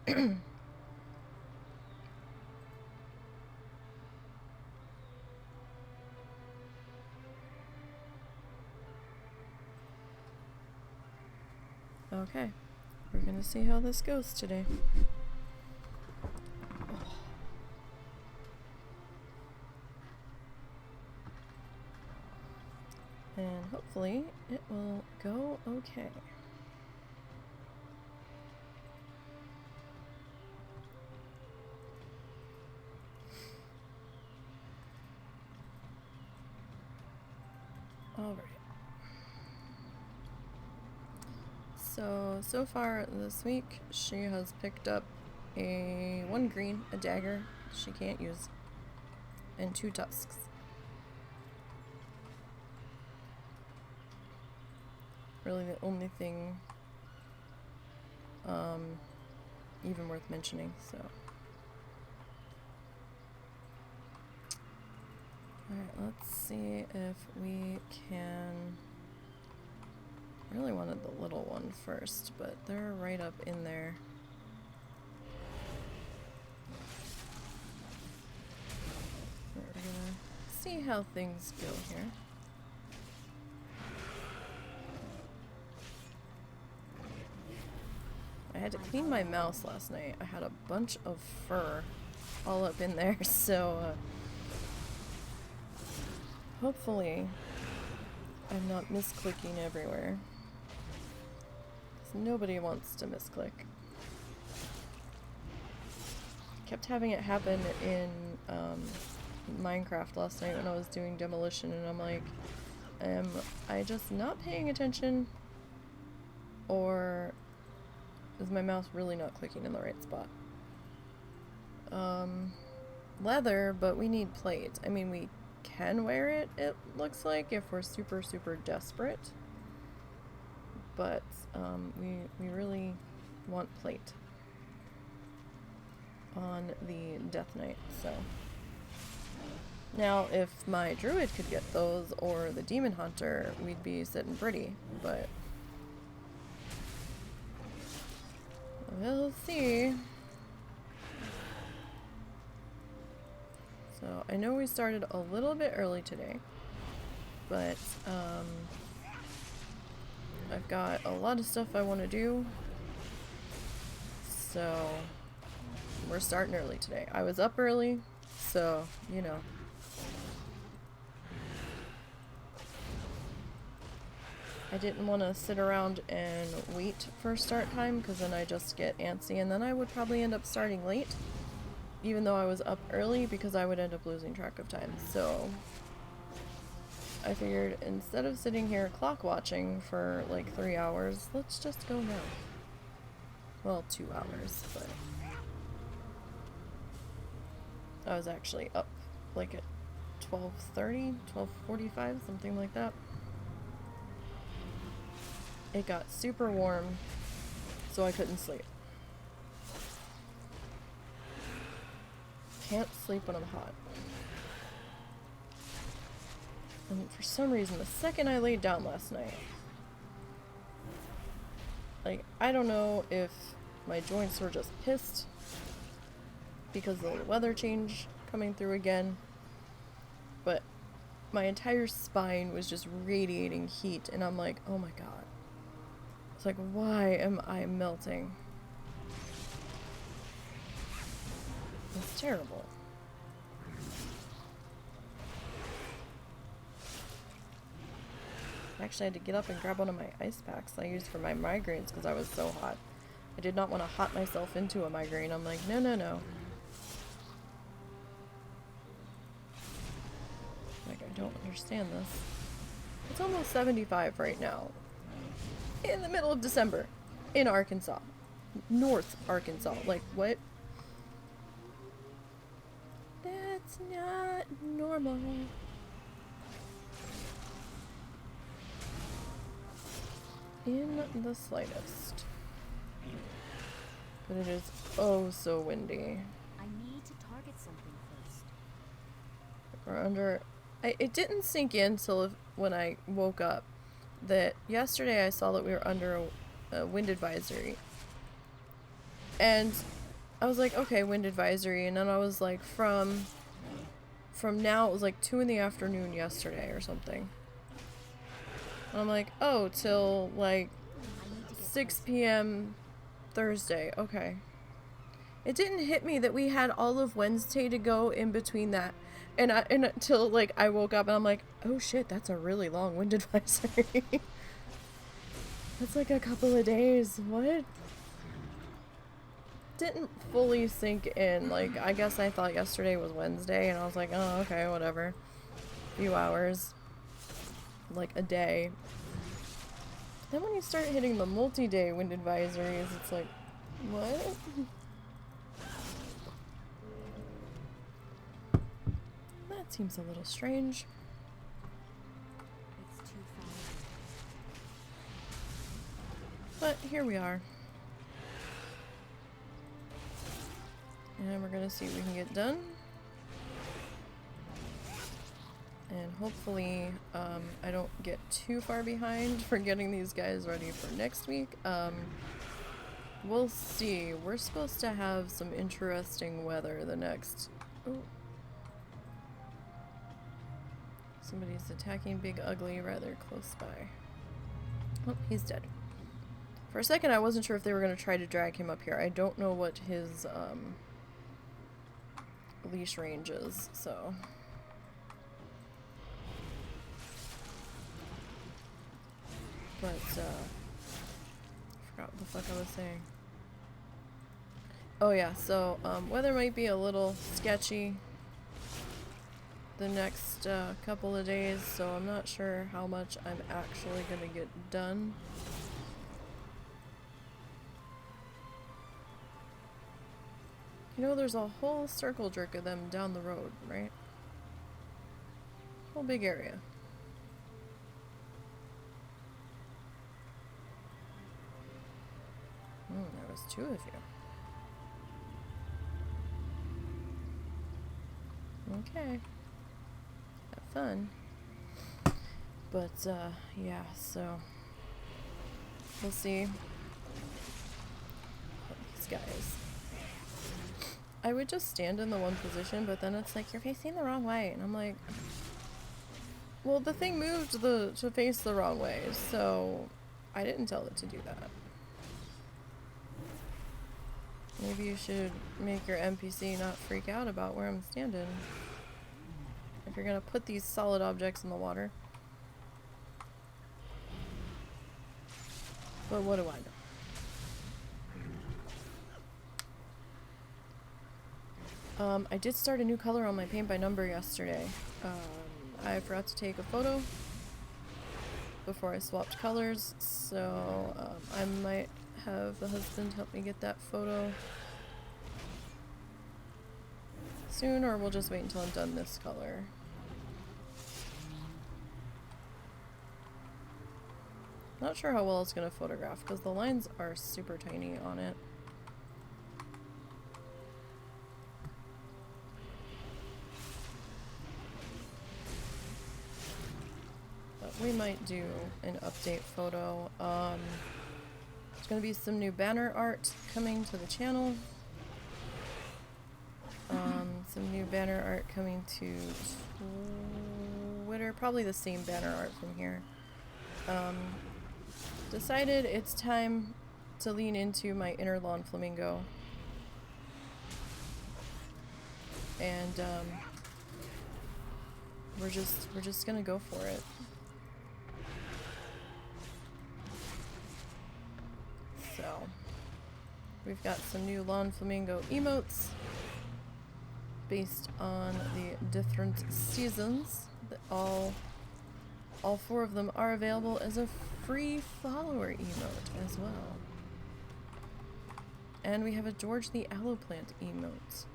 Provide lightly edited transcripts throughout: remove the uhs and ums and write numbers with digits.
Okay, we're gonna see how this goes today. And hopefully it will go okay. Alright. So far this week, she has picked up one green, a dagger she can't use, and 2 tusks. Really the only thing even worth mentioning, so. Alright, let's see if we can. I really wanted the little one first, but they're right up in there. We're gonna see how things go here. I had to clean my mouse last night. I had a bunch of fur all up in there, so hopefully I'm not misclicking everywhere. 'Cause nobody wants to misclick. Kept having it happen in Minecraft last night when I was doing demolition, and I'm like, am I just not paying attention? Or is my mouse really not clicking in the right spot? Leather, but we need plate. I mean, we can wear it, it looks like, if we're super, super desperate. But, we really want plate on the Death Knight, so. Now, if my druid could get those, or the demon hunter, we'd be sitting pretty, but we'll see. So, I know we started a little bit early today, but, I've got a lot of stuff I want to do, so we're starting early today. I was up early, so, you know. I didn't want to sit around and wait for start time, because then I just get antsy, and then I would probably end up starting late, even though I was up early, because I would end up losing track of time. So I figured instead of sitting here clock watching for like 3 hours, let's just go now. Well, 2 hours, but I was actually up like at 12:30, 12:45, something like that. It got super warm, so I couldn't sleep. Can't sleep when I'm hot. And for some reason, the second I laid down last night, like, I don't know if my joints were just pissed because of the weather change coming through again, but my entire spine was just radiating heat, and I'm like, oh my god. It's like, why am I melting? It's terrible. I actually had to get up and grab one of my ice packs I used for my migraines because I was so hot. I did not want to hot myself into a migraine. I'm like, no, no, no. Like, I don't understand this. It's almost 75 right now. In the middle of December. In Arkansas. North Arkansas. Like, what? That's not normal. In the slightest. But it is oh so windy. I need to target something first. We're under... it didn't sink in till when I woke up that yesterday I saw that we were under a wind advisory. And I was like, okay, wind advisory, and then I was like, from now, it was like 2 in the afternoon yesterday or something. And I'm like, oh, till like 6 p.m. Thursday. Okay. It didn't hit me that we had all of Wednesday to go in between that. And until like I woke up and I'm like, oh shit, that's a really long wind advisory. That's like a couple of days. What? Didn't fully sink in. Like, I guess I thought yesterday was Wednesday, and I was like, oh, okay, whatever. Few hours. Like, a day. Then when you start hitting the multi-day wind advisories, it's like, what? That seems a little strange. It's too far. But here we are. And we're gonna see what we can get done. And hopefully, I don't get too far behind for getting these guys ready for next week. We'll see. We're supposed to have some interesting weather the next... Oh. Somebody's attacking Big Ugly rather close by. Oh, he's dead. For a second, I wasn't sure if they were going to try to drag him up here. I don't know what his, leash range is, so... But, I forgot what the fuck I was saying. Oh yeah, so, weather might be a little sketchy the next, couple of days, so I'm not sure how much I'm actually gonna get done. You know, there's a whole circle jerk of them down the road, right? Whole big area. There was 2 of you. Okay. Have fun. But, yeah, so... We'll see. These guys. I would just stand in the one position, but then it's like, you're facing the wrong way. And I'm like... Well, the thing moved to face the wrong way, so... I didn't tell it to do that. Maybe you should make your NPC not freak out about where I'm standing. If you're gonna put these solid objects in the water. But what do I know? I did start a new color on my paint by number yesterday. I forgot to take a photo before I swapped colors, so I might have the husband help me get that photo soon, or we'll just wait until I'm done this color. Not sure how well it's going to photograph because the lines are super tiny on it. But we might do an update photo. There's going to be some new banner art coming to the channel. Some new banner art coming to Twitter. Probably the same banner art from here. Decided it's time to lean into my inner lawn Flamingo. And we're just gonna go for it. So we've got some new lawn Flamingo emotes based on the different seasons. That all 4 of them are available as a free follower emote as well. And we have a George the Aloe Plant emote.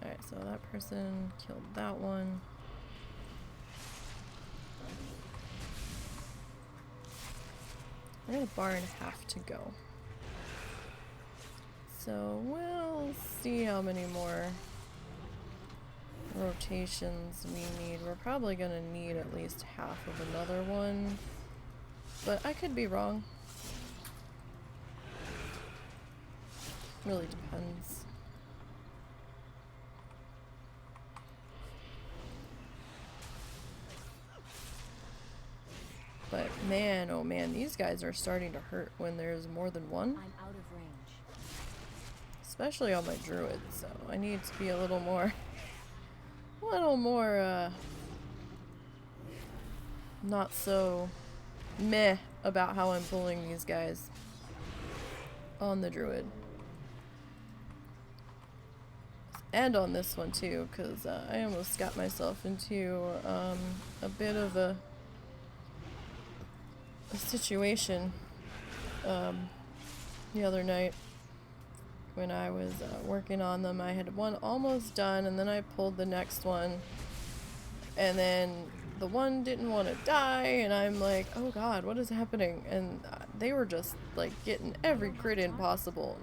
Alright, so that person killed that one. I got a bar and a half to go. So we'll see how many more rotations we need. We're probably gonna need at least half of another one. but I could be wrong. Really depends. But man, oh man, these guys are starting to hurt when there's more than one. I'm out of range. Especially on my druid, so I need to be a little more not so meh about how I'm pulling these guys on the druid. And on this one too, because I almost got myself into a bit of a situation the other night when I was working on them. I had one almost done, and then I pulled the next one, and then the one didn't want to die, and I'm like, oh god, what is happening? And they were just like getting every crit in possible.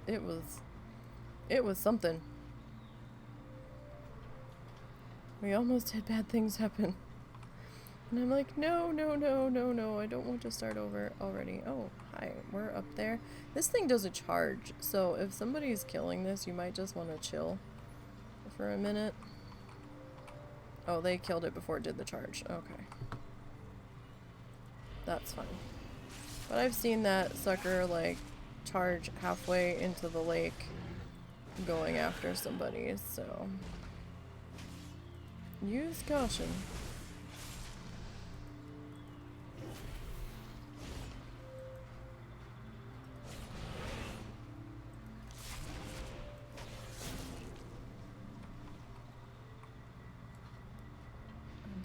It was something. We almost had bad things happen. And I'm like, no, I don't want to start over already. Oh, hi, we're up there. This thing doesn't charge, so if somebody's killing this, you might just want to chill for a minute. Oh, they killed it before it did the charge. Okay. That's fine. But I've seen that sucker, like, charge halfway into the lake going after somebody, so use caution.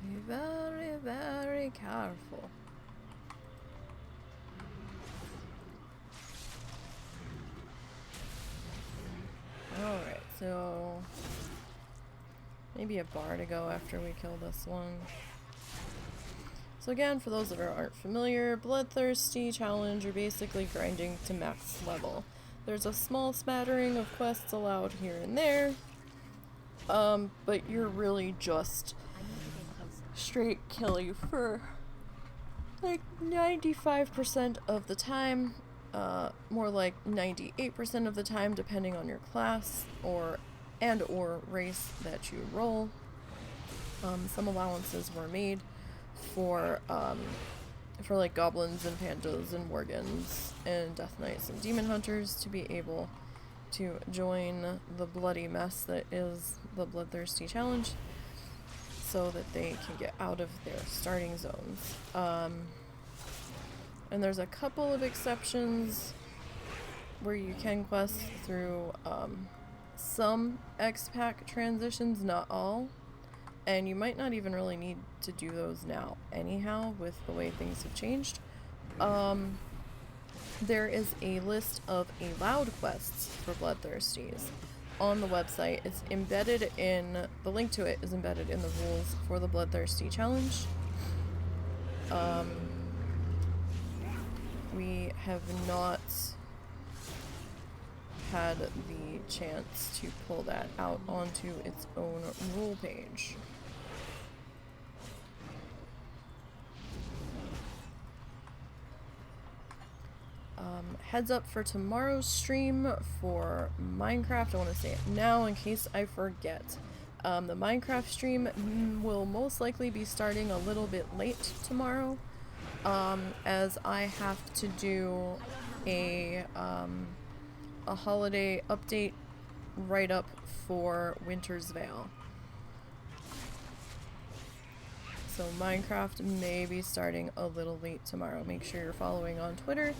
Be very, very careful. Alright, so maybe a bar to go after we kill this one. So again, for those that aren't familiar, Bloodthirsty Challenge are basically grinding to max level. There's a small smattering of quests allowed here and there, but you're really just straight killing for like 95% of the time, more like 98% of the time depending on your class or race that you roll. Some allowances were made for like goblins and pandas and worgens and death knights and demon hunters to be able to join the bloody mess that is the Bloodthirsty Challenge, so that they can get out of their starting zones. And there's a couple of exceptions where you can quest through some X-Pack transitions, not all. And you might not even really need to do those now anyhow, with the way things have changed. There is a list of allowed quests for Bloodthirsties on the website. It's embedded in, the link to it is embedded in the rules for the Bloodthirsty Challenge. We have not had the chance to pull that out onto its own rule page. Heads up for tomorrow's stream for Minecraft. I want to say it now in case I forget. The Minecraft stream will most likely be starting a little bit late tomorrow, as I have to do a holiday update write-up for Winter's Veil. So Minecraft may be starting a little late tomorrow. Make sure you're following on Twitter,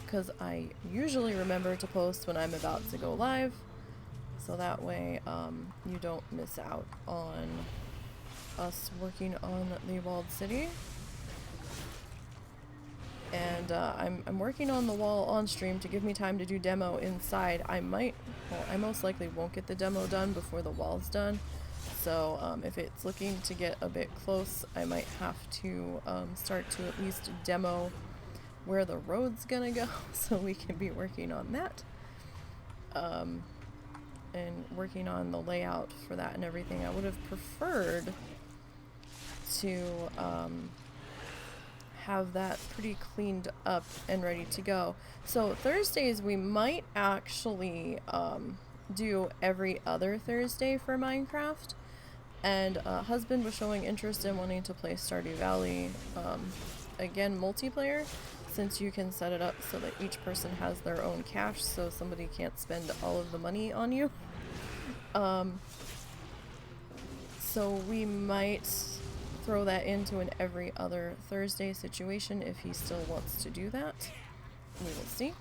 because I usually remember to post when I'm about to go live, so that way you don't miss out on us working on the walled city. And I'm working on the wall on stream to give me time to do demo inside. I most likely won't get the demo done before the wall's done. So if it's looking to get a bit close, I might have to start to at least demo where the road's gonna go, so we can be working on that. And working on the layout for that and everything. I would have preferred to have that pretty cleaned up and ready to go. So Thursdays we might actually do every other Thursday for Minecraft. And husband was showing interest in wanting to play Stardew Valley, again multiplayer, since you can set it up so that each person has their own cash, so somebody can't spend all of the money on you. So we might throw that into an every other Thursday situation if he still wants to do that. We will see.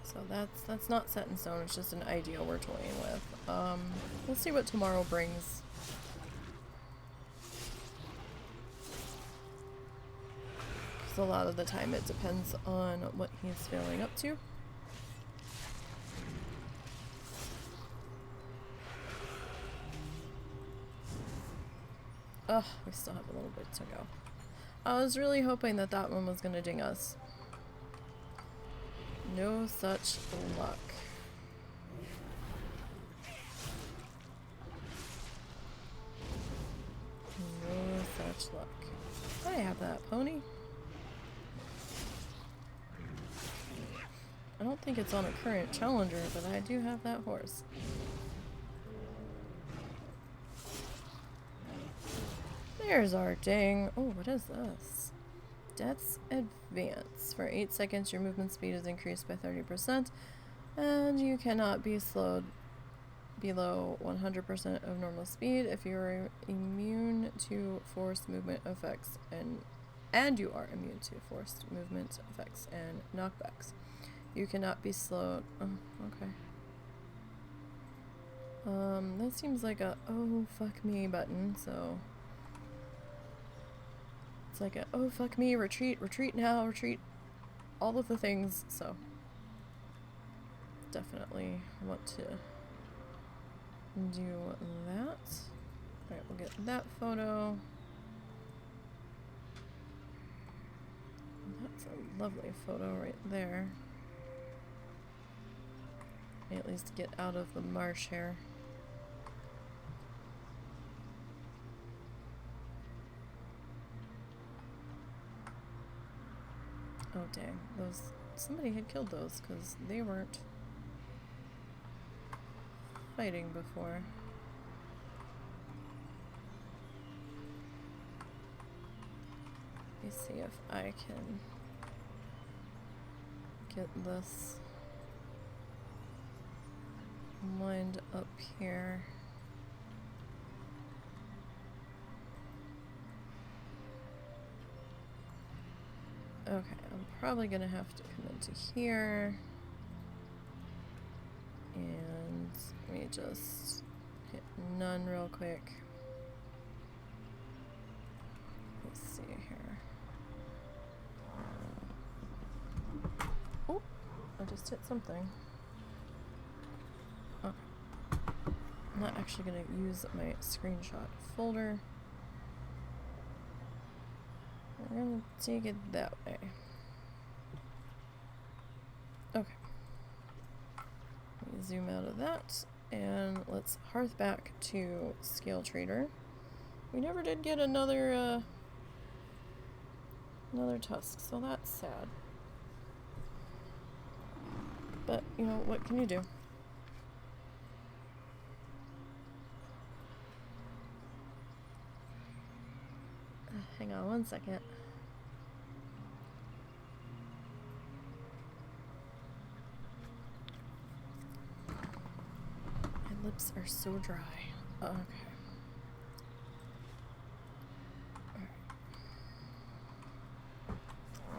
So that's not set in stone, it's just an idea we're toying with. We'll see what tomorrow brings. Because a lot of the time it depends on what he's feeling up to. Ugh, we still have a little bit to go. I was really hoping that that one was gonna ding us. No such luck. No such luck. I have that pony. I don't think it's on a current challenger, but I do have that horse. There's our ding. Oh, what is this? Death's Advance. For 8 seconds, your movement speed is increased by 30%, and you cannot be slowed below 100% of normal speed if you are immune to forced movement effects and you are immune to forced movement effects and knockbacks. You cannot be slowed. Oh, okay. That seems like a oh fuck me button, so it's like a oh fuck me, retreat, retreat now, retreat, all of the things, so definitely want to do that. Alright, we'll get that photo. That's a lovely photo right there. At least get out of the marsh here. Oh dang, those, somebody had killed those because they weren't fighting before. Let me see if I can get this lined up here. Okay, I'm probably gonna have to come into here. And let me just hit none real quick. Let's see here. Oh, I just hit something. Okay. I'm not actually gonna use my screenshot folder. We're gonna take it that way. Okay. Let me zoom out of that, and let's hearth back to Scale Trader. We never did get another tusk, so that's sad. But, you know, what can you do? Hang on one second. My lips are so dry. Okay. Alright.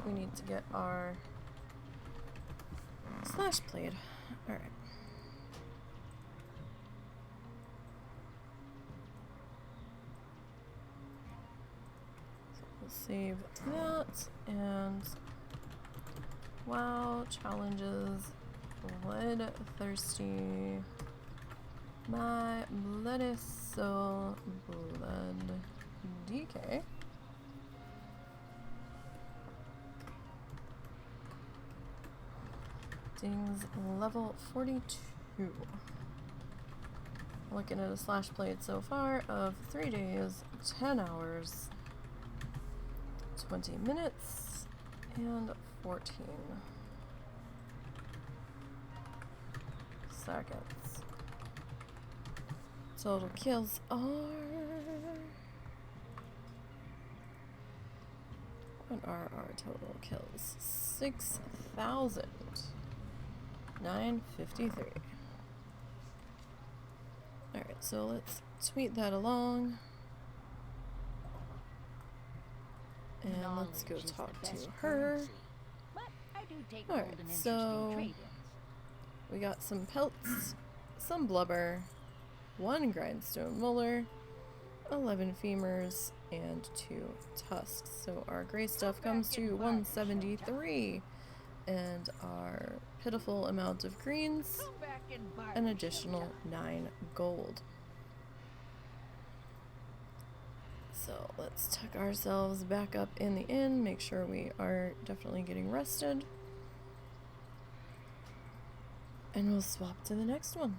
We need to get our slash blade. Alright. Save that, and wow, challenges, lead thirsty, My bloody soul blood DK. Dings level 42. Looking at a slash played so far of 3 days, 10 hours, 20 minutes, and 14 seconds. Total kills are... What are our total kills? 6,953. Alright, so let's tweet that along. And let's go talk to her. Alright, so we got some pelts, some blubber, 1 grindstone molar, 11 femurs, and 2 tusks. So our gray stuff comes to 173, and our pitiful amount of greens, an additional 9 gold. So let's tuck ourselves back up in the inn, make sure we are definitely getting rested, and we'll swap to the next one.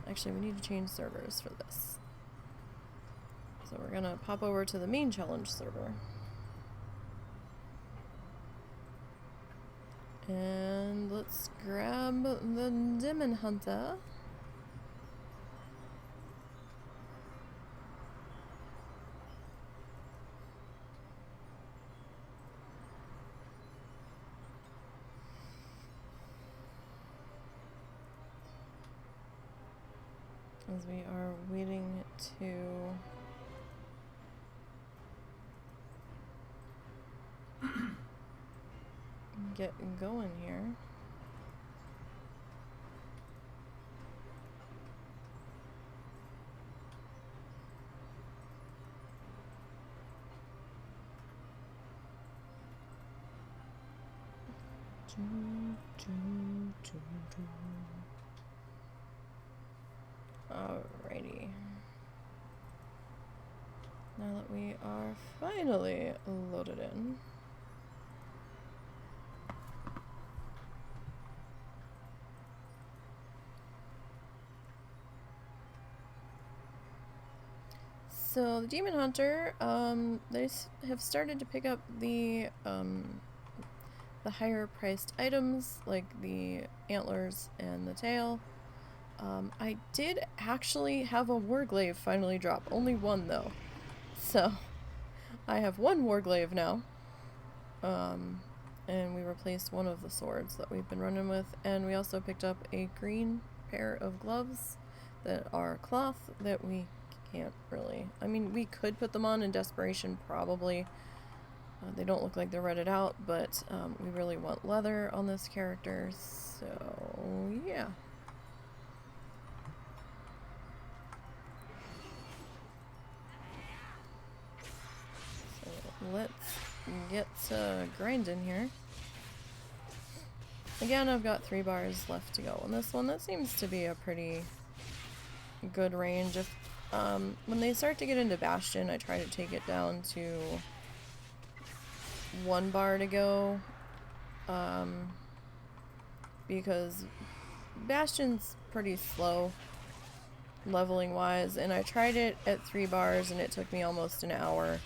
Actually, we need to change servers for this. So we're gonna pop over to the main challenge server. And let's grab the Demon Hunter. As we are waiting to get going here. Alrighty. Now that we are finally loaded in, so the Demon Hunter, they have started to pick up the higher priced items like the antlers and the tail. I did actually have a Warglaive finally drop, only one though. So I have 1 Warglaive now. And we replaced one of the swords that we've been running with, and we also picked up a green pair of gloves that are cloth that we can't really, I mean, we could put them on in desperation probably. They don't look like they're redded out, but we really want leather on this character, so yeah. So let's get grinding here. Again, I've got 3 bars left to go on this one. That seems to be a pretty good range. If when they start to get into Bastion, I try to take it down to 1 bar to go, because Bastion's pretty slow leveling wise, and I tried it at 3 bars and it took me almost an hour.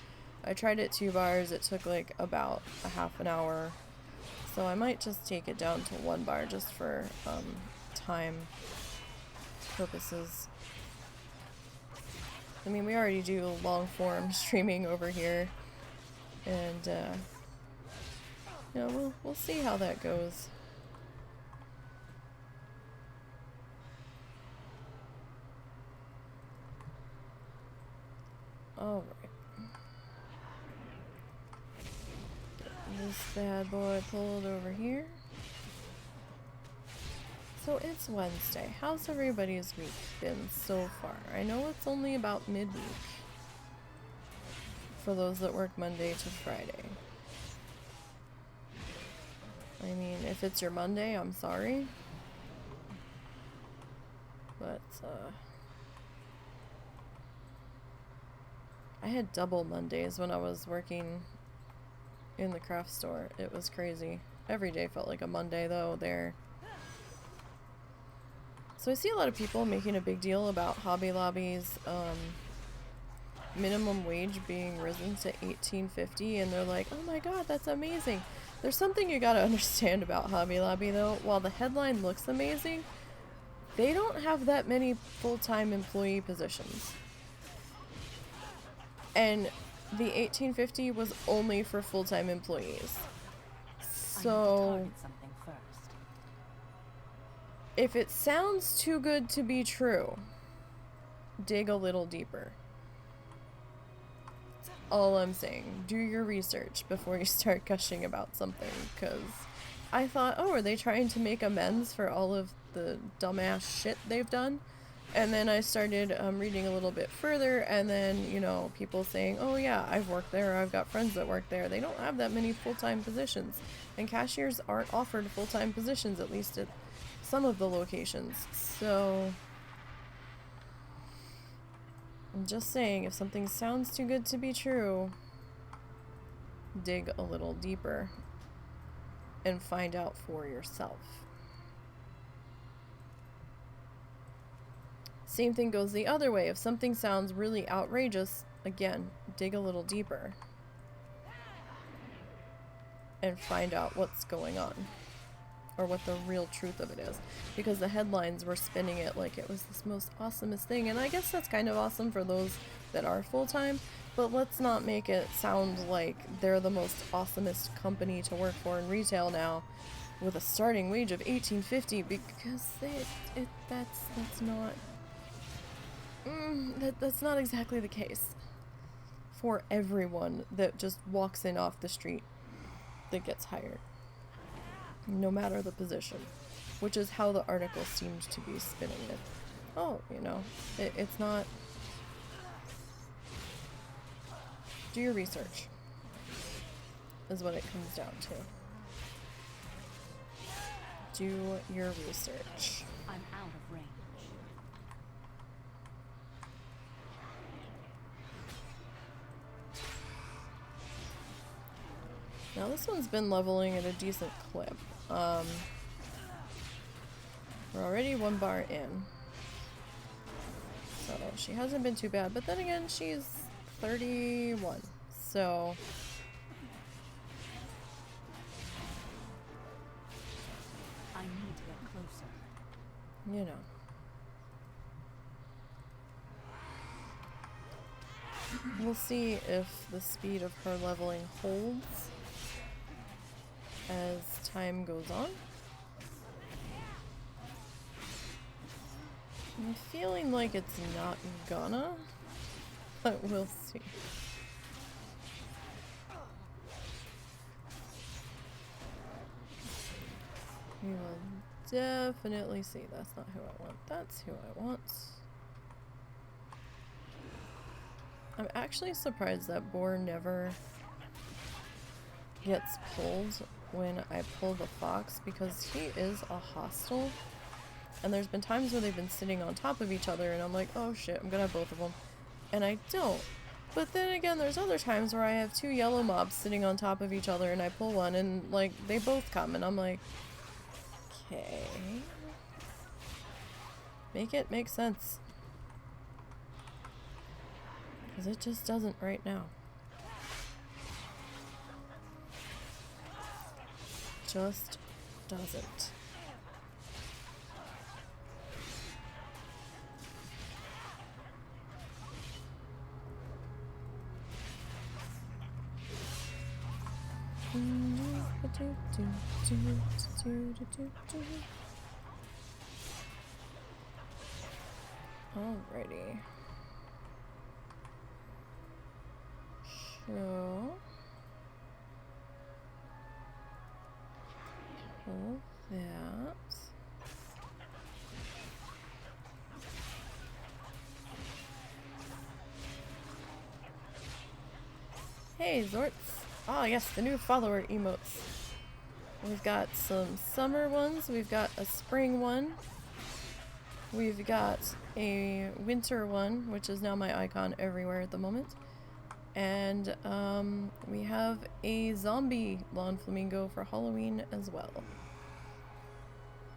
I tried it 2 bars, it took like about a half an hour, so I might just take it down to 1 bar just for time purposes. I mean, we already do long form streaming over here, and you know, we'll see how that goes. Alright. This bad boy pulled over here. So it's Wednesday. How's everybody's week been so far? I know it's only about midweek for those that work Monday to Friday. I mean, if it's your Monday, I'm sorry. But, I had double Mondays when I was working in the craft store. It was crazy. Every day felt like a Monday, though, there. So I see a lot of people making a big deal about Hobby Lobby's, minimum wage being risen to $18.50, and they're like, oh my god, that's amazing. There's something you gotta understand about Hobby Lobby, though. While the headline looks amazing, they don't have that many full-time employee positions. And the $18.50 was only for full-time employees. So if it sounds too good to be true, dig a little deeper. That's all I'm saying. Do your research before you start gushing about something, because I thought, oh, are they trying to make amends for all of the dumbass shit they've done? And then I started reading a little bit further, and then, you know, people saying, oh yeah, I've worked there, I've got friends that work there. They don't have that many full-time positions. And cashiers aren't offered full-time positions, at least at some of the locations. So I'm just saying, if something sounds too good to be true, dig a little deeper and find out for yourself. Same thing goes the other way. If something sounds really outrageous, again, dig a little deeper and find out what's going on, or what the real truth of it is. Because the headlines were spinning it like it was this most awesomest thing, and I guess that's kind of awesome for those that are full-time, but let's not make it sound like they're the most awesomest company to work for in retail now with a starting wage of $18.50, because that's not that's not exactly the case for everyone that just walks in off the street that gets hired, no matter the position, which is how the article seemed to be spinning it. Oh, you know, it's not. Do your research is what it comes down to. Do your research. I'm out of range. Now this one's been leveling at a decent clip. We're already 1 bar in. So she hasn't been too bad, but then again, she's 31. So I need to get closer. you know. We'll see if the speed of her leveling holds as time goes on. I'm feeling like it's not gonna, but we'll see. We will definitely see. That's not who I want. That's who I want. I'm actually surprised that boar never gets pulled when I pull the fox, because he is a hostile. And there's been times where they've been sitting on top of each other and I'm like, oh shit, I'm gonna have both of them. And I don't. But then again, there's other times where I have 2 yellow mobs sitting on top of each other and I pull one and like they both come and I'm like, okay. Make it make sense. Because it just doesn't right now. Just doesn't. Alrighty. So pull that. Hey, Zorts. Ah, yes, the new follower emotes. We've got some summer ones, we've got a spring one, We've got a winter one, which is now my icon everywhere at the moment. And we have a zombie lawn flamingo for Halloween as well.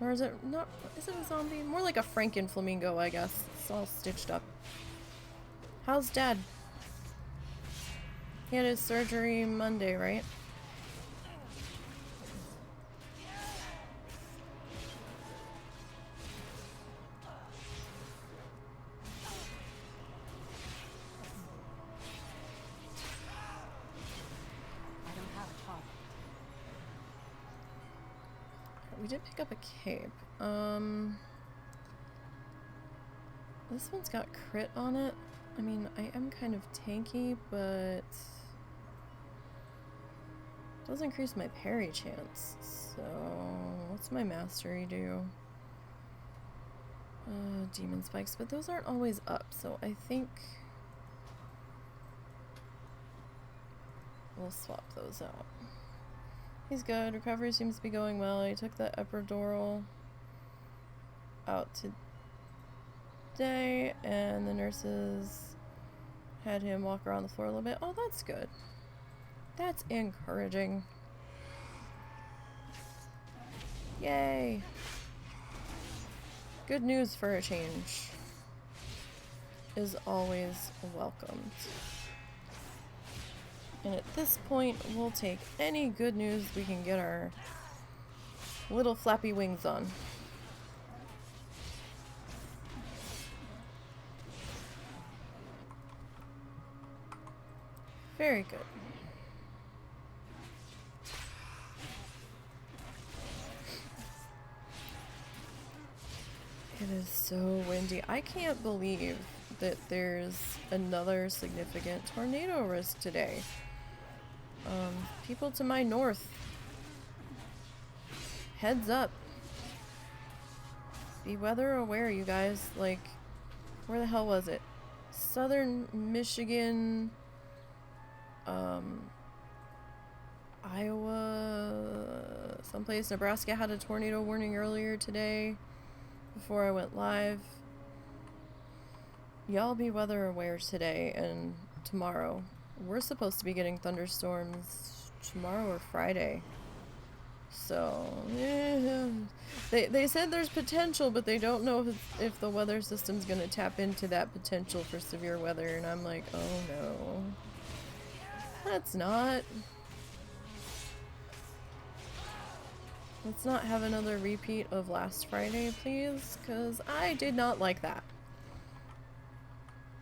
Or is it not? Is it a zombie? More like a Franken flamingo, I guess. It's all stitched up. How's Dad? He had his surgery Monday, right? I don't have a target. We did pick up a cape. This one's got crit on it. I mean, I am kind of tanky, but it does increase my parry chance. So, what's my mastery do? Demon spikes, but those aren't always up, so I think we'll swap those out. He's good. Recovery seems to be going well. I took the epidural out today, and the nurses had him walk around the floor a little bit. Oh, that's good. That's encouraging. Yay. Good news for a change is always welcomed. And at this point, we'll take any good news we can get our little flappy wings on. Very good. It is so windy. I can't believe that there's another significant tornado risk today. People to my north, heads up. Be weather aware, you guys. Like, where the hell was it? Southern Michigan, Iowa, someplace. Nebraska had a tornado warning earlier today before I went live. Y'all be weather aware today and tomorrow. We're supposed to be getting thunderstorms tomorrow or Friday. So, yeah. They said there's potential, but they don't know if the weather system's gonna tap into that potential for severe weather, and I'm like, oh no. Let's not. Let's not have another repeat of last Friday, please, because I did not like that.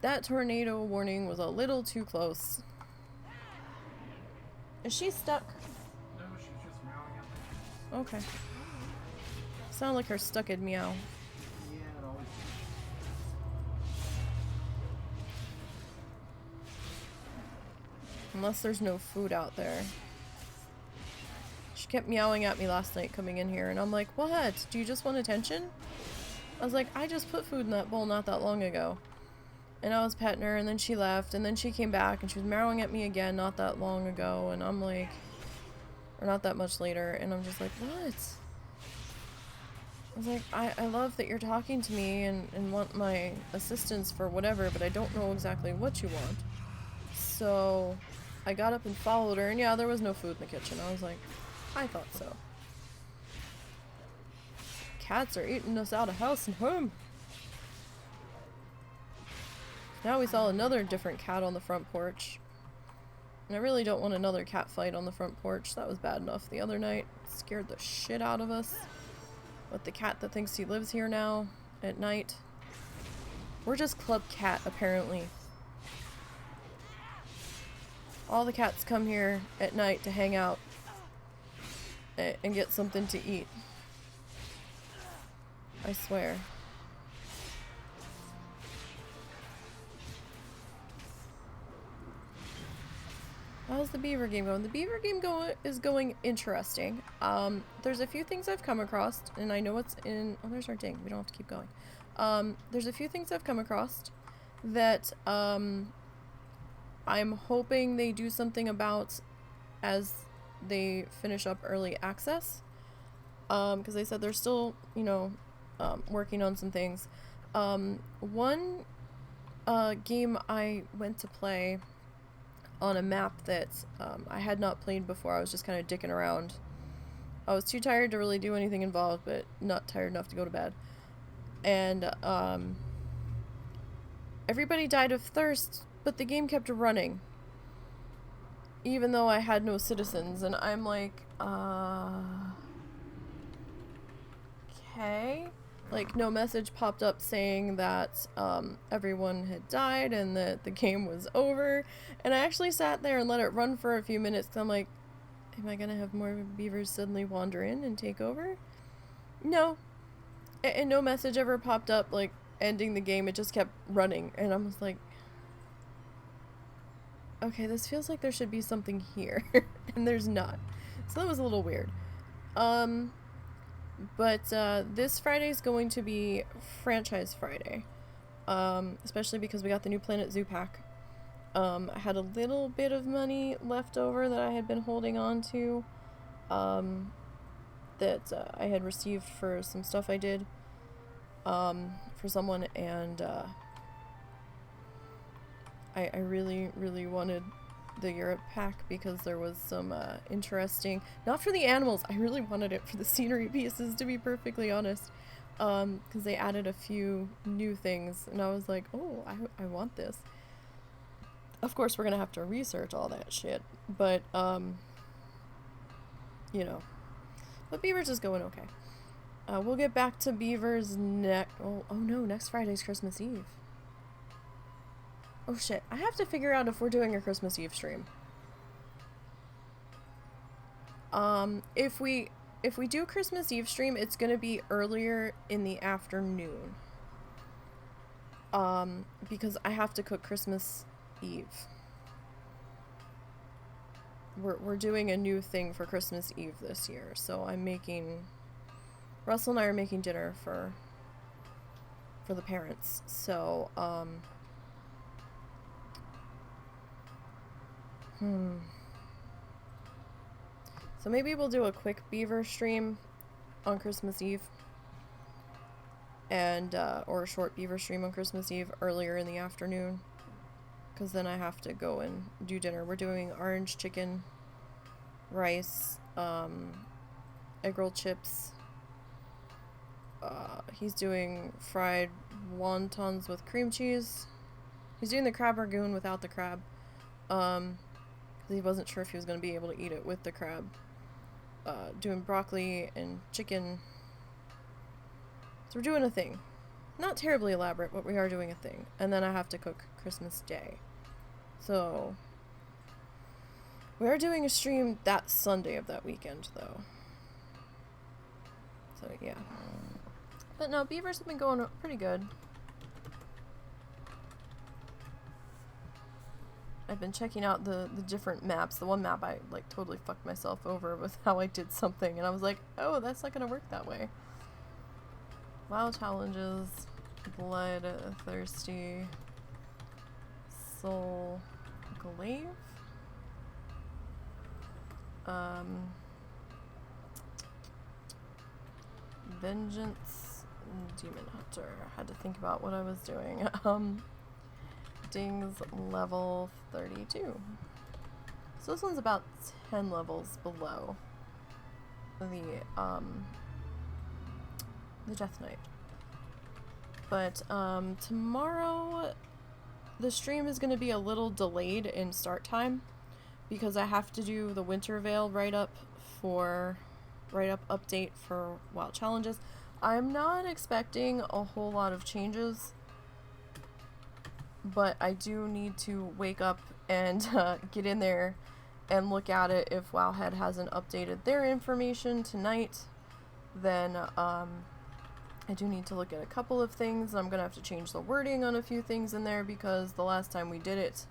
That tornado warning was a little too close. Is she stuck? No, she's just meowing at me. Okay. Sound like her stucked meow. Yeah, it always Unless there's no food out there. She kept meowing at me last night coming in here, and I'm like, what? Do you just want attention? I was like, I just put food in that bowl not that long ago. And I was petting her, and then she left, and then she came back, and she was meowing at me again not that long ago, and I'm like, or not that much later, and I'm just like, what? I was like, I love that you're talking to me and want my assistance for whatever, but I don't know exactly what you want. So I got up and followed her, and yeah, there was no food in the kitchen. I was like, I thought so. Cats are eating us out of house and home. Now we saw another different cat on the front porch. And I really don't want another cat fight on the front porch. That was bad enough the other night. It scared the shit out of us. With the cat that thinks he lives here now at night. We're just club cat, apparently. All the cats come here at night to hang out and get something to eat. I swear. How's the beaver game going? The beaver game is going interesting. There's a few things I've come across, and I know what's in... Oh, there's our ding. We don't have to keep going. There's a few things I've come across that I'm hoping they do something about as they finish up early access. Because they said they're still, you know, working on some things. One game I went to play on a map that I had not played before. I was just kind of dicking around. I was too tired to really do anything involved, but not tired enough to go to bed. And everybody died of thirst, but the game kept running. Even though I had no citizens, and I'm like, okay. Like, no message popped up saying that everyone had died and that the game was over. And I actually sat there and let it run for a few minutes because I'm like, am I gonna have more beavers suddenly wander in and take over? No. And no message ever popped up, like, ending the game. It just kept running. And I was like, okay, this feels like there should be something here. And there's not. So that was a little weird. But this Friday is going to be Franchise Friday. Especially because we got the new Planet Zoo pack. I had a little bit of money left over that I had been holding on to. That I had received for some stuff I did. For someone, and I really, really wanted the Europe pack because there was some interesting, not for the animals, I really wanted it for the scenery pieces, to be perfectly honest, because they added a few new things, and I was like, oh, I want this. Of course, we're gonna have to research all that shit, but, you know, but Beavers is going okay. We'll get back to Beavers next, oh no, next Friday's Christmas Eve. Oh shit, I have to figure out if we're doing a Christmas Eve stream. If we do Christmas Eve stream, it's gonna be earlier in the afternoon. Because I have to cook Christmas Eve. We're doing a new thing for Christmas Eve this year, so Russell and I are making dinner for the parents, so, So maybe we'll do a quick beaver stream on Christmas Eve. And, or a short beaver stream on Christmas Eve earlier in the afternoon. Because then I have to go and do dinner. We're doing orange chicken, rice, egg roll chips. He's doing fried wontons with cream cheese. He's doing the crab ragoon without the crab. He wasn't sure if he was going to be able to eat it with the crab. Doing broccoli and chicken. So we're doing a thing. Not terribly elaborate, but we are doing a thing. And then I have to cook Christmas Day. So we are doing a stream that Sunday of that weekend, though. So yeah. But no, beavers have been going pretty good. I've been checking out the different maps. The one map I, like, totally fucked myself over with how I did something. And I was like, oh, that's not gonna work that way. WoW challenges. Bloodthirsty. Soul Glaive. Vengeance. Demon Hunter. I had to think about what I was doing. Ding's level 32. So this one's about 10 levels below the Death Knight. But tomorrow the stream is going to be a little delayed in start time because I have to do the Winter Veil write-up update for WoW challenges. I'm not expecting a whole lot of changes, but I do need to wake up and get in there and look at it. If Wowhead hasn't updated their information tonight, then I do need to look at a couple of things. I'm gonna have to change the wording on a few things in there because the last time we did it,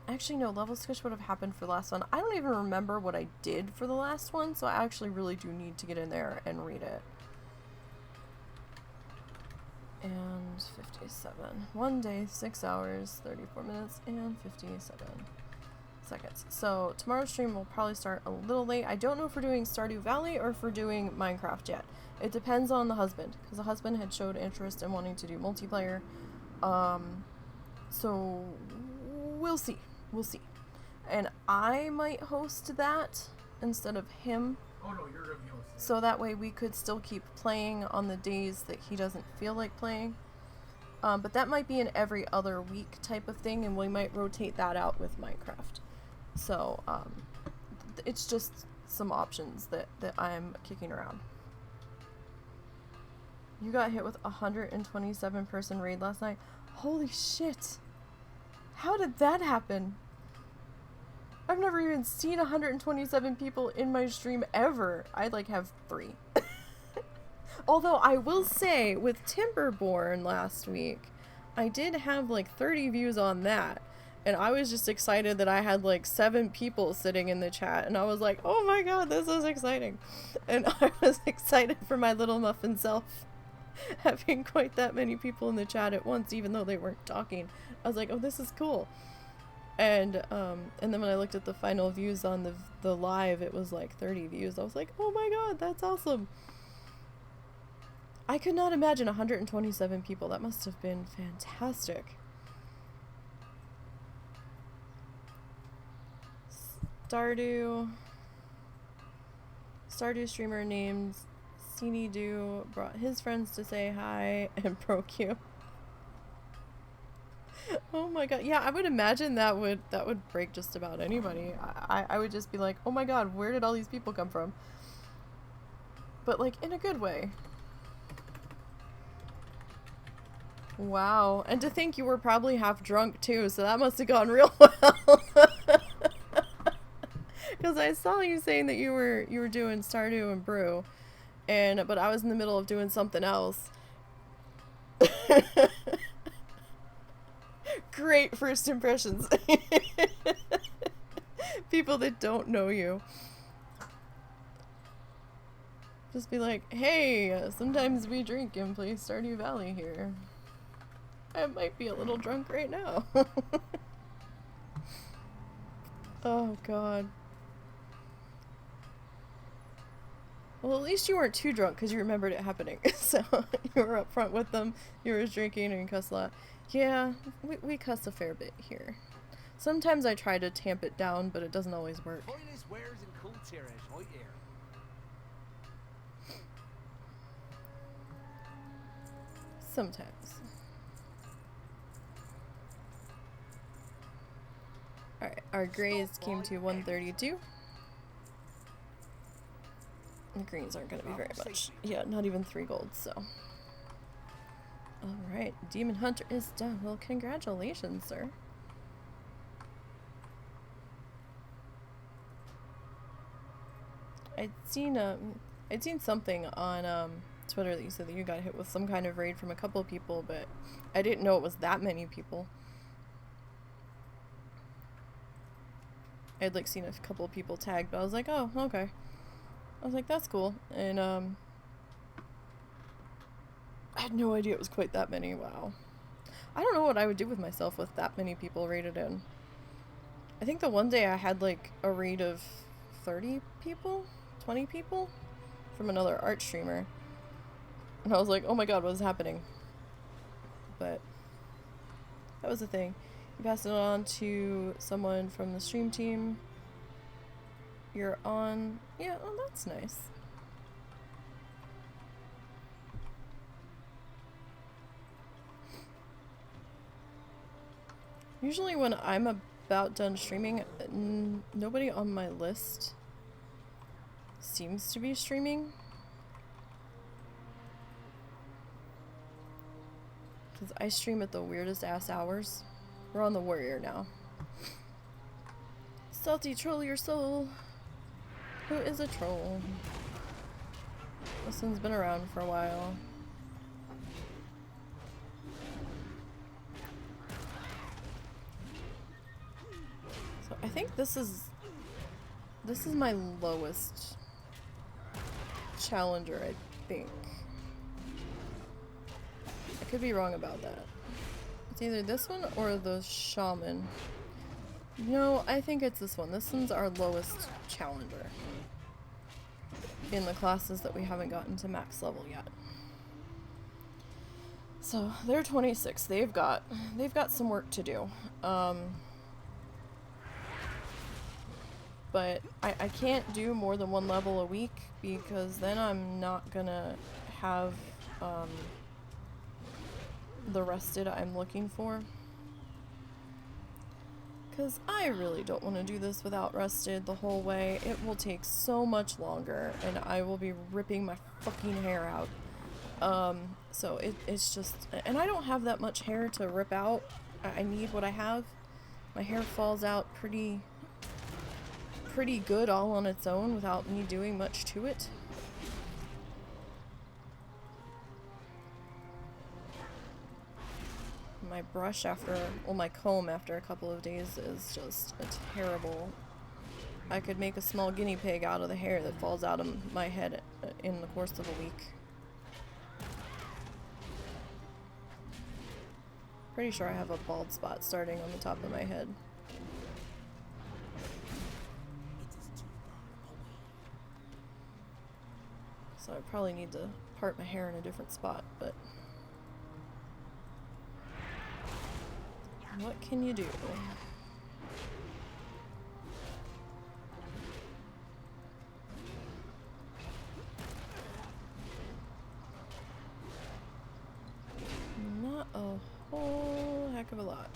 actually no, level switch would have happened for the last one. I don't even remember what I did for the last one, so I actually really do need to get in there and read it. And 57. 1 day, 6 hours, 34 minutes, and 57. seconds. So tomorrow's stream will probably start a little late. I don't know if we're doing Stardew Valley or if we're doing Minecraft yet. It depends on the husband, because the husband had showed interest in wanting to do multiplayer. So we'll see. We'll see. And I might host that instead of him. Oh no, you're gonna be hosting. So that way we could still keep playing on the days that he doesn't feel like playing. But that might be an every other week type of thing, and we might rotate that out with Minecraft. So, it's just some options that I'm kicking around. You got hit with a 127 person raid last night. Holy shit! How did that happen? I've never even seen 127 people in my stream ever. I like have 3. Although I will say, with Timberborn last week, I did have like 30 views on that. And I was just excited that I had like 7 people sitting in the chat. And I was like, oh my god, this is exciting. And I was excited for my little muffin self having quite that many people in the chat at once, even though they weren't talking. I was like, oh, this is cool. And then when I looked at the final views on the live, it was like 30 views. I was like, oh my god, that's awesome. I could not imagine 127 people. That must have been fantastic. Stardew streamer named CeneDo brought his friends to say hi and broke you. Oh my god. Yeah, I would imagine that would break just about anybody. I would just be like, oh my god, where did all these people come from? But like in a good way. Wow. And to think you were probably half drunk too, so that must have gone real well. Because I saw you saying that you were doing Stardew and Brew, but I was in the middle of doing something else. Great first impressions. People that don't know you. Just be like, hey, sometimes we drink and play Stardew Valley here. I might be a little drunk right now. Oh god. Well, at least you weren't too drunk because you remembered it happening. So you were up front with them, you were drinking and you cussed a lot. Yeah, we cuss a fair bit here. Sometimes I try to tamp it down, but it doesn't always work. Sometimes. Alright, our grays came to 132. The greens aren't going to be very much. Yeah, not even 3 gold, so. Alright, Demon Hunter is done. Well, congratulations, sir. I'd seen something on Twitter that you said that you got hit with some kind of raid from a couple of people, but I didn't know it was that many people. I'd like seen a couple of people tagged, but I was like, oh, okay. I was like, that's cool. And I had no idea it was quite that many. Wow. I don't know what I would do with myself with that many people raided in. I think the one day I had like a raid of 30 people, 20 people from another art streamer. And I was like, oh my god, what is happening? But that was the thing. You passed it on to someone from the stream team. You're on. Yeah, oh, that's nice. Usually when I'm about done streaming, nobody on my list seems to be streaming. Because I stream at the weirdest ass hours. We're on the warrior now. Salty troll your soul. Who is a troll? This one's been around for a while. So I think this is my lowest challenger, I think. I could be wrong about that. It's either this one or the shaman. No, I think it's this one. This one's our lowest challenger in the classes that we haven't gotten to max level yet. So they're 26. They've got some work to do. But I can't do more than one level a week because then I'm not gonna have the rested I'm looking for. Because I really don't want to do this without rested the whole way. It will take so much longer and I will be ripping my fucking hair out. So it's just, and I don't have that much hair to rip out. I need what I have. My hair falls out pretty good all on its own without me doing much to it. My brush my comb after a couple of days is just terrible. I could make a small guinea pig out of the hair that falls out of my head in the course of a week. Pretty sure I have a bald spot starting on the top of my head. So I probably need to part my hair in a different spot, but what can you do? Not a whole heck of a lot.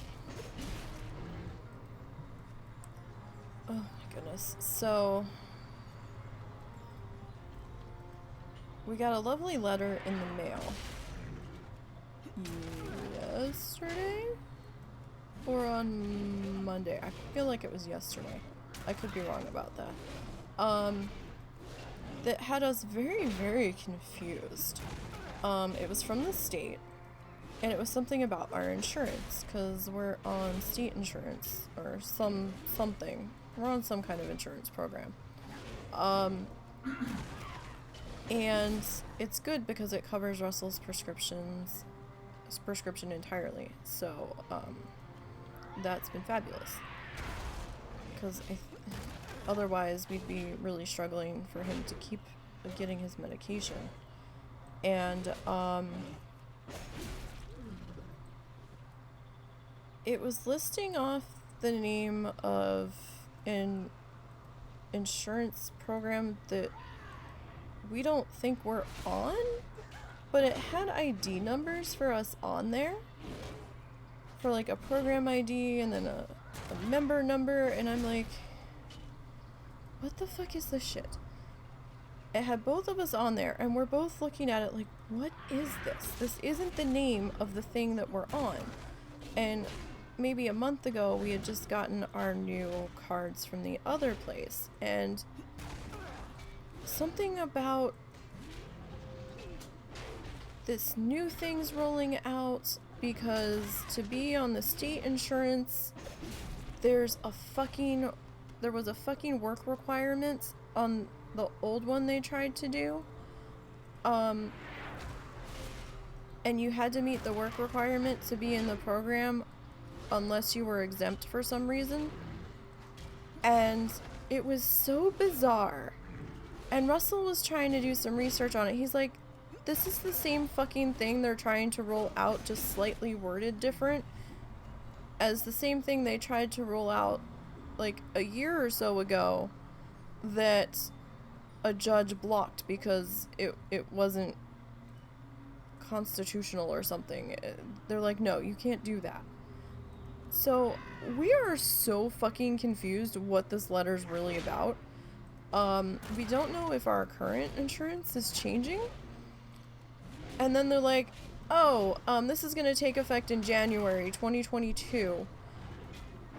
Oh my goodness. So we got a lovely letter in the mail yesterday or on Monday. I feel like it was yesterday. I could be wrong about that. That had us very, very confused. It was from the state, and it was something about our insurance, because we're on state insurance, or something. We're on some kind of insurance program. And it's good because it covers Russell's prescription entirely. So, that's been fabulous. Because otherwise we'd be really struggling for him to keep getting his medication. And, it was listing off the name of an insurance program that we don't think we're on, but it had ID numbers for us on there, for like a program ID and then a member number, and I'm like, what the fuck is this shit? It had both of us on there, and we're both looking at it like, what is this? This isn't the name of the thing that we're on. And maybe a month ago, we had just gotten our new cards from the other place, and something about this new thing's rolling out, because to be on the state insurance, there was a fucking work requirement on the old one they tried to do. And you had to meet the work requirement to be in the program unless you were exempt for some reason. And it was so bizarre. And Russell was trying to do some research on it. He's like, this is the same fucking thing they're trying to roll out, just slightly worded different, as the same thing they tried to roll out like a year or so ago that a judge blocked because it wasn't constitutional or something. They're like, no, you can't do that. So we are so fucking confused what this letter's really about. We don't know if our current insurance is changing. And then they're like, oh, this is gonna take effect in January 2022.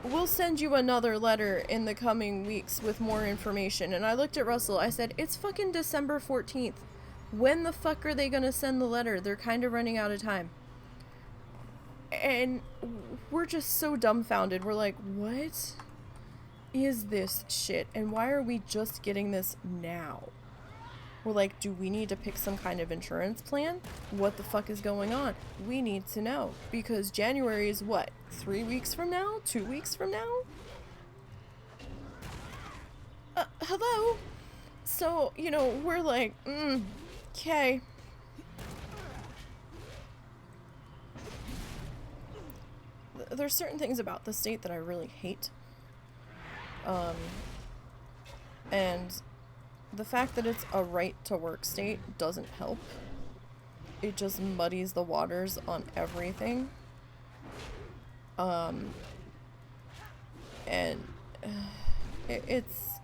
We'll send you another letter in the coming weeks with more information. And I looked at Russell, I said, it's fucking December 14th. When the fuck are they gonna send the letter? They're kind of running out of time. And we're just so dumbfounded. We're like, what is this shit? And why are we just getting this now? We're like, do we need to pick some kind of insurance plan? What the fuck is going on? We need to know. Because January is what? 3 weeks from now? 2 weeks from now? Hello? So, you know, we're like, okay. There's certain things about the state that I really hate. And the fact that it's a right to work state doesn't help. It just muddies the waters on everything. And it's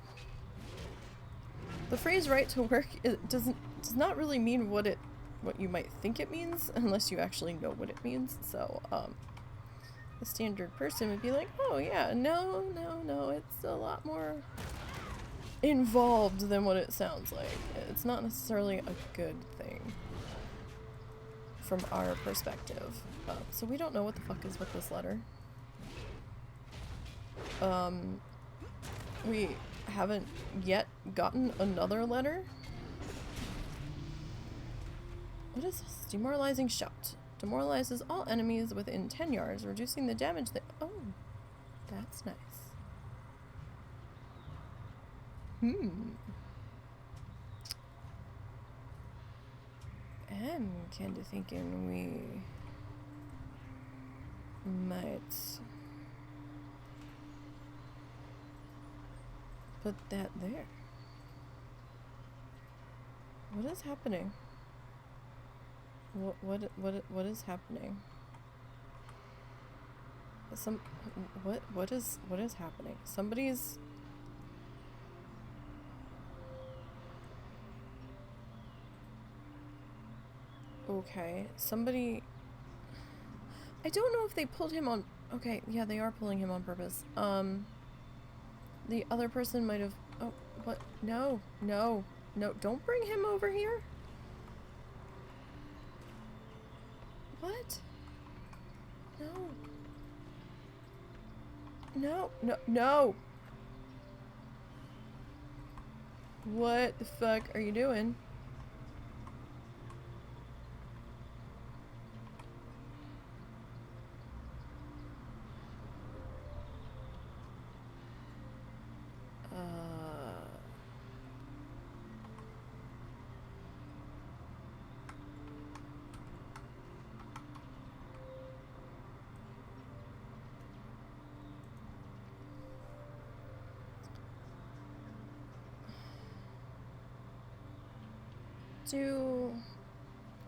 the phrase right to work, it does not really mean what you might think it means unless you actually know what it means. So the standard person would be like, oh yeah, no, it's a lot more involved than what it sounds like. It's not necessarily a good thing from our perspective. So we don't know what the fuck is with this letter. We haven't yet gotten another letter. What is this? Demoralizing shout. Demoralizes all enemies within 10 yards, reducing the damage that... Oh, that's nice. I'm kinda thinking we might put that there. What is happening? What is happening? What is happening? Somebody's... Okay, somebody... I don't know if they pulled him on... Okay, yeah, they are pulling him on purpose. The other person might have... Oh, what? No, don't bring him over here. What? No. What the fuck are you doing?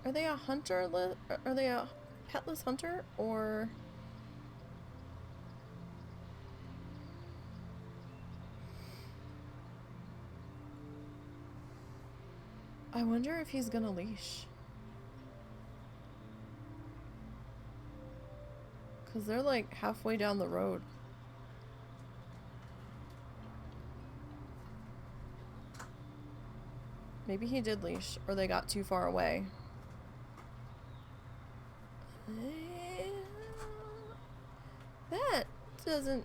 Are they a hunter? Are they a petless hunter, or... I wonder if he's gonna leash. Cause they're like halfway down the road. Maybe he did leash, or they got too far away. That doesn't...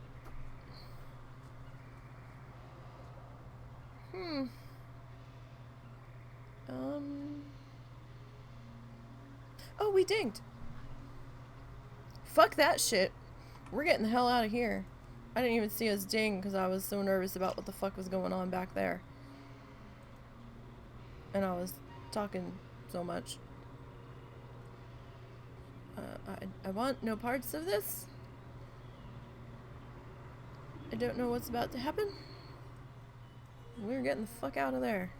Oh, we dinged! Fuck that shit. We're getting the hell out of here. I didn't even see us ding because I was so nervous about what the fuck was going on back there. And I was talking so much. I want no parts of this. I don't know what's about to happen. We're getting the fuck out of there.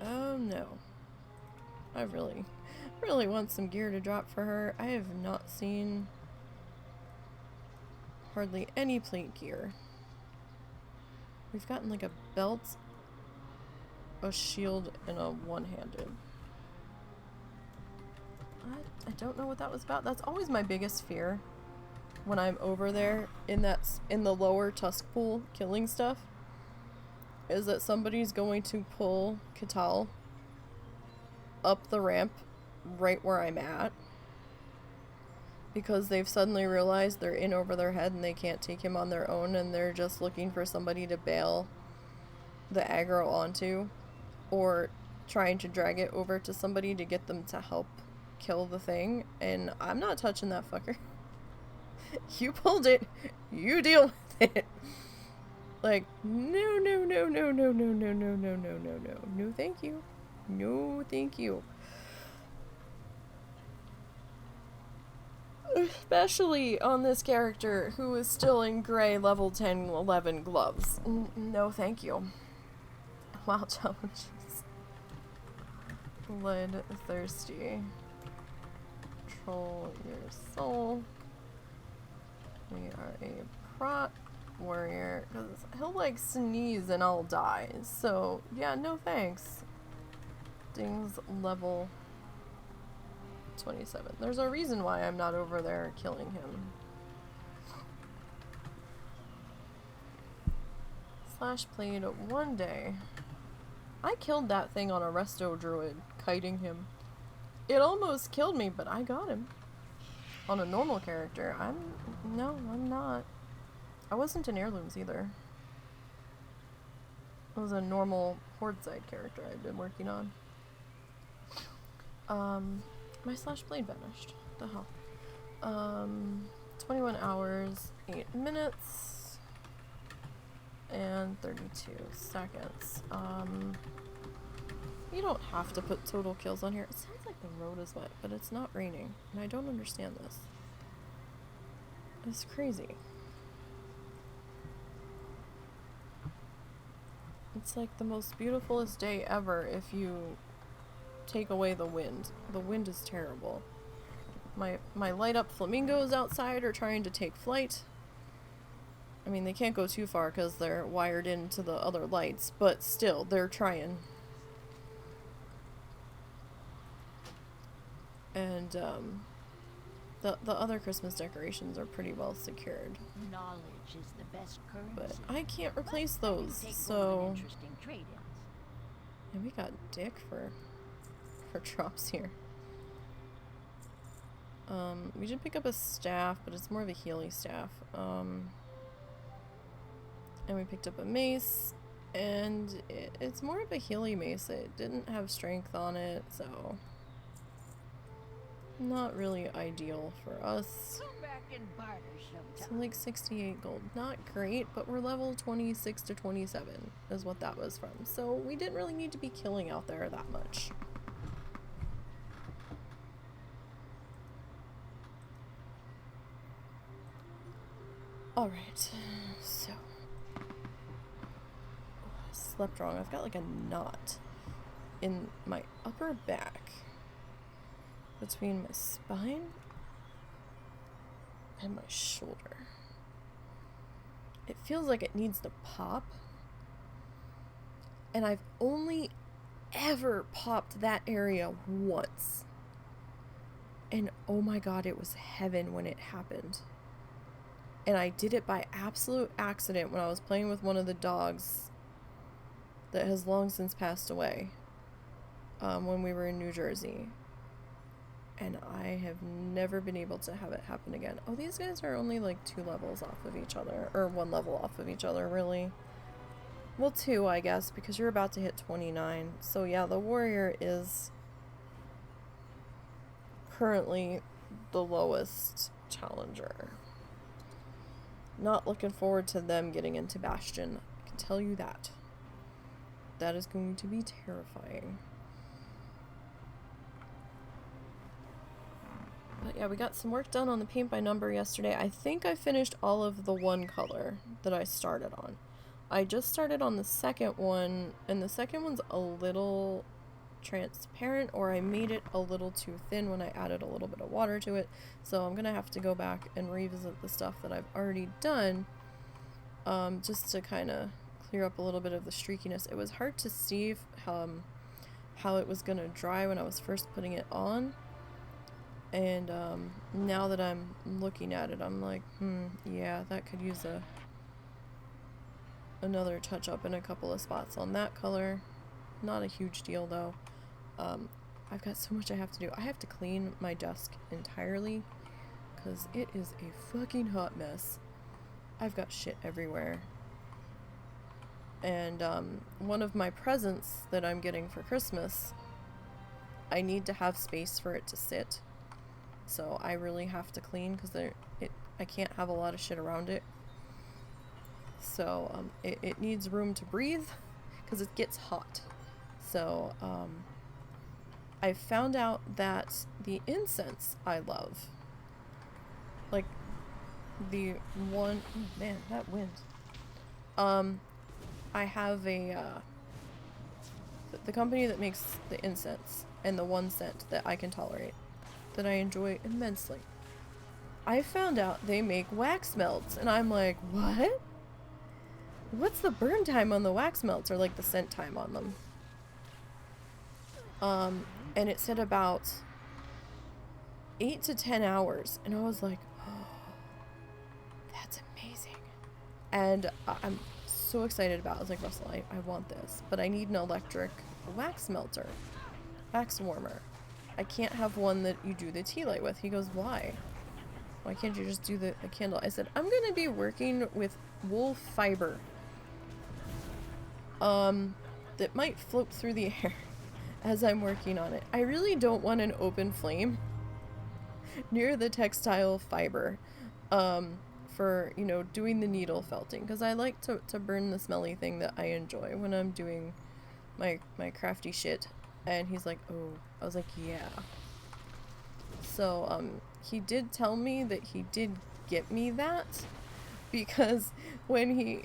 Oh no. I really want some gear to drop for her. I have not seen hardly any plate gear. We've gotten like a belt, a shield, and a one-handed. I don't know what that was about. That's always my biggest fear when I'm over there in the lower tusk pool killing stuff, is that somebody's going to pull Katal up the ramp right where I'm at because they've suddenly realized they're in over their head and they can't take him on their own, and they're just looking for somebody to bail the aggro onto, or trying to drag it over to somebody to get them to help kill the thing, and I'm not touching that fucker. You pulled it. You deal with it. Like, no, no, no, no, no, no, no, no, no, no, no, no. No, thank you. No, thank you. Especially on this character who is still in gray level 10, 11 gloves. No, thank you. Wow, challenges. Bloodthirsty. Control your soul. We are a prot warrior. Because he'll like sneeze and I'll die. So, yeah, no thanks. Ding's level 27. There's a reason why I'm not over there killing him. Slash played one day. I killed that thing on a resto druid, kiting him. It almost killed me, but I got him. On a normal character. No, I'm not. I wasn't in heirlooms either. It was a normal horde side character I'd been working on. My slash blade vanished. The hell? 21 hours, 8 minutes, and 32 seconds. You don't have to put total kills on here. It sounds like the road is wet, but it's not raining, and I don't understand this. It's crazy. It's like the most beautifulest day ever if you take away the wind. The wind is terrible. My light up flamingos outside are trying to take flight. I mean, they can't go too far because they're wired into the other lights, but still, they're trying. And the other Christmas decorations are pretty well secured. Knowledge is the best currency. But I can't replace those, so... And we got Dick for drops here. We did pick up a staff, but it's more of a Healy staff. And we picked up a mace, and it's more of a Healy mace. It didn't have strength on it, so not really ideal for us. Come back and barter So sometime. like 68 gold. Not great, but we're level 26 to 27 is what that was from. So we didn't really need to be killing out there that much. Alright, so I slept wrong. I've got like a knot in my upper back between my spine and my shoulder. It feels like it needs to pop, and I've only ever popped that area once, and oh my god, it was heaven when it happened. And I did it by absolute accident when I was playing with one of the dogs that has long since passed away, when we were in New Jersey. And I have never been able to have it happen again. Oh, these guys are only like 2 levels off of each other. Or 1 level off of each other, really. Well, 2, I guess, because you're about to hit 29. So yeah, the warrior is currently the lowest challenger. Not looking forward to them getting into Bastion. I can tell you that. That is going to be terrifying. But yeah, we got some work done on the paint by number yesterday. I think I finished all of the one color that I started on. I just started on the second one, and the second one's a little transparent, or I made it a little too thin when I added a little bit of water to it. So I'm gonna have to go back and revisit the stuff that I've already done, just to kind of clear up a little bit of the streakiness. It was hard to see how it was gonna dry when I was first putting it on. And now that I'm looking at it, I'm like, yeah, that could use another touch up in a couple of spots on that color. Not a huge deal though. I've got so much I have to do. I have to clean my desk entirely because it is a fucking hot mess. I've got shit everywhere. And one of my presents that I'm getting for Christmas, I need to have space for it to sit. So I really have to clean because I can't have a lot of shit around it. So, it needs room to breathe because it gets hot. So, I found out that the incense I love, like the one, oh man, that wind. I have the company that makes the incense and the one scent that I can tolerate, that I enjoy immensely. I found out they make wax melts, and I'm like, what? What's the burn time on the wax melts, or like the scent time on them? And it said about 8 to 10 hours, and I was like, oh, that's amazing. And I'm so excited about it. I was like, Russell, I want this, but I need an electric wax melter, wax warmer. I can't have one that you do the tea light with. He goes, why? Why can't you just do the candle? I said, I'm gonna be working with wool fiber that might float through the air as I'm working on it. I really don't want an open flame near the textile fiber for, you know, doing the needle felting, because I like to burn the smelly thing that I enjoy when I'm doing my crafty shit. And he's like, oh. I was like, yeah. So he did tell me that he did get me that, because when he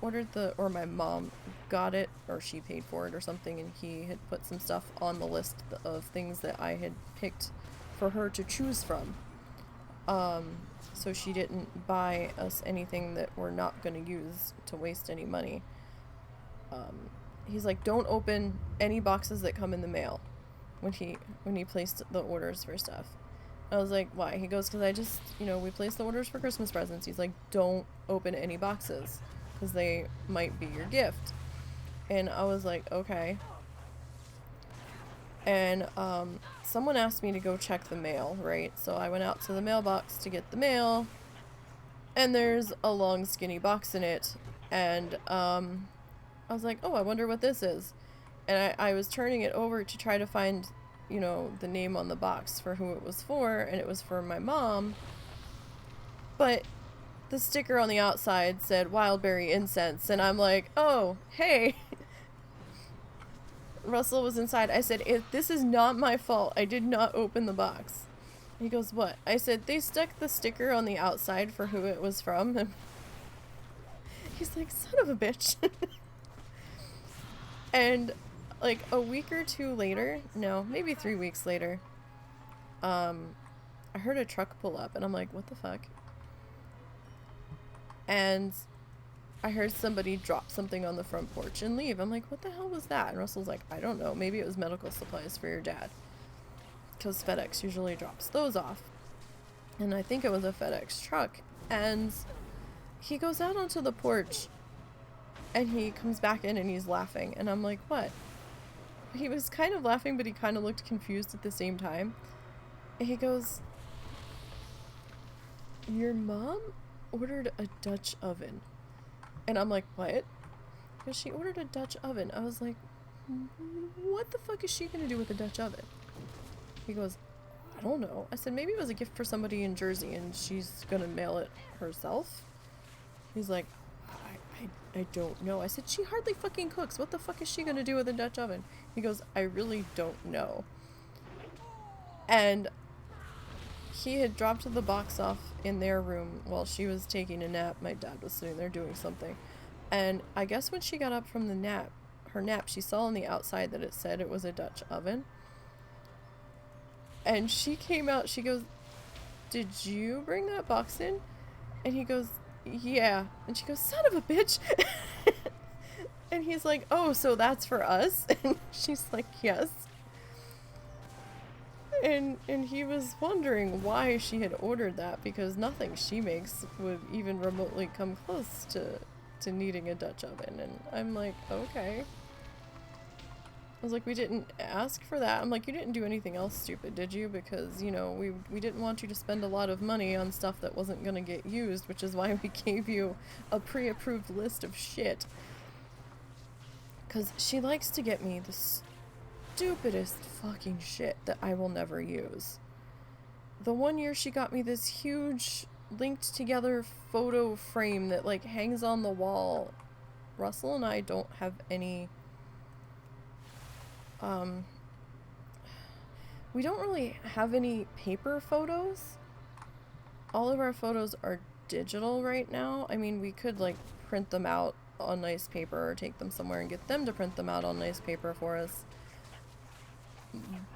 ordered or my mom got it, or she paid for it or something, and he had put some stuff on the list of things that I had picked for her to choose from, so she didn't buy us anything that we're not going to use to waste any money. He's like, don't open any boxes that come in the mail, when he placed the orders for stuff. I was like, why? He goes, because I just, you know, we placed the orders for Christmas presents. He's like, don't open any boxes, because they might be your gift. And I was like, okay. And someone asked me to go check the mail, right? So I went out to the mailbox to get the mail, and there's a long skinny box in it, and I was like, oh, I wonder what this is. And I was turning it over to try to find, you know, the name on the box for who it was for, and it was for my mom. But the sticker on the outside said Wildberry Incense, and I'm like, oh, hey. Russell was inside. I said, this is not my fault. I did not open the box. He goes, what? I said, they stuck the sticker on the outside for who it was from. And he's like, son of a bitch. And like a week or two later, no, maybe 3 weeks later, I heard a truck pull up, and I'm like, what the fuck? And I heard somebody drop something on the front porch and leave. I'm like, what the hell was that? And Russell's like, I don't know, maybe it was medical supplies for your dad, because FedEx usually drops those off. And I think it was a FedEx truck. And he goes out onto the porch, and he comes back in, and he's laughing, and I'm like, what? He was kind of laughing, but he kind of looked confused at the same time. And he goes, your mom ordered a Dutch oven. And I'm like, what? Because she ordered a Dutch oven. I was like, what the fuck is she gonna do with a Dutch oven? He goes, I don't know. I said, maybe it was a gift for somebody in Jersey and she's gonna mail it herself. He's like, I don't know. I said, she hardly fucking cooks. What the fuck is she gonna do with a Dutch oven? He goes, I really don't know. And he had dropped the box off in their room while she was taking a nap. My dad was sitting there doing something. And I guess when she got up from her nap, she saw on the outside that it said it was a Dutch oven. And she came out, she goes, did you bring that box in? And he goes, yeah. And she goes, son of a bitch. And he's like, oh, so that's for us? And she's like, yes. And he was wondering why she had ordered that, because nothing she makes would even remotely come close to needing a Dutch oven. And I'm like, okay. I was like, we didn't ask for that. I'm like, you didn't do anything else stupid, did you? Because, you know, we didn't want you to spend a lot of money on stuff that wasn't gonna get used, which is why we gave you a pre-approved list of shit. Because she likes to get me the stupidest fucking shit that I will never use. The one year she got me this huge linked together photo frame that like hangs on the wall. Russell and I don't have any we don't really have any paper photos. All of our photos are digital right now. I mean, we could like print them out on nice paper or take them somewhere and get them to print them out on nice paper for us.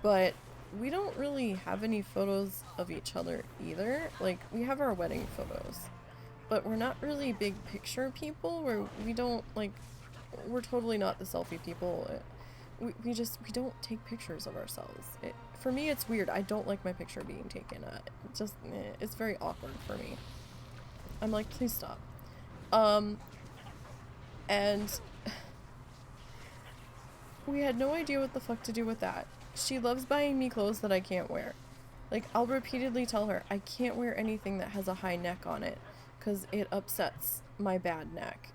But we don't really have any photos of each other either. Like, we have our wedding photos, but we're not really big picture people. We don't, like, we're totally not the selfie people. We don't take pictures of ourselves. For me, it's weird. I don't like my picture being taken. It's very awkward for me. I'm like, please stop. And we had no idea what the fuck to do with that. She loves buying me clothes that I can't wear. Like, I'll repeatedly tell her, I can't wear anything that has a high neck on it, because it upsets my bad neck,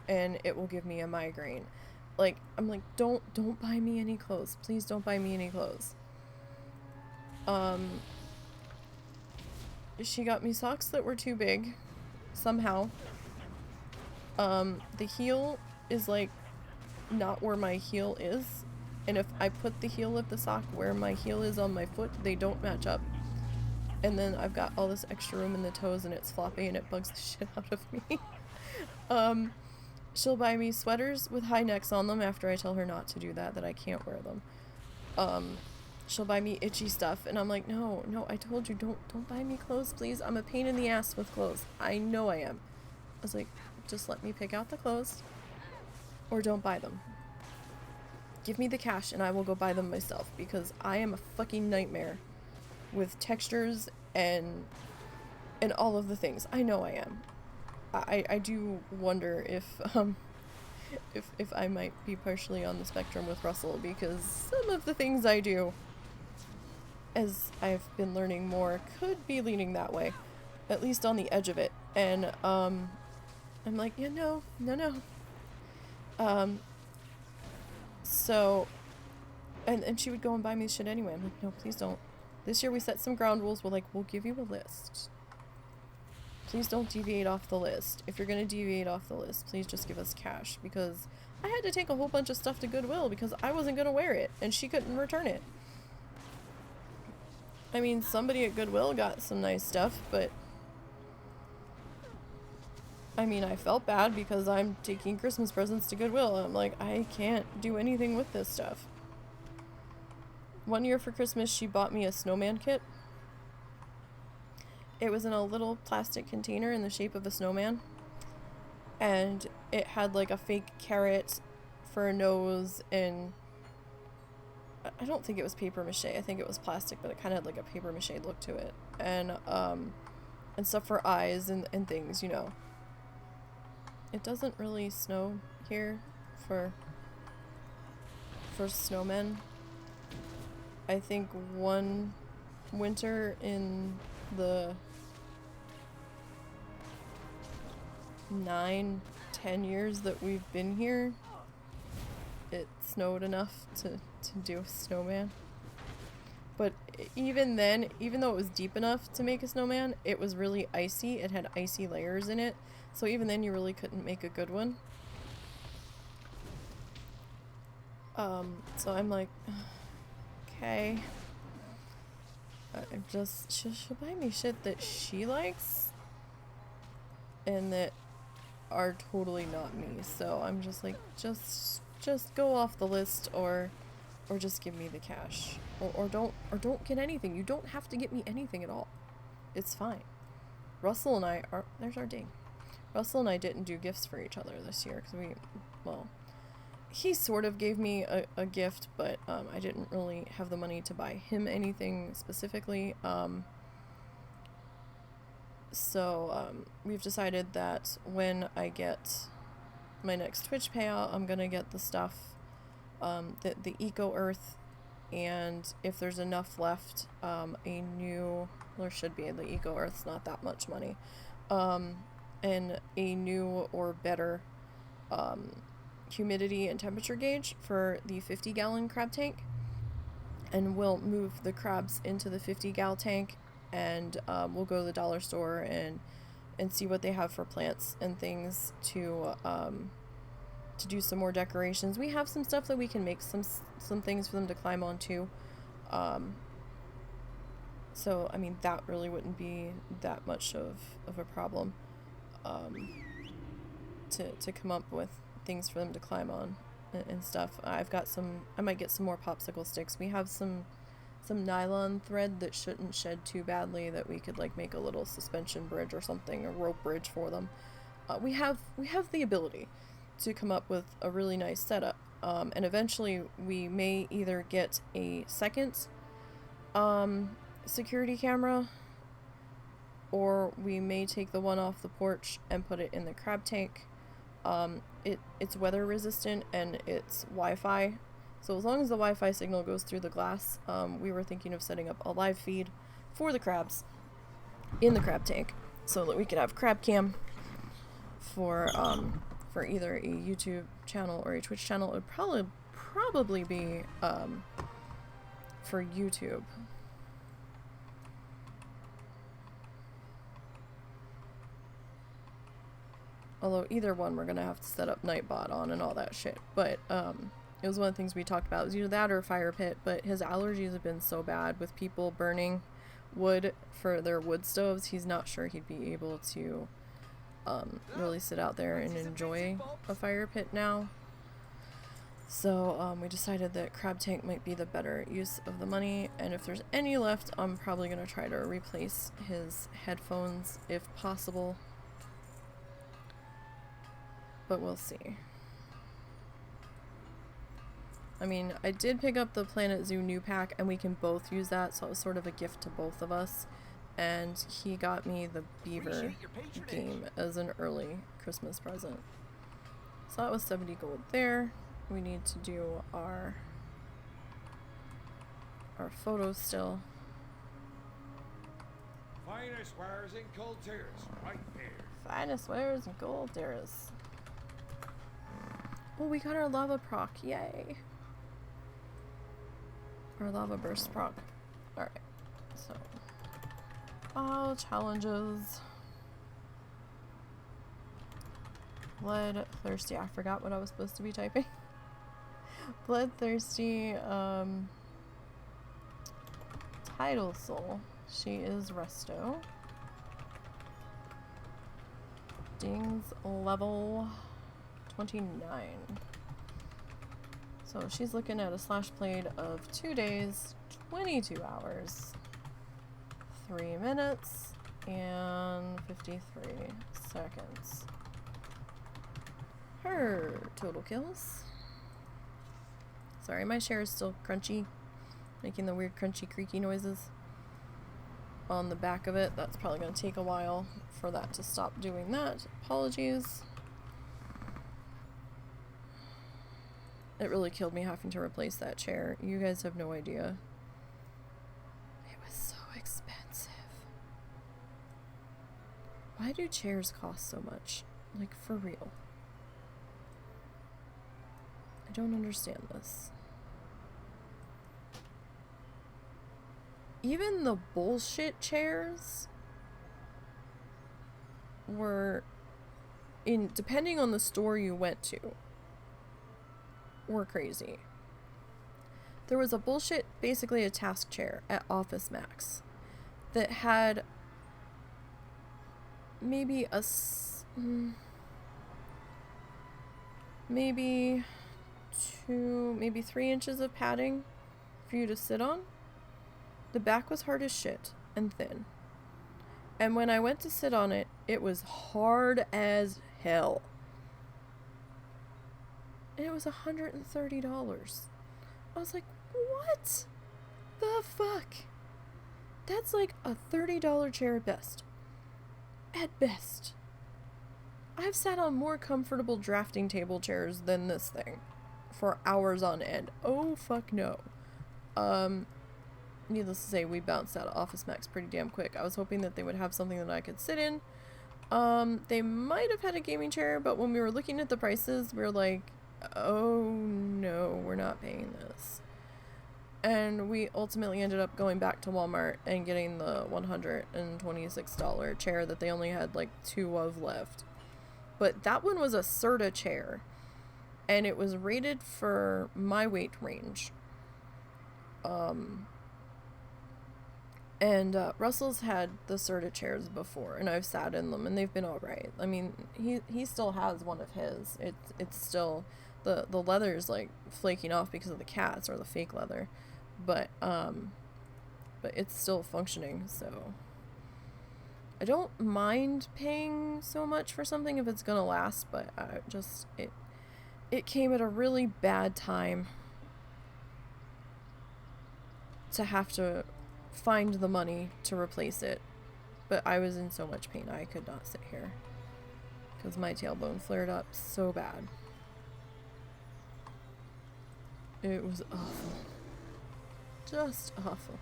and it will give me a migraine. Like, I'm like, don't buy me any clothes. Please don't buy me any clothes. She got me socks that were too big, somehow. The heel is, like, not where my heel is. And if I put the heel of the sock where my heel is on my foot, they don't match up. And then I've got all this extra room in the toes and it's floppy and it bugs the shit out of me. She'll buy me sweaters with high necks on them after I tell her not to do that I can't wear them. She'll buy me itchy stuff and I'm like, no, I told you, don't buy me clothes, please. I'm a pain in the ass with clothes. I know I am. I was like, just let me pick out the clothes or don't buy them. Give me the cash and I will go buy them myself because I am a fucking nightmare with textures and all of the things. I know I am. I do wonder if I might be partially on the spectrum with Russell because some of the things I do, as I've been learning more, could be leaning that way, at least on the edge of it. And I'm like, yeah, no. So, and she would go and buy me shit anyway. I'm like, no, please don't. This year we set some ground rules. We're like, we'll give you a list. Please don't deviate off the list. If you're gonna deviate off the list, please just give us cash. Because I had to take a whole bunch of stuff to Goodwill because I wasn't gonna wear it. And she couldn't return it. I mean, somebody at Goodwill got some nice stuff, but I mean, I felt bad because I'm taking Christmas presents to Goodwill. I'm like, I can't do anything with this stuff. One year for Christmas, she bought me a snowman kit. It was in a little plastic container in the shape of a snowman. And it had like a fake carrot for a nose and I don't think it was paper mache. I think it was plastic, but it kind of had like a paper mache look to it. And stuff for eyes and things, you know. It doesn't really snow here for snowmen. I think one winter in the 9-10 years that we've been here, it snowed enough to do a snowman. But even then, even though it was deep enough to make a snowman, it was really icy. It had icy layers in it. So even then you really couldn't make a good one. So I'm like, okay. She'll buy me shit that she likes and that are totally not me. So I'm just like, just go off the list or just give me the cash. Or don't get anything. You don't have to get me anything at all. It's fine. Russell and I are, there's our ding. Russell and I didn't do gifts for each other this year because he sort of gave me a gift, but I didn't really have the money to buy him anything specifically. So we've decided that when I get my next Twitch payout, I'm gonna get the stuff, the Eco Earth, and if there's enough left, there should be, the Eco Earth's not that much money, and a new or better humidity and temperature gauge for the 50-gallon crab tank, and we'll move the crabs into the 50-gal tank and we'll go to the dollar store and see what they have for plants and things to do some more decorations. We have some stuff that we can make some things for them to climb on too. So I mean, that really wouldn't be that much of a problem to come up with things for them to climb on and stuff. I might get some more popsicle sticks. We have some nylon thread that shouldn't shed too badly that we could like make a little suspension bridge or something, a rope bridge for them. We have the ability to come up with a really nice setup, and eventually we may either get a second security camera, or we may take the one off the porch and put it in the crab tank. It's weather resistant and it's Wi-Fi, so as long as the Wi-Fi signal goes through the glass, we were thinking of setting up a live feed for the crabs in the crab tank so that we could have crab cam for either a YouTube channel or a Twitch channel. It would probably be for YouTube. Although either one we're gonna have to set up Nightbot on and all that shit. But it was one of the things we talked about. It was either that or a fire pit, but his allergies have been so bad with people burning wood for their wood stoves, he's not sure he'd be able to really sit out there and enjoy a fire pit now. So we decided that crab tank might be the better use of the money, and if there's any left, I'm probably gonna try to replace his headphones if possible. But we'll see. I mean, I did pick up the Planet Zoo new pack, and we can both use that, so it was sort of a gift to both of us. And he got me the Beaver game as an early Christmas present. So that was 70 gold there. We need to do our photos still. Finest wares in Gold Terrace, right there. Finest wares in Gold Terrace. Oh, we got our lava proc, yay! Our lava burst proc. Alright, so. Oh, challenges. Bloodthirsty, I forgot what I was supposed to be typing. Bloodthirsty, Tidal Soul. She is Resto. Ding's level 29. So she's looking at a slash played of 2 days, 22 hours, 3 minutes, and 53 seconds. Her total kills. Sorry, my share is still crunchy, making the weird crunchy creaky noises on the back of it. That's probably going to take a while for that to stop doing that. Apologies. It really killed me having to replace that chair. You guys have no idea. It was so expensive. Why do chairs cost so much? Like, for real. I don't understand this. Even the bullshit chairs were, depending on the store you went to, were crazy. There was a bullshit, basically a task chair at Office Max that had maybe maybe 3 inches of padding for you to sit on. The back was hard as shit and thin. And when I went to sit on it, it was hard as hell. And it was $130. I was like, what the fuck? That's like a $30 chair at best. At best. I've sat on more comfortable drafting table chairs than this thing for hours on end. Oh fuck no. Needless to say, we bounced out of Office Max pretty damn quick. I was hoping that they would have something that I could sit in. They might have had a gaming chair, but when we were looking at the prices, we were like, oh no, we're not paying this. And we ultimately ended up going back to Walmart and getting the $126 chair that they only had like 2 of left. But that one was a Serta chair. And it was rated for my weight range. Russell's had the Serta chairs before, and I've sat in them, and they've been alright. I mean, he still has one of his. It's still, the leather's like flaking off because of the cats, or the fake leather. But it's still functioning, so I don't mind paying so much for something if it's gonna last, but it came at a really bad time to have to find the money to replace it. But I was in so much pain, I could not sit here because my tailbone flared up so bad. It was awful. Just awful.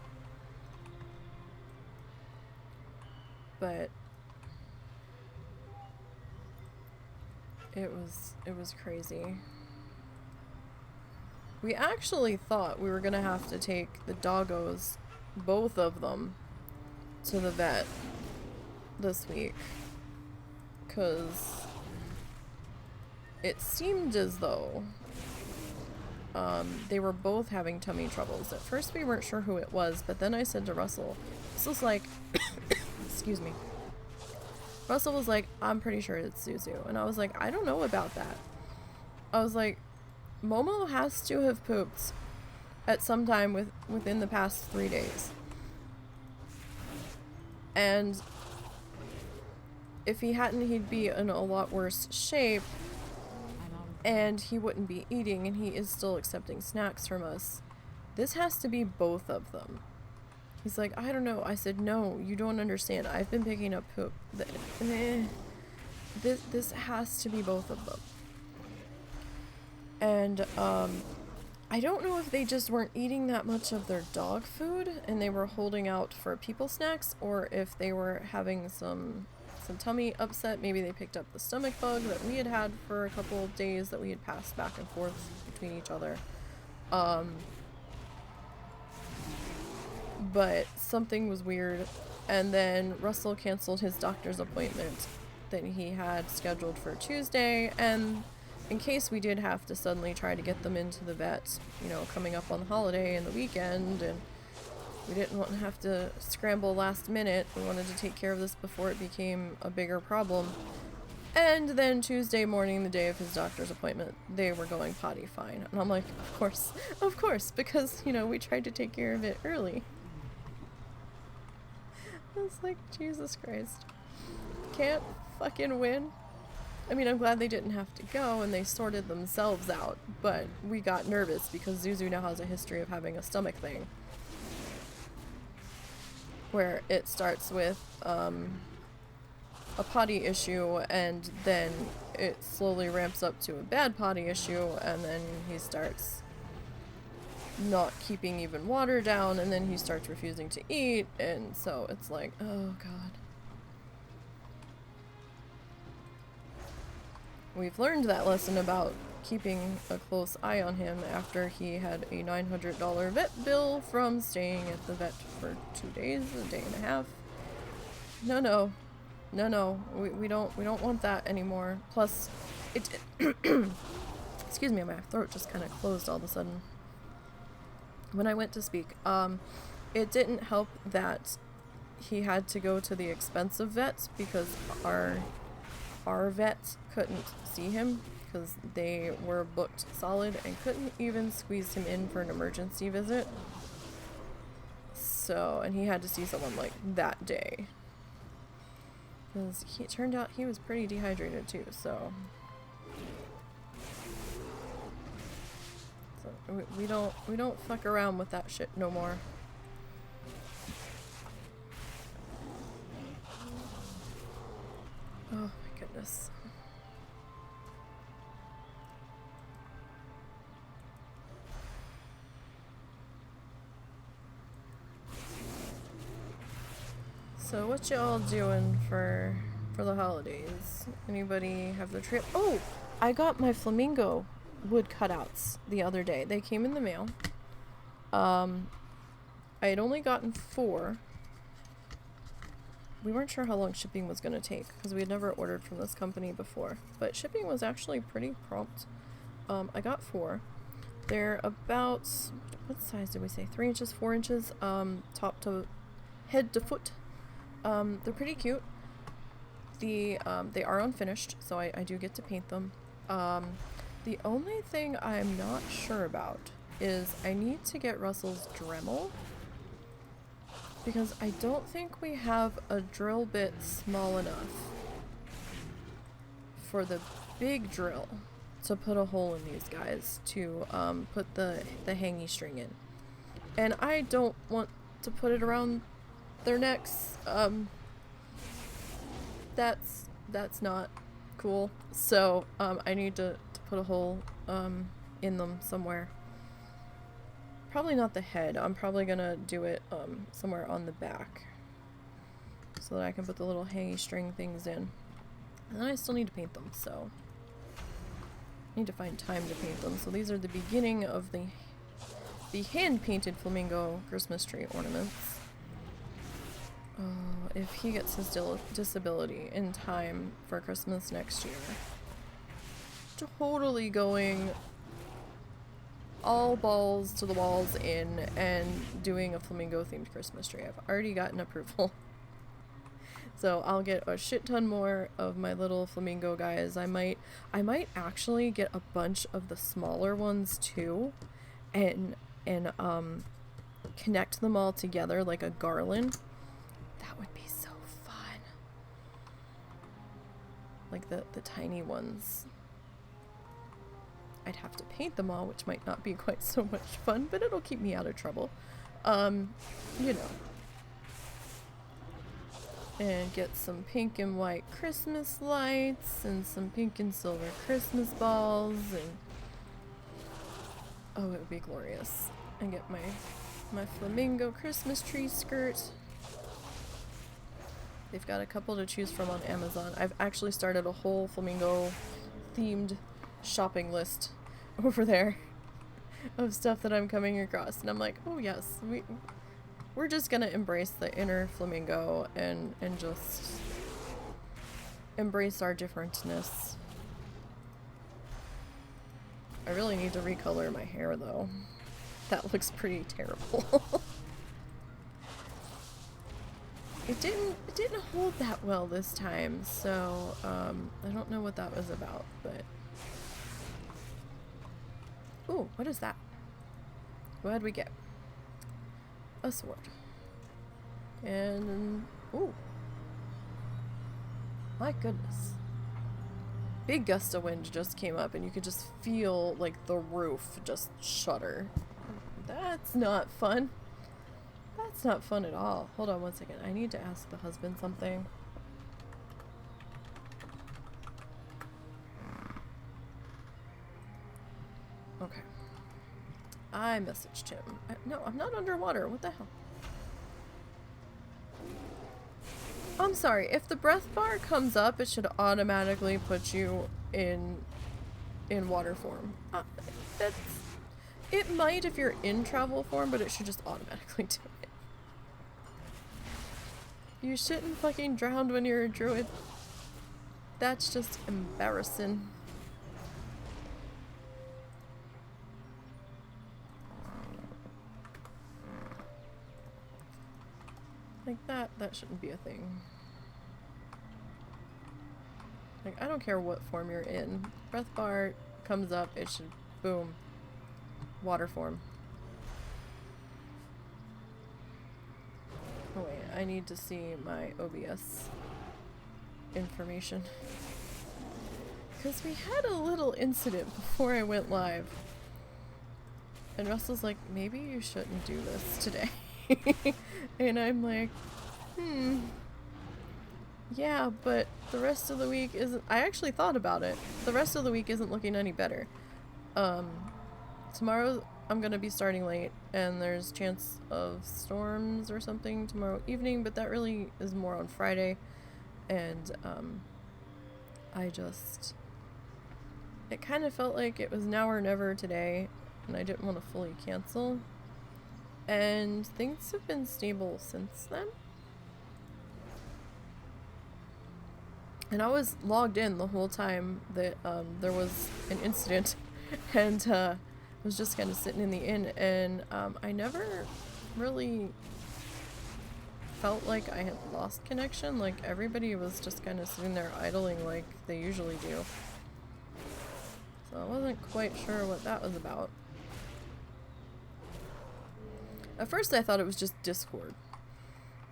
But it was crazy. We actually thought we were gonna have to take the doggos, both of them, to the vet this week, because it seemed as though they were both having tummy troubles. At first we weren't sure who it was, but then I said to Russell, this was like, excuse me. Russell was like, I'm pretty sure it's Zuzu. And I was like, I don't know about that. I was like, Momo has to have pooped at some time within the past 3 days. And if he hadn't, he'd be in a lot worse shape. And he wouldn't be eating, and he is still accepting snacks from us. This has to be both of them. He's like, I don't know. I said, no, you don't understand. I've been picking up poop. This has to be both of them. And I don't know if they just weren't eating that much of their dog food and they were holding out for people snacks, or if they were having some tummy upset. Maybe they picked up the stomach bug that we had for a couple of days that we had passed back and forth between each other. But something was weird. And then Russell canceled his doctor's appointment that he had scheduled for Tuesday, and in case we did have to suddenly try to get them into the vet, you know, coming up on the holiday and the weekend, and we didn't want to have to scramble last minute. We wanted to take care of this before it became a bigger problem. And then Tuesday morning, the day of his doctor's appointment, they were going potty fine. And I'm like, of course, because, you know, we tried to take care of it early. I was like, Jesus Christ. Can't fucking win. I mean, I'm glad they didn't have to go and they sorted themselves out, but we got nervous because Zuzu now has a history of having a stomach thing. Where it starts with a potty issue, and then it slowly ramps up to a bad potty issue, and then he starts not keeping even water down, and then he starts refusing to eat, and so it's like, oh god. We've learned that lesson about keeping a close eye on him after he had a $900 vet bill from staying at the vet for 2 days, a day and a half. No, we don't want that anymore. Plus, it excuse me, my throat just kind of closed all of a sudden when I went to speak. It didn't help that he had to go to the expensive vets because our vets couldn't see him because they were booked solid and couldn't even squeeze him in for an emergency visit. So, and he had to see someone like that day. Because it turned out he was pretty dehydrated too, so we don't fuck around with that shit no more. Oh my goodness. So what y'all doing for the holidays? Anybody have the trip? Oh, I got my Flamingo wood cutouts the other day. They came in the mail. I had only gotten 4. We weren't sure how long shipping was going to take because we had never ordered from this company before, but shipping was actually pretty prompt. I got 4. They're about, what size did we say? 3 inches, 4 inches, top to head to foot. They're pretty cute. They are unfinished, so I do get to paint them. The only thing I'm not sure about is I need to get Russell's Dremel, because I don't think we have a drill bit small enough for the big drill to put a hole in these guys to put the hangy string in. And I don't want to put it around their necks. That's not cool. So I need to put a hole in them somewhere. Probably not the head. I'm probably gonna do it somewhere on the back so that I can put the little hangy string things in. And then I still need to paint them, so I need to find time to paint them. So these are the beginning of the hand-painted Flamingo Christmas tree ornaments. Oh, if he gets his disability in time for Christmas next year. Totally going all balls to the walls in and doing a flamingo themed Christmas tree. I've already gotten approval. So I'll get a shit ton more of my little flamingo guys. I might actually get a bunch of the smaller ones too and connect them all together like a garland. That would be so fun. Like the tiny ones. I'd have to paint them all, which might not be quite so much fun, but it'll keep me out of trouble. You know. And get some pink and white Christmas lights and some pink and silver Christmas balls, and oh, it would be glorious. And get my flamingo Christmas tree skirt. They've got a couple to choose from on Amazon. I've actually started a whole flamingo themed shopping list over there of stuff that I'm coming across, and I'm like, oh yes, we're just gonna embrace the inner flamingo and just embrace our differentness. I really need to recolor my hair though. That looks pretty terrible. It didn't hold that well this time, so I don't know what that was about, but ooh, what is that? What did we get? A sword. And ooh. My goodness. Big gust of wind just came up and you could just feel like the roof just shudder. That's not fun. That's not fun at all. Hold on one second. I need to ask the husband something. Okay. I messaged him. No, I'm not underwater. What the hell? I'm sorry. If the breath bar comes up, it should automatically put you in water form. It might if you're in travel form, but it should just automatically do it. You shouldn't fucking drown when you're a druid. That's just embarrassing. Like that shouldn't be a thing. Like, I don't care what form you're in. Breath bar comes up, it should, boom, water form. Oh wait, I need to see my OBS information. Because we had a little incident before I went live. And Russell's like, maybe you shouldn't do this today. And I'm like, yeah, but the rest of the week isn't. I actually thought about it. The rest of the week isn't looking any better. Tomorrow I'm gonna be starting late, and there's chance of storms or something tomorrow evening, but that really is more on Friday. And it kind of felt like it was now or never today, and I didn't want to fully cancel. And things have been stable since then. And I was logged in the whole time that there was an incident, and was just kind of sitting in the inn, and I never really felt like I had lost connection. Like, everybody was just kind of sitting there idling like they usually do. So I wasn't quite sure what that was about. At first I thought it was just Discord,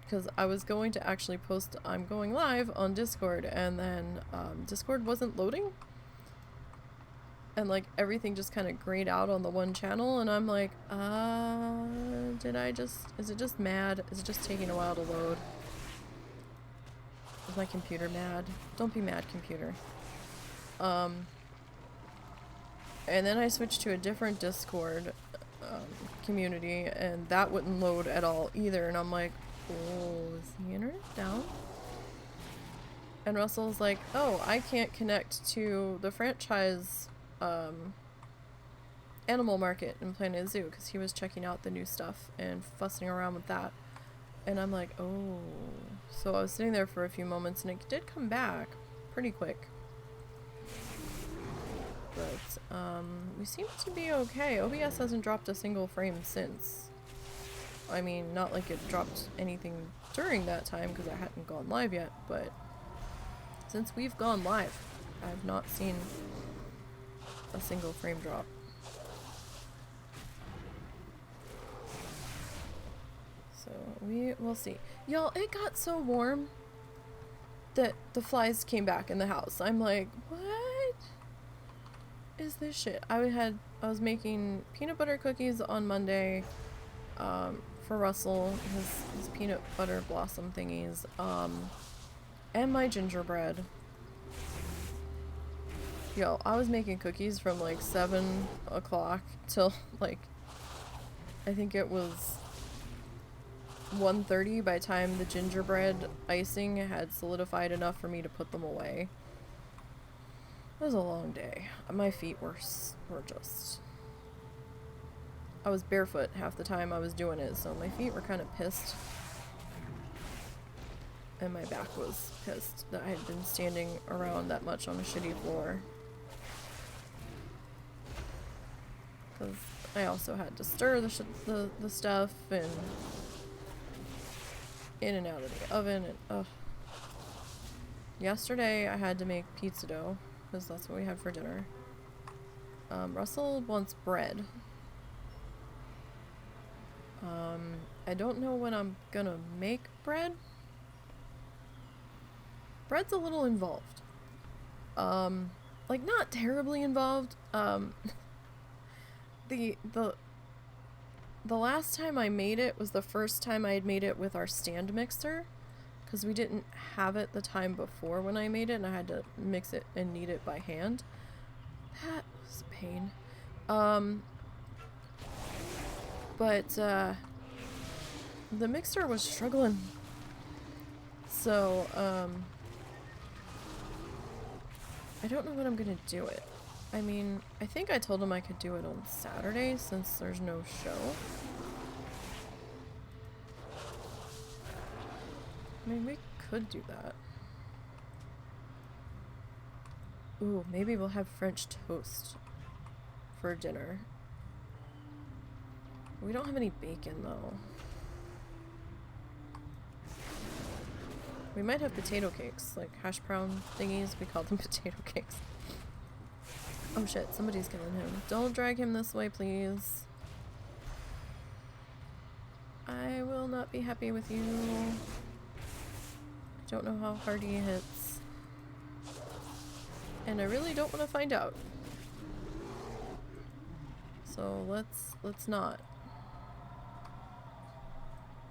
because I was going to actually post I'm going live on Discord, and then Discord wasn't loading. And like everything just kind of grayed out on the one channel, and I'm like, is it just mad? Is it just taking a while to load? Is my computer mad? Don't be mad, computer. And then I switched to a different Discord community, and that wouldn't load at all either, and I'm like, oh, is the internet down? And Russell's like, oh, I can't connect to the franchise animal market in Planet Zoo, because he was checking out the new stuff and fussing around with that. And I'm like, oh. So I was sitting there for a few moments, and it did come back pretty quick. But we seem to be okay. OBS hasn't dropped a single frame since. I mean, not like it dropped anything during that time, because I hadn't gone live yet, but since we've gone live, I've not seen a single frame drop. So we will see. Y'all, it got so warm that the flies came back in the house. I'm like, what is this shit? I was making peanut butter cookies on Monday for Russell, his peanut butter blossom thingies, and my gingerbread. Yo, I was making cookies from like 7 o'clock till like, I think it was 1:30 by the time the gingerbread icing had solidified enough for me to put them away. It was a long day. My feet were just... I was barefoot half the time I was doing it, so my feet were kind of pissed. And my back was pissed that I had been standing around that much on a shitty floor. Because I also had to stir the stuff and in and out of the oven, and ugh. Yesterday I had to make pizza dough, because that's what we had for dinner. Russell wants bread. I don't know when I'm gonna make bread. Bread's a little involved. Like, not terribly involved. The last time I made it was the first time I had made it with our stand mixer, because we didn't have it the time before when I made it, and I had to mix it and knead it by hand. That was a pain. But the mixer was struggling. So, I don't know when I'm gonna do it. I mean, I think I told him I could do it on Saturday since there's no show. I mean, we could do that. Ooh, maybe we'll have French toast for dinner. We don't have any bacon, though. We might have potato cakes, like hash brown thingies. We call them potato cakes. Oh shit, somebody's killing him. Don't drag him this way, please. I will not be happy with you. I don't know how hard he hits. And I really don't want to find out. So let's not.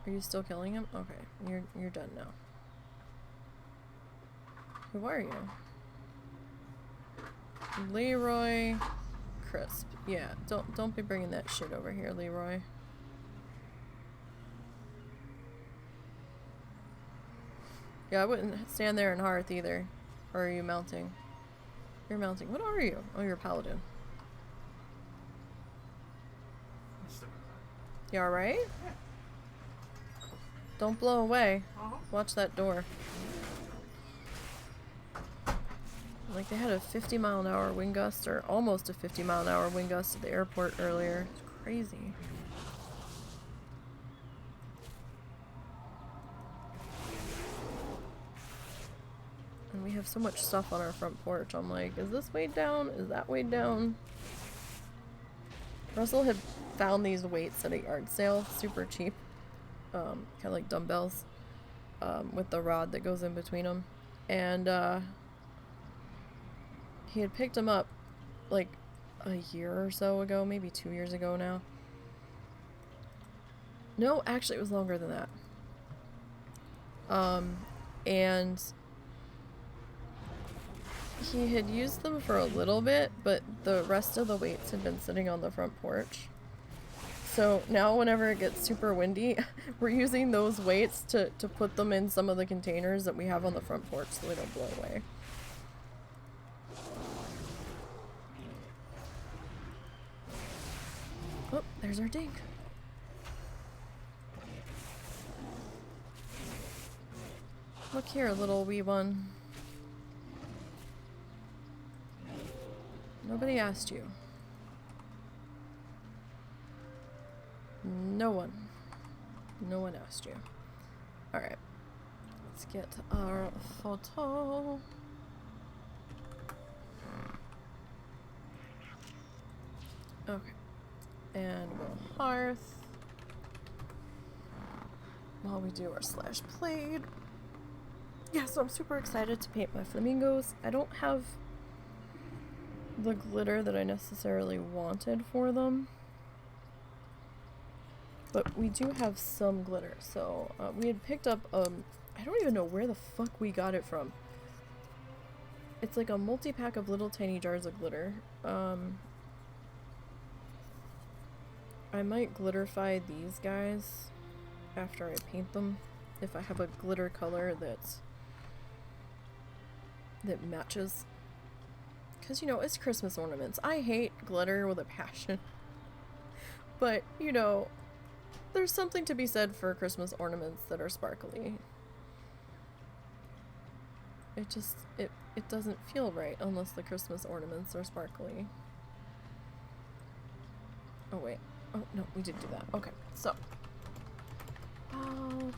Are you still killing him? Okay, you're done now. Who are you? Leroy Crisp. Yeah, don't be bringing that shit over here, Leroy. Yeah, I wouldn't stand there in Hearth either. Or are you mounting? You're mounting. What are you? Oh, you're a paladin. You alright? Don't blow away. Uh-huh. Watch that door. Like they had a 50-mile-an-hour wind gust, or almost a 50-mile-an-hour wind gust at the airport earlier. It's crazy. And we have so much stuff on our front porch. I'm like, is this weighed down? Is that weighed down? Russell had found these weights at a yard sale, super cheap. Kind of like dumbbells, with the rod that goes in between them. And, he had picked them up, like, a year or so ago, maybe 2 years ago now. No, actually it was longer than that. And he had used them for a little bit, but the rest of the weights had been sitting on the front porch. So now whenever it gets super windy, we're using those weights to put them in some of the containers that we have on the front porch so they don't blow away. Oh, there's our dink. Look here, little wee one. Nobody asked you. No one. No one asked you. Alright. Let's get our photo. Okay. And we'll hearth. While we do our slash blade. Yeah, so I'm super excited to paint my flamingos. I don't have the glitter that I necessarily wanted for them. But we do have some glitter. So we had picked up, I don't even know where the fuck we got it from. It's like a multi-pack of little tiny jars of glitter. I might glitterify these guys after I paint them. If I have a glitter color that matches. Because, you know, it's Christmas ornaments. I hate glitter with a passion. But, you know, there's something to be said for Christmas ornaments that are sparkly. It just, it doesn't feel right unless the Christmas ornaments are sparkly. Oh, wait. Oh, no, we did do that. Okay, so.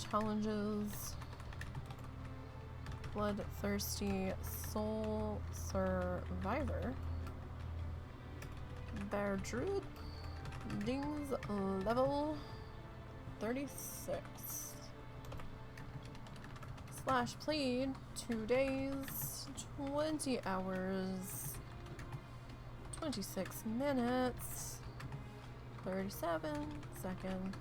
Challenges. Bloodthirsty Soul Survivor. Bear Druid. Dings level 36. Slash plead 2 days, 20 hours, 26 minutes, 37 seconds.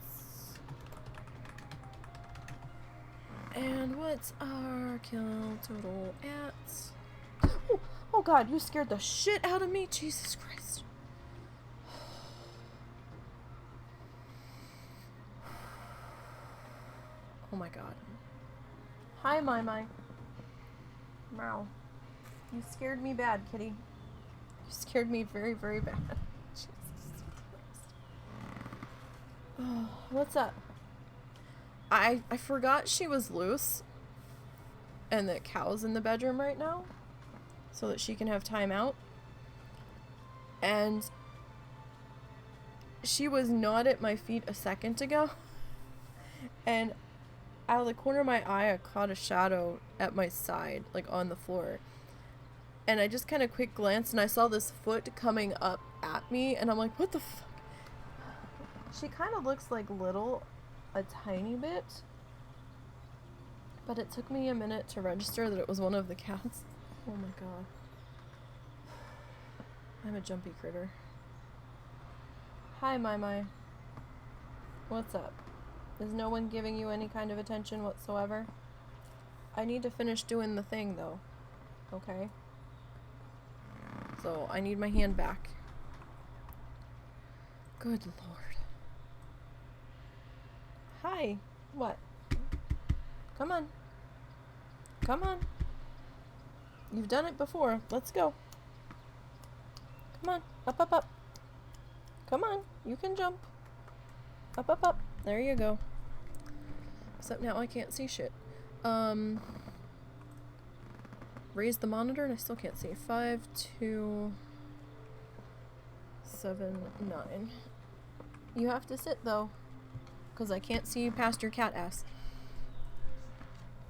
And what's our kill total at? Oh god, you scared the shit out of me, Jesus Christ. Oh my god. Hi, Mai. Meow. You scared me bad, kitty. You scared me very, very bad. Jesus Christ. Oh, what's up? I forgot she was loose and that Cal's in the bedroom right now so that she can have time out. And she was not at my feet a second ago. And out of the corner of my eye, I caught a shadow at my side, like on the floor. And I just kind of quick glanced and I saw this foot coming up at me. And I'm like, what the fuck? She kind of looks like Little a tiny bit. But it took me a minute to register that it was one of the cats. Oh my god. I'm a jumpy critter. Hi, Mai. What's up? Is no one giving you any kind of attention whatsoever? I need to finish doing the thing, though. Okay? So, I need my hand back. Good lord. Hi. What? Come on. Come on. You've done it before. Let's go. Come on. Up. Come on. You can jump. Up, up, up. There you go. Except now I can't see shit. Raise the monitor and I still can't see. 5, 2, 7, 9. You have to sit though, because I can't see past your cat ass.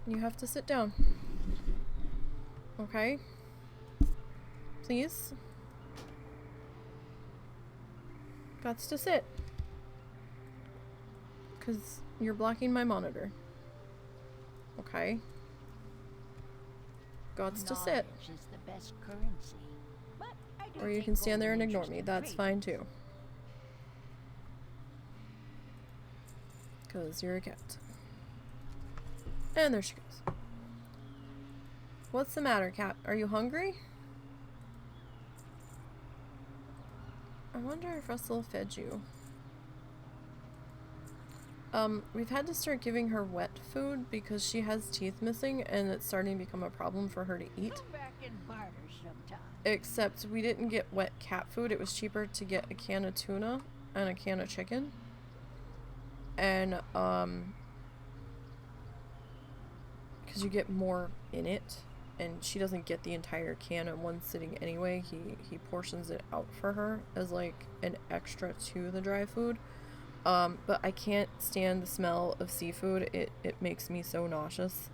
You have to sit down. Okay? Please? Gots to sit. Because you're blocking my monitor. Okay? Gots to sit. Knowledge is the best currency. But I do Or you take can stand there and golden ignore me. interest in That's trade. fine too. Because you're a cat. And there she goes. What's the matter, cat? Are you hungry? I wonder if Russell fed you. We've had to start giving her wet food because she has teeth missing and it's starting to become a problem for her to eat. Come back and barter sometime. Except we didn't get wet cat food. It was cheaper to get a can of tuna and a can of chicken. And, because you get more in it. And she doesn't get the entire can in one sitting anyway. He portions it out for her as like an extra to the dry food. But I can't stand the smell of seafood. It makes me so nauseous.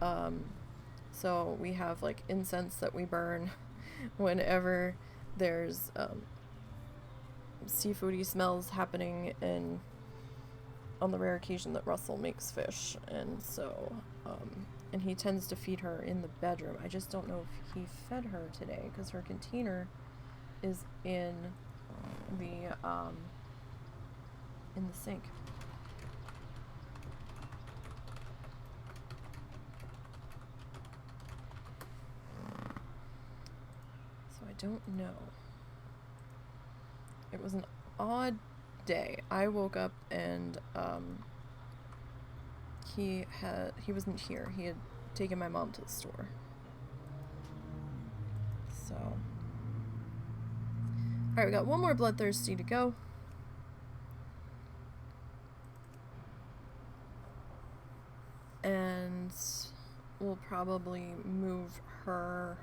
So we have like incense that we burn whenever there's seafoody smells happening, and on the rare occasion that Russell makes fish. And so and he tends to feed her in the bedroom. I just don't know if he fed her today because her container is in the sink. So I don't know. It was an odd day. I woke up and he wasn't here. He had taken my mom to the store. So alright, we got one more bloodthirsty to go. And we'll probably move her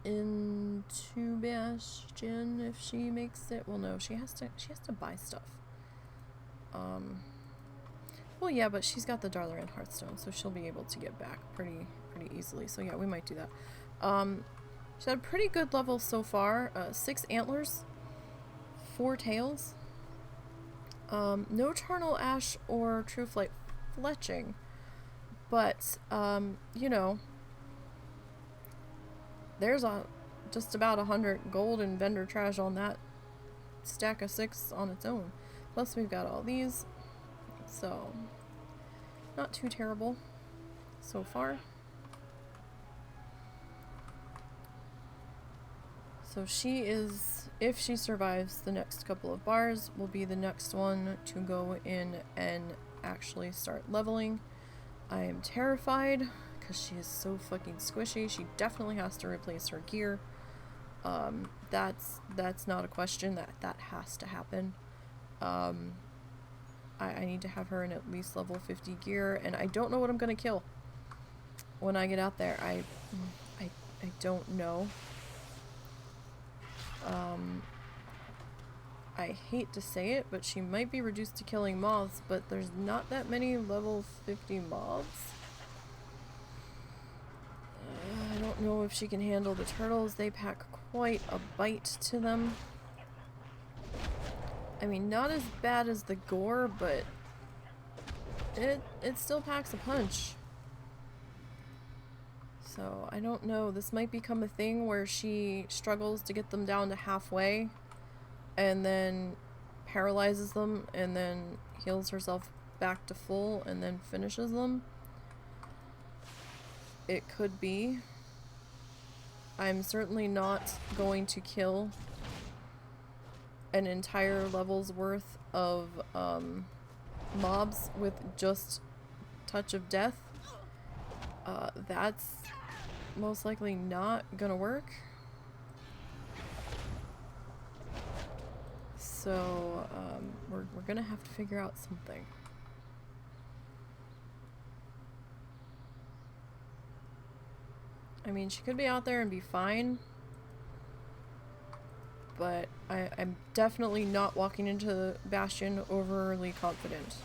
into Bastion if she makes it. Well, no, she has to buy stuff. Well, yeah, but she's got the Darler and Hearthstone, so she'll be able to get back pretty easily. So yeah, we might do that. She's had a pretty good level so far. 6 antlers, 4 tails. No Charnel Ash or True Flight fletching, but you know, there's just about 100 gold and vendor trash on that stack of 6 on its own. Plus we've got all these, so not too terrible so far. So she is, if she survives the next couple of bars, will be the next one to go in and actually start leveling. I am terrified because she is so fucking squishy. She definitely has to replace her gear. That's not a question. That has to happen. I need to have her in at least level 50 gear, and I don't know what I'm gonna kill when I get out there. I don't know. I hate to say it, but she might be reduced to killing moths, but there's not that many level 50 mobs. I don't know if she can handle the turtles. They pack quite a bite to them. I mean, not as bad as the gore, but it still packs a punch. So, I don't know. This might become a thing where she struggles to get them down to halfway and then paralyzes them and then heals herself back to full and then finishes them. It could be. I'm certainly not going to kill an entire level's worth of mobs with just Touch of Death. That's most likely not gonna work. So, we're gonna have to figure out something. I mean, she could be out there and be fine. But I'm definitely not walking into Bastion overly confident.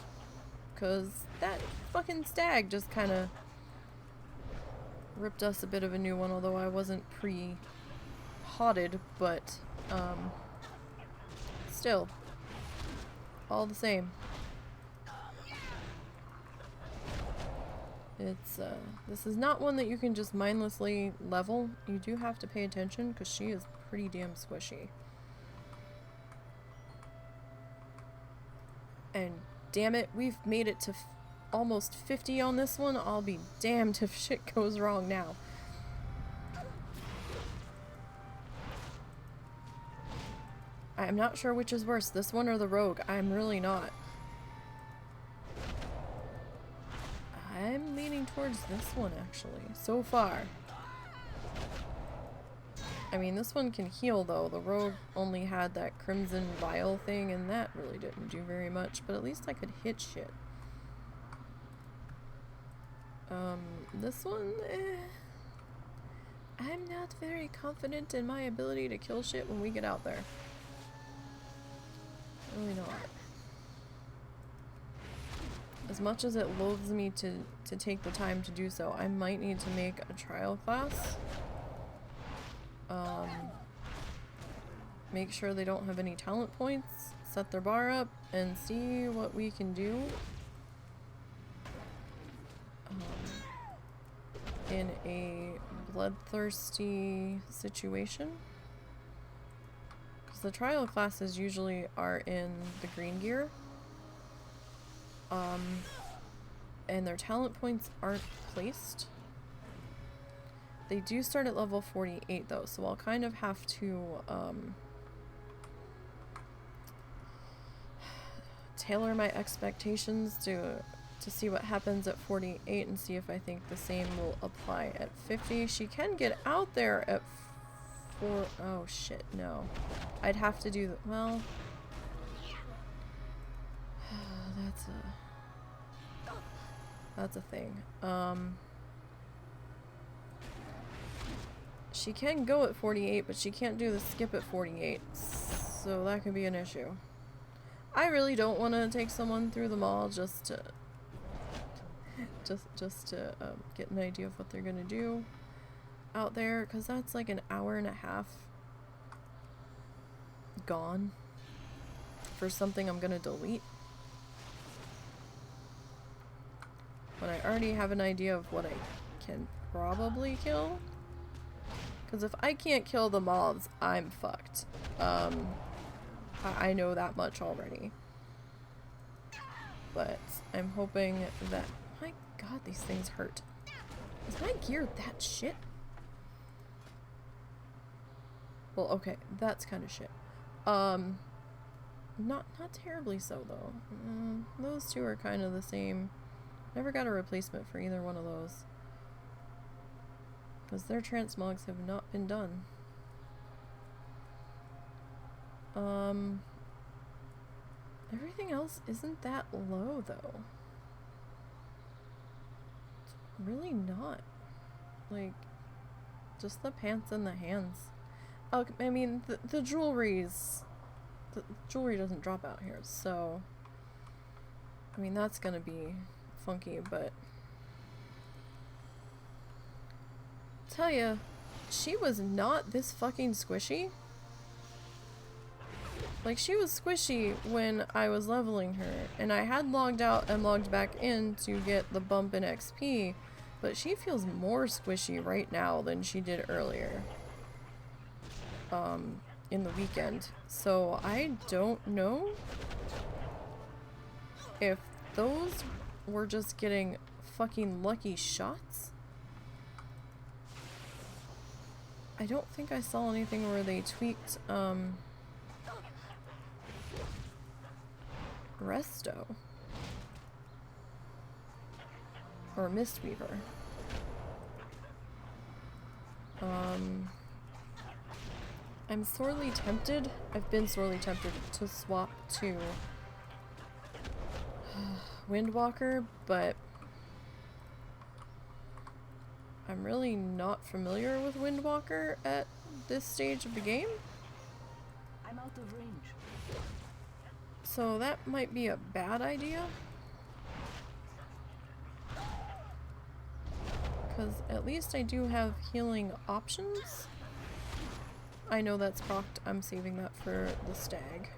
Because that fucking stag just kind of ripped us a bit of a new one, although I wasn't pre-hotted, but still, all the same. It's, this is not one that you can just mindlessly level. You do have to pay attention because she is pretty damn squishy. And damn it, we've made it to almost 50 on this one. I'll be damned if shit goes wrong now. I'm not sure which is worse, this one or the rogue. I'm really not. I'm leaning towards this one, actually, so far. I mean, this one can heal, though. The rogue only had that crimson vial thing, and that really didn't do very much, but at least I could hit shit. This one, I'm not very confident in my ability to kill shit when we get out there. Really not. As much as it loathes me to take the time to do so, I might need to make a trial class. Make sure they don't have any talent points, set their bar up, and see what we can do. In a bloodthirsty situation. Because the trial classes usually are in the green gear. And their talent points aren't placed. They do start at level 48 though, so I'll kind of have to tailor my expectations to see what happens at 48 and see if I think the same will apply at 50. She can get out there at 4. Oh shit, no. I'd have to do well, that's a thing. She can go at 48, but she can't do the skip at 48, so that could be an issue. I really don't want to take someone through the mall just to get an idea of what they're gonna do out there, because that's like an hour and a half gone for something I'm gonna delete when I already have an idea of what I can probably kill. Because if I can't kill the mobs, I'm fucked. I know that much already. But I'm hoping that... My god, these things hurt. Is my gear that shit? Well, okay, that's kind of shit. Not terribly so, though. Those two are kind of the same. Never got a replacement for either one of those. Because their transmogs have not been done. Everything else isn't that low, though. It's really not. Like, just the pants and the hands. Oh, I mean, the jewelry's... The jewelry doesn't drop out here, so... I mean, that's gonna be funky, but... Tell ya, she was not this fucking squishy. Like, she was squishy when I was leveling her, and I had logged out and logged back in to get the bump in XP, but she feels more squishy right now than she did earlier. In the weekend. So I don't know if those were just getting fucking lucky shots. I don't think I saw anything where they tweaked Resto or Mistweaver. I'm sorely tempted. I've been sorely tempted to swap to Windwalker, but I'm really not familiar with Windwalker at this stage of the game. I'm out of range. So that might be a bad idea. Because at least I do have healing options. I know that's procced. I'm saving that for the stag.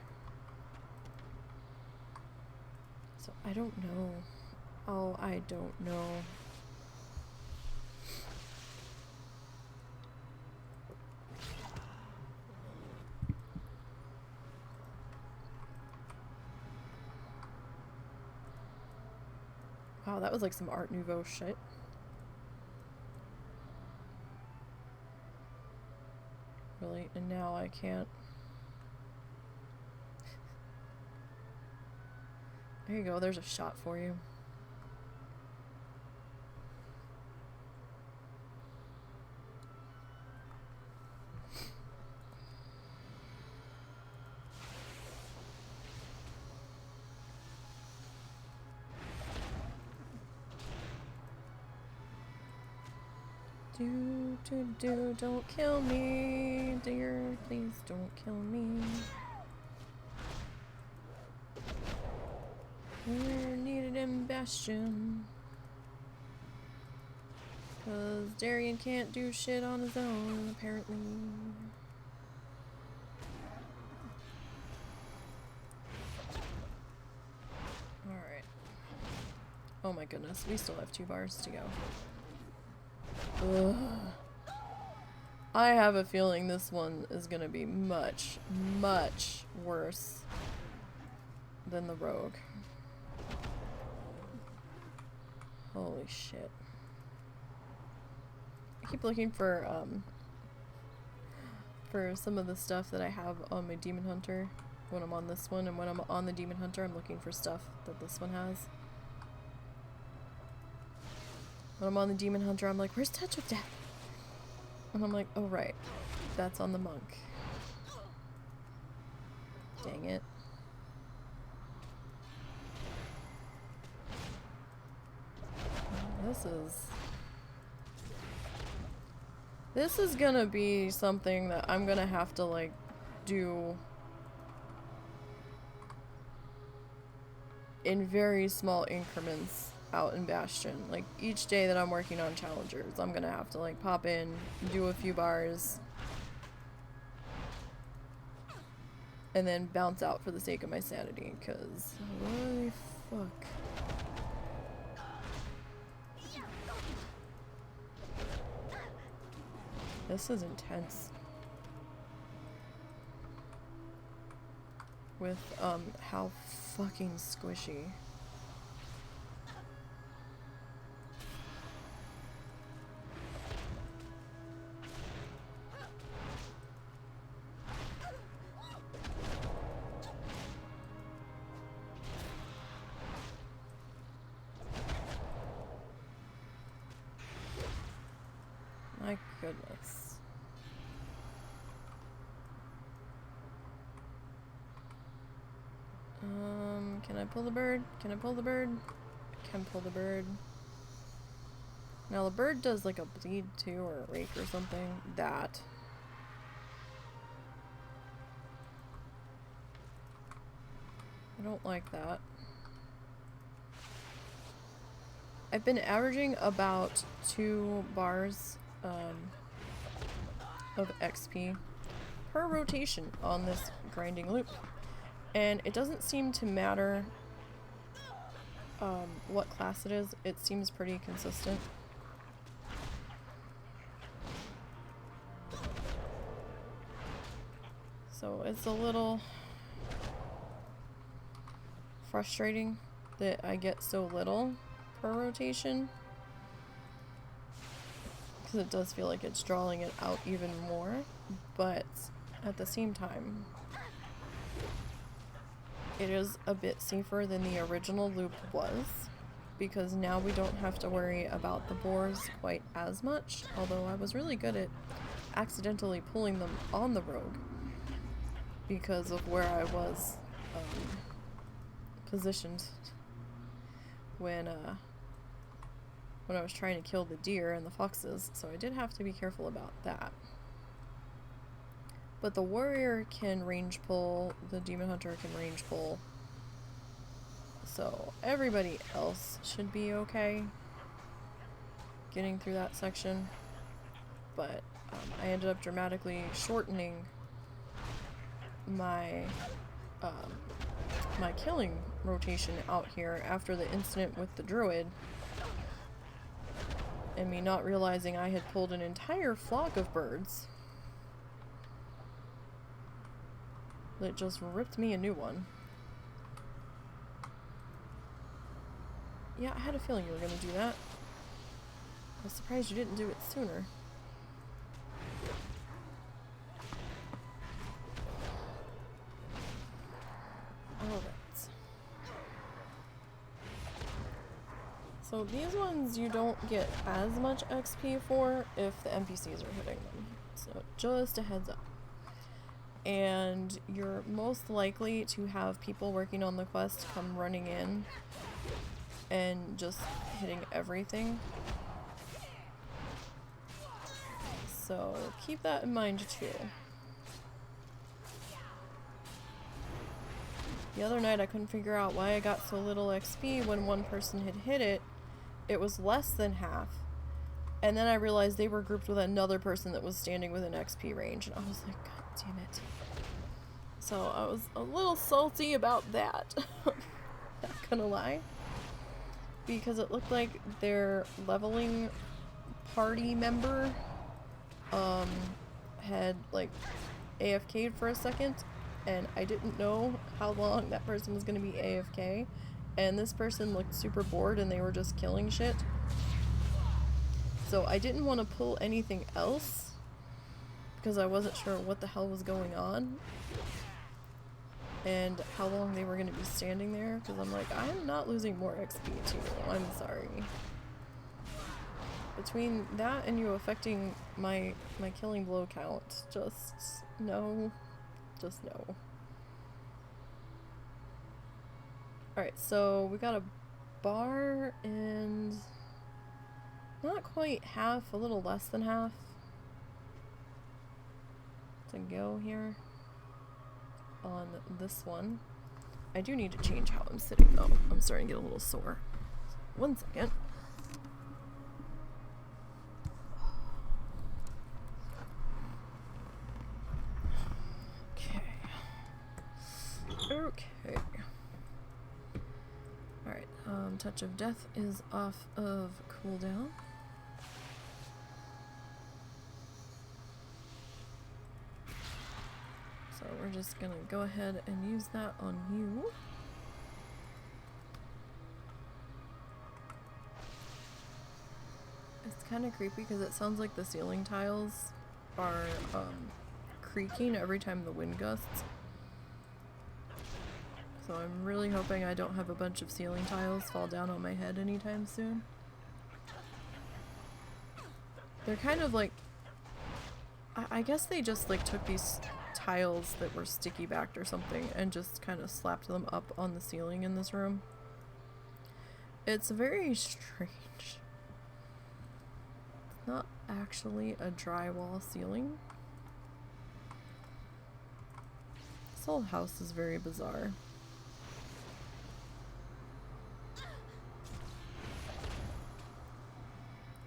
So I don't know. Oh, I don't know. Wow, that was like some Art Nouveau shit. Really? And now I can't. There you go, there's a shot for you. Don't kill me, dear. Please don't kill me. We're needed in Bastion. Cause Darian can't do shit on his own, apparently. Alright. Oh my goodness, we still have 2 bars to go. Ugh. I have a feeling this one is gonna be much, much worse than the rogue. Holy shit. I keep looking for some of the stuff that I have on my Demon Hunter when I'm on this one, and when I'm on the Demon Hunter I'm looking for stuff that this one has. When I'm on the Demon Hunter I'm like, where's Touch of Death? And I'm like, oh right, that's on the monk. Dang it. This is gonna be something that I'm gonna have to like do in very small increments out in Bastion. Like each day that I'm working on challengers, I'm gonna have to like pop in, do a few bars, and then bounce out for the sake of my sanity, because holy fuck. This is intense. With how fucking squishy. My goodness. Can I pull the bird? Can I pull the bird? Can pull the bird. Now the bird does like a bleed too, or a rake or something. That. I don't like that. I've been averaging about 2 bars of XP per rotation on this grinding loop. And it doesn't seem to matter what class it is. It seems pretty consistent. So it's a little frustrating that I get so little per rotation, because it does feel like it's drawing it out even more, but at the same time it is a bit safer than the original loop was, because now we don't have to worry about the boars quite as much, although I was really good at accidentally pulling them on the rogue because of where I was positioned when I was trying to kill the deer and the foxes, so I did have to be careful about that. But the warrior can range pull, the demon hunter can range pull, so everybody else should be okay getting through that section. But I ended up dramatically shortening my my killing rotation out here after the incident with the druid, and me not realizing I had pulled an entire flock of birds that just ripped me a new one. Yeah, I had a feeling you were gonna do that. I was surprised you didn't do it sooner. Alright. So these ones you don't get as much XP for if the NPCs are hitting them. So just a heads up. And you're most likely to have people working on the quest come running in and just hitting everything. So keep that in mind too. The other night I couldn't figure out why I got so little XP when one person had hit it. It was less than half. And then I realized they were grouped with another person that was standing within XP range. And I was like, God damn it. So I was a little salty about that. Not gonna lie. Because it looked like their leveling party member had like AFK'd for a second, and I didn't know how long that person was gonna be AFK, and this person looked super bored and they were just killing shit. So I didn't want to pull anything else because I wasn't sure what the hell was going on and how long they were going to be standing there, because I'm like, I'm not losing more XP to you, I'm sorry. Between that and you affecting my killing blow count, just no. Just no. Alright, so we got a bar and not quite half, a little less than half to go here on this one. I do need to change how I'm sitting though. I'm starting to get a little sore. One second. Okay. Alright, Touch of Death is off of cooldown. So we're just gonna go ahead and use that on you. It's kind of creepy because it sounds like the ceiling tiles are creaking every time the wind gusts. So I'm really hoping I don't have a bunch of ceiling tiles fall down on my head anytime soon. They're kind of like, I guess they just like took these tiles that were sticky backed or something and just kind of slapped them up on the ceiling in this room. It's very strange. It's not actually a drywall ceiling. This whole house is very bizarre.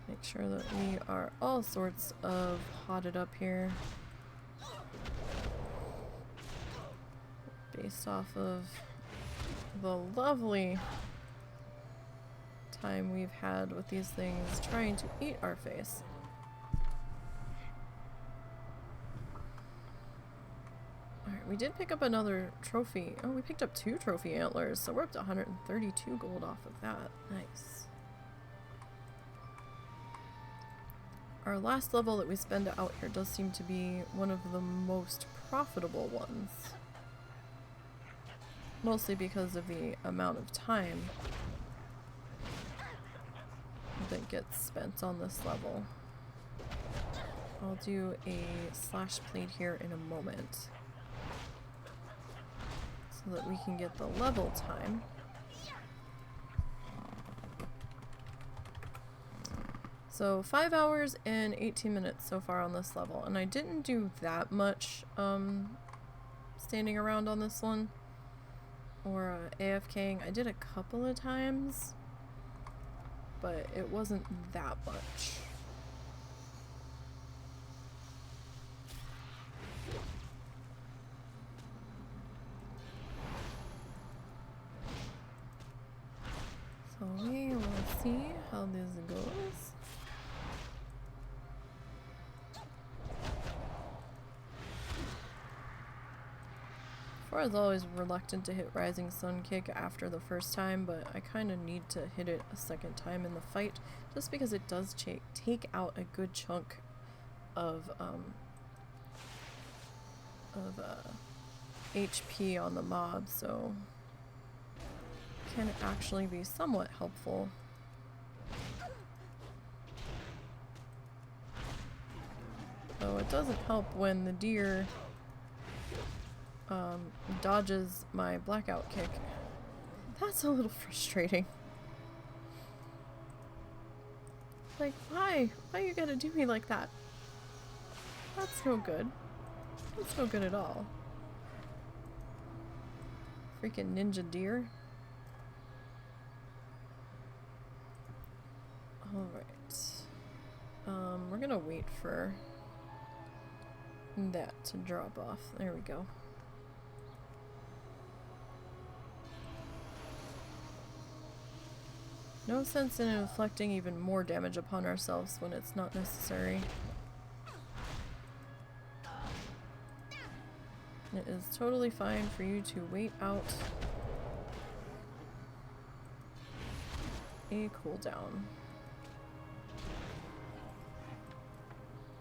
Make sure that we are all sorts of hotted up here. Based off of the lovely time we've had with these things trying to eat our face. Alright, we did pick up another trophy. Oh, we picked up 2 trophy antlers, so we're up to 132 gold off of that. Nice. Our last level that we spend out here does seem to be one of the most profitable ones. Mostly because of the amount of time that gets spent on this level. I'll do a slash plate here in a moment so that we can get the level time. So 5 hours and 18 minutes so far on this level, and I didn't do that much standing around on this one or AFKing. I did a couple of times, but it wasn't that much. So we will see how this goes. I was always reluctant to hit Rising Sun Kick after the first time, but I kind of need to hit it a second time in the fight, just because it does take out a good chunk of HP on the mob, so it can actually be somewhat helpful. Though it doesn't help when the deer dodges my blackout kick. That's a little frustrating. Like, why? Why you gotta do me like that? That's no good. That's no good at all. Freaking ninja deer. Alright. We're gonna wait for that to drop off. There we go. No sense in inflicting even more damage upon ourselves when it's not necessary. It is totally fine for you to wait out a cooldown.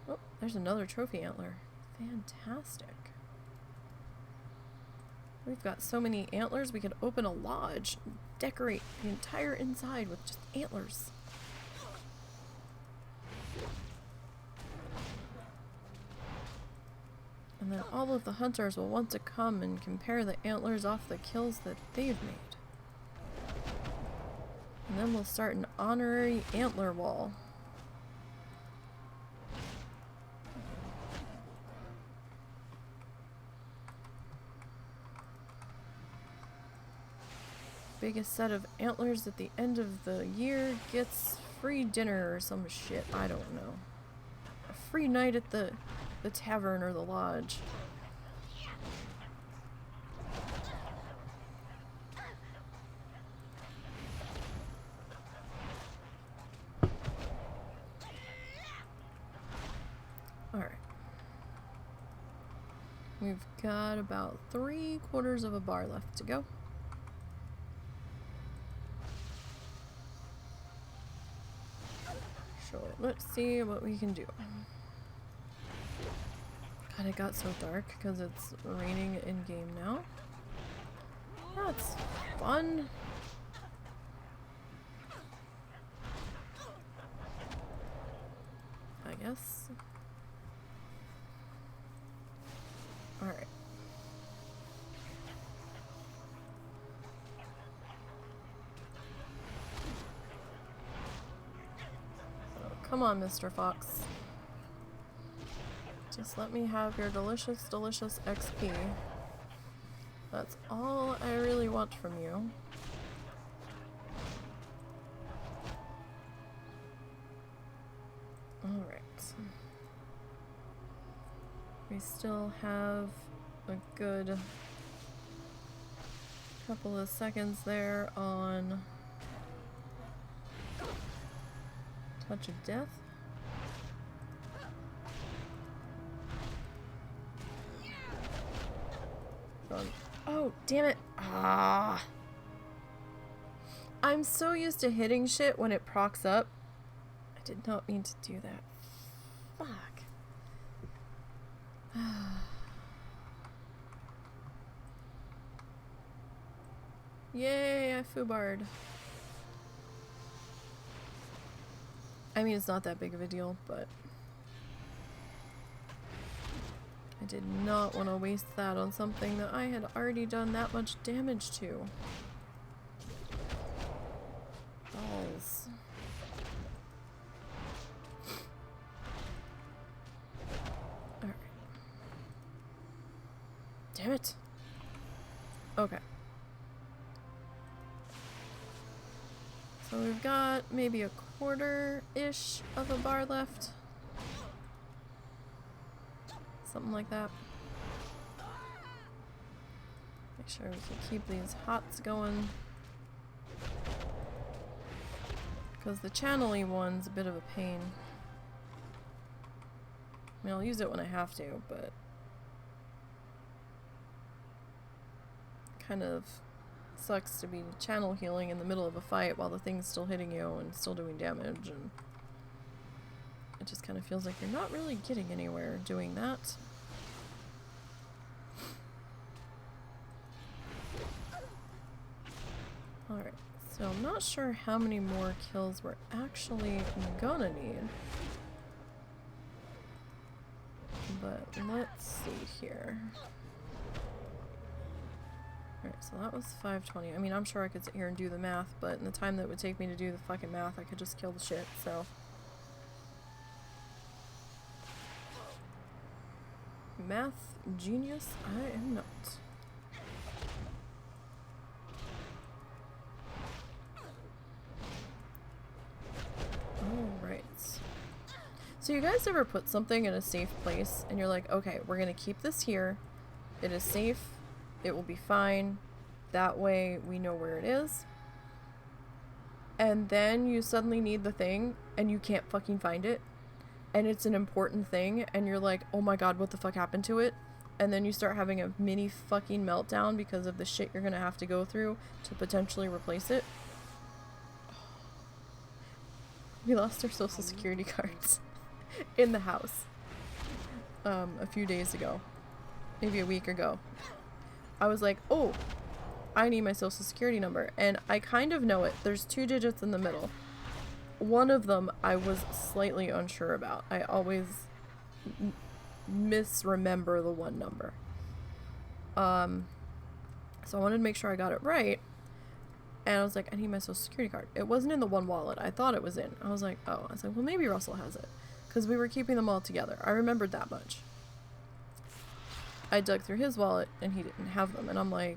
Oh, there's another trophy antler. Fantastic. We've got so many antlers, we could open a lodge, decorate the entire inside with just antlers. And then all of the hunters will want to come and compare the antlers off the kills that they've made. And then we'll start an honorary antler wall. Biggest set of antlers at the end of the year gets free dinner or some shit. I don't know. A free night at the tavern or the lodge. Alright. We've got about 3/4 of a bar left to go. Let's see what we can do. God, it got so dark because it's raining in game now. That's fun. I guess. Alright. Come on, Mr. Fox. Just let me have your delicious, delicious XP. That's all I really want from you. Alright. We still have a good couple of seconds there on Touch of Death. Oh, damn it. Ah. I'm so used to hitting shit when it procs up. I did not mean to do that. Fuck. Yay, I foobarred. I mean, it's not that big of a deal, but I did not want to waste that on something that I had already done that much damage to. Balls. Alright. Damn it. Okay. So we've got maybe a quarter-ish of a bar left. Something like that. Make sure we can keep these hots going. Because the channel-y one's a bit of a pain. I mean, I'll use it when I have to, but kind of sucks to be channel healing in the middle of a fight while the thing's still hitting you and still doing damage, and it just kind of feels like you're not really getting anywhere doing that. Alright, so I'm not sure how many more kills we're actually gonna need. But let's see here. Alright, so that was 520. I mean, I'm sure I could sit here and do the math, but in the time that it would take me to do the fucking math, I could just kill the shit, so. Math genius? I am not. Alright. So you guys ever put something in a safe place and you're like, okay, we're gonna keep this here. It is safe. It will be fine. That way we know where it is. And then you suddenly need the thing and you can't fucking find it. And it's an important thing and you're like, oh my god, what the fuck happened to it? And then you start having a mini fucking meltdown because of the shit you're gonna have to go through to potentially replace it. We lost our social security cards in the house a few days ago. Maybe a week ago. I was like, oh, I need my social security number. And I kind of know it. There's 2 digits in the middle. One of them I was slightly unsure about. I always misremember the one number. So I wanted to make sure I got it right. And I was like, I need my social security card. It wasn't in the one wallet I thought it was in. I was like, oh. I was like, well, maybe Russell has it. Because we were keeping them all together. I remembered that much. I dug through his wallet and he didn't have them. And I'm like,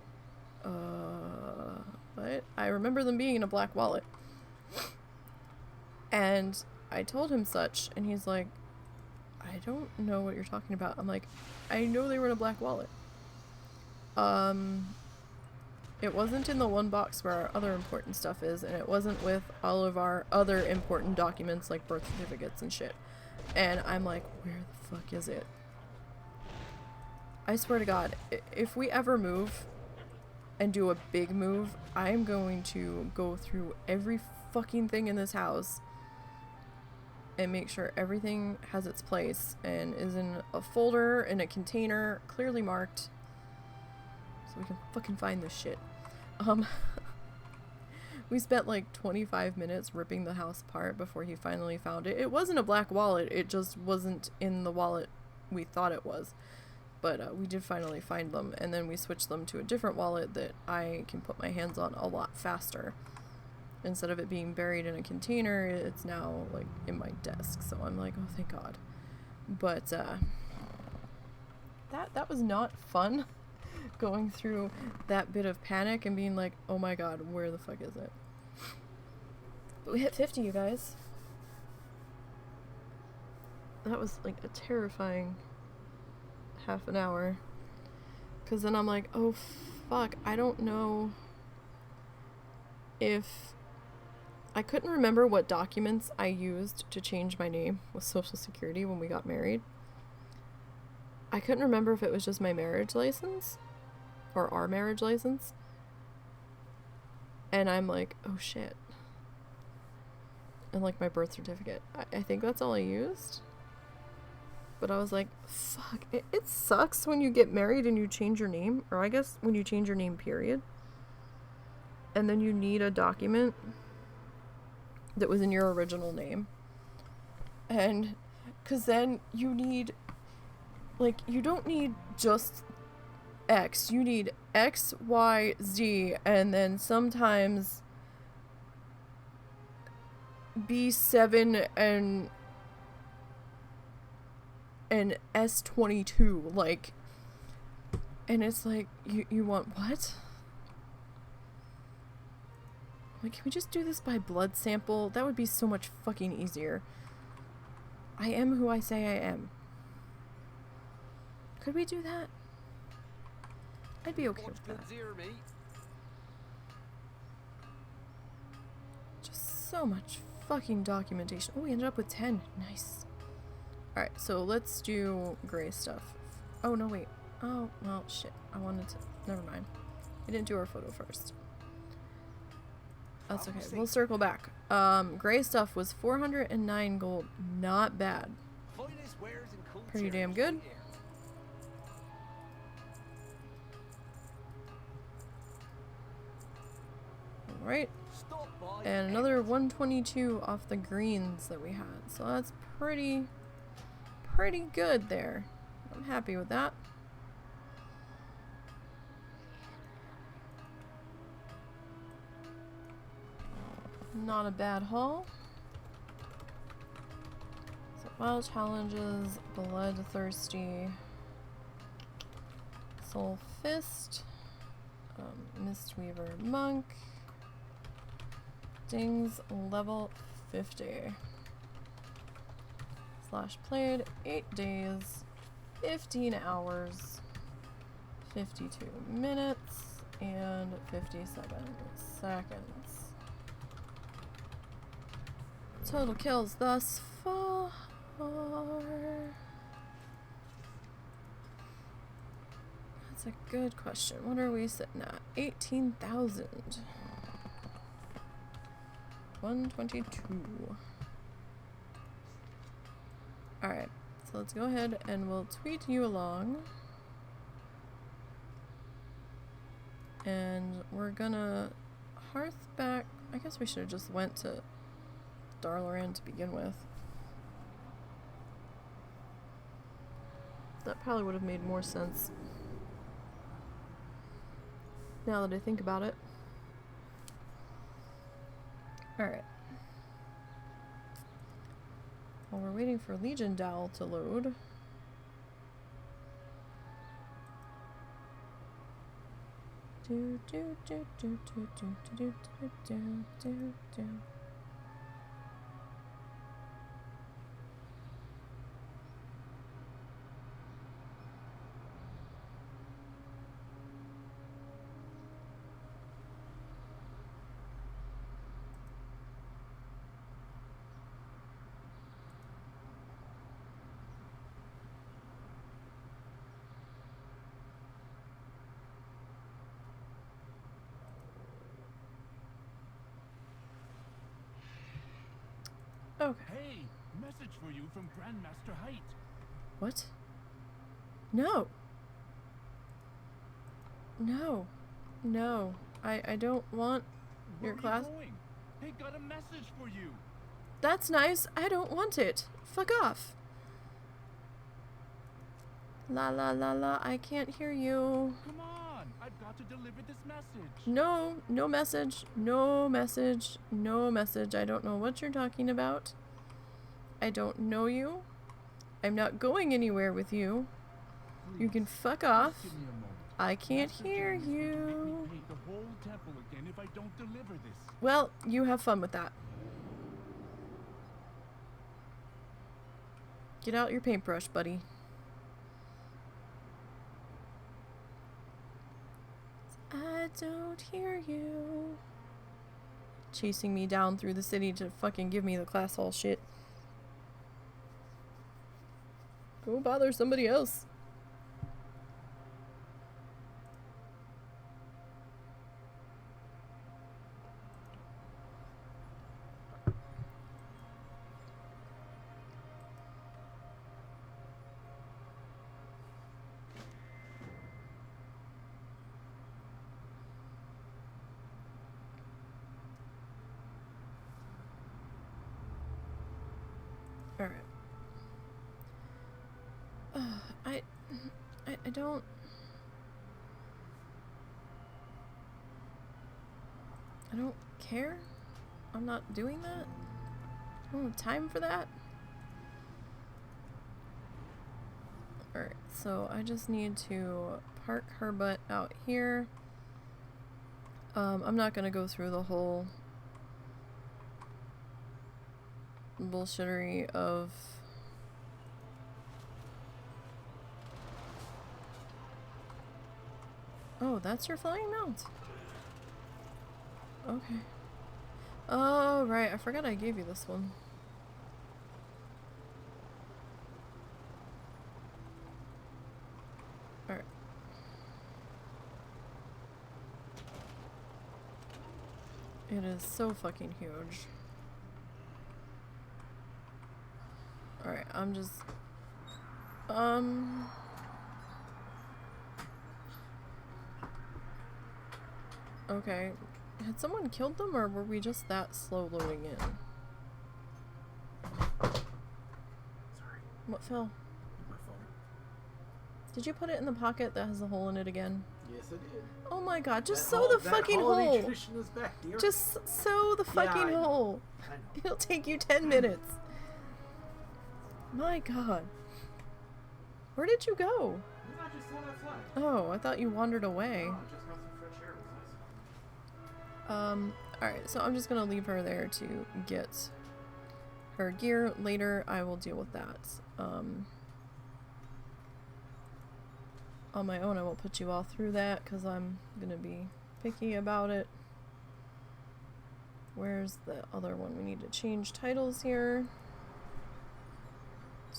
what? I remember them being in a black wallet. And I told him such. And he's like, I don't know what you're talking about. I'm like, I know they were in a black wallet. It wasn't in the one box where our other important stuff is, and it wasn't with all of our other important documents like birth certificates and shit. And I'm like, where the fuck is it? I swear to God, if we ever move and do a big move, I'm going to go through every fucking thing in this house and make sure everything has its place and is in a folder, in a container, clearly marked. We can fucking find this shit. We spent like 25 minutes ripping the house apart before he finally found it. It wasn't a black wallet, it just wasn't in the wallet we thought it was. But we did finally find them, and then we switched them to a different wallet that I can put my hands on a lot faster. Instead of it being buried in a container, it's now like in my desk. So I'm like, oh, thank God. But that was not fun. Going through that bit of panic and being like, oh my god, where the fuck is it? But we hit 50, you guys. That was like a terrifying half an hour. Because then I'm like, oh fuck, I don't know if... I couldn't remember what documents I used to change my name with Social Security when we got married. I couldn't remember if it was just my marriage license or our marriage license. And I'm like, oh shit. And like my birth certificate. I think that's all I used. But I was like, fuck. It sucks when you get married and you change your name. Or I guess when you change your name, period. And then you need a document that was in your original name. And because then you need Like, you don't need just X. You need X, Y, Z, and then sometimes B7 and S22. Like, and it's like, you want what? Like, can we just do this by blood sample? That would be so much fucking easier. I am who I say I am. Could we do that? I'd be okay with that. Just so much fucking documentation. Oh, we ended up with 10. Nice. Alright, so let's do gray stuff. Oh, no, wait. Oh, well, shit. I wanted to... Never mind. We didn't do our photo first. That's okay. We'll circle back. Gray stuff was 409 gold. Not bad. Pretty damn good. Alright. And another 122 off the greens that we had. So that's pretty good there. I'm happy with that. Not a bad haul. So wild challenges, bloodthirsty, soul fist, mistweaver monk, dings level 50. Slash played 8 days, 15 hours, 52 minutes, and 57 seconds. Total kills thus far. That's a good question. What are we sitting at? 18,000. 122. Alright, so let's go ahead and we'll tweet you along. And we're gonna hearth back. I guess we should have just went to Darloran to begin with. That probably would have made more sense now that I think about it. Alright. While we're waiting for Legion Dowel to load. Do do do do do do do do do do do. Okay. Hey, message for you from Grandmaster Height. What? No. No. No. I don't want your class. Where are you going? They got a message for you. That's nice. I don't want it. Fuck off. La la la la. I can't hear you. Come on, I've got to deliver this message. No, no message. No message. No message. I don't know what you're talking about. I don't know you. I'm not going anywhere with you. Please, You can fuck off. give me a moment. I can't Master hear James is going to make me you. paint the whole temple again if I don't deliver this. Well, you have fun with that. Get out your paintbrush, buddy. I don't hear you. Chasing me down through the city to fucking give me the class hall shit. Go bother somebody else. Alright. I don't... I don't care. I'm not doing that. I don't have time for that. Alright, so I just need to park her butt out here. I'm not gonna go through the whole bullshittery of oh, that's your flying mount. Okay. Oh, right. I forgot I gave you this one. Alright. It is so fucking huge. Alright, I'm just... Okay. Had someone killed them, or were we just that slow loading in? Sorry. What fell? My phone. Did you put it in the pocket that has a hole in it again? Yes, I did. Oh my god, just That sew the that fucking holiday hole! tradition is back, dear. Just sew the fucking I know. hole! I know. It'll take you 10 minutes. My god. Where did you go? Didn't I just saw that flag? Oh, I thought you wandered away. Oh, I just got some fresh air. It was nice. Alright, so I'm just gonna leave her there to get her gear. Later, I will deal with that. On my own, I won't put you all through that, because I'm gonna be picky about it. Where's the other one? We need to change titles here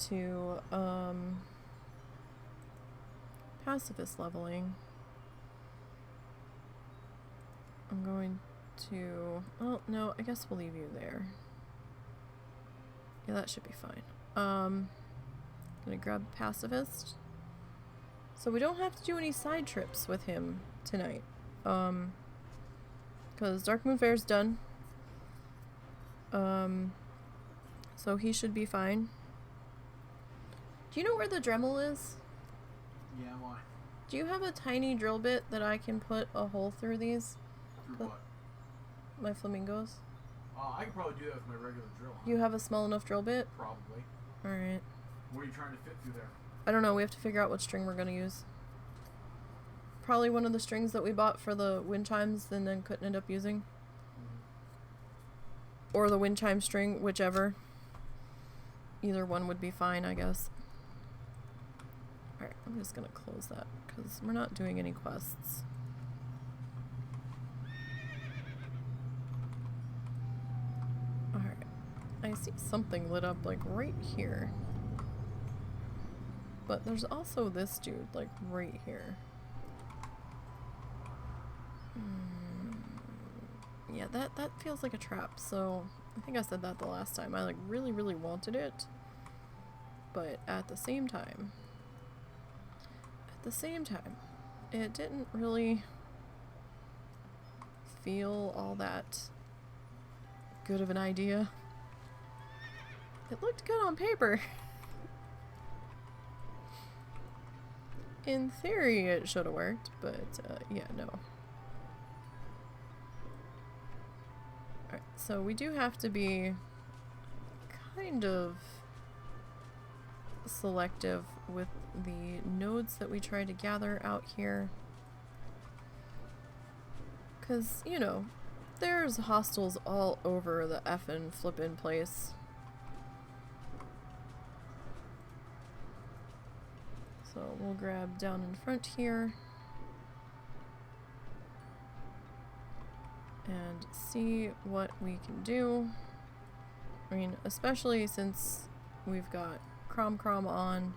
to, Pacifist leveling. I'm going to... Oh, no, I guess we'll leave you there. Yeah, that should be fine. Gonna grab Pacifist. So we don't have to do any side trips with him tonight. Because Dark Moon Fair's done. So he should be fine. Do you know where the Dremel is? Yeah, why? Do you have a tiny drill bit that I can put a hole through these? Through what? My flamingos? I can probably do that with my regular drill. Huh? You have a small enough drill bit? Probably. Alright. What are you trying to fit through there? I don't know, we have to figure out what string we're gonna use. Probably one of the strings that we bought for the wind chimes and then couldn't end up using. Or the wind chime string, whichever. Either one would be fine, I guess. Alright, I'm just gonna close that because we're not doing any quests. Alright. I see something lit up like right here. But there's also this dude like right here. Yeah, that feels like a trap, so I think I said that the last time. I like really wanted it. But at the same time, it didn't really feel all that good of an idea. It looked good on paper. In theory, it should have worked, but yeah, no. Alright, so we do have to be kind of selective with the nodes that we try to gather out here. Because, you know, there's hostiles all over the effing flippin' place. So we'll grab down in front here. And see what we can do. I mean, especially since we've got Crom on.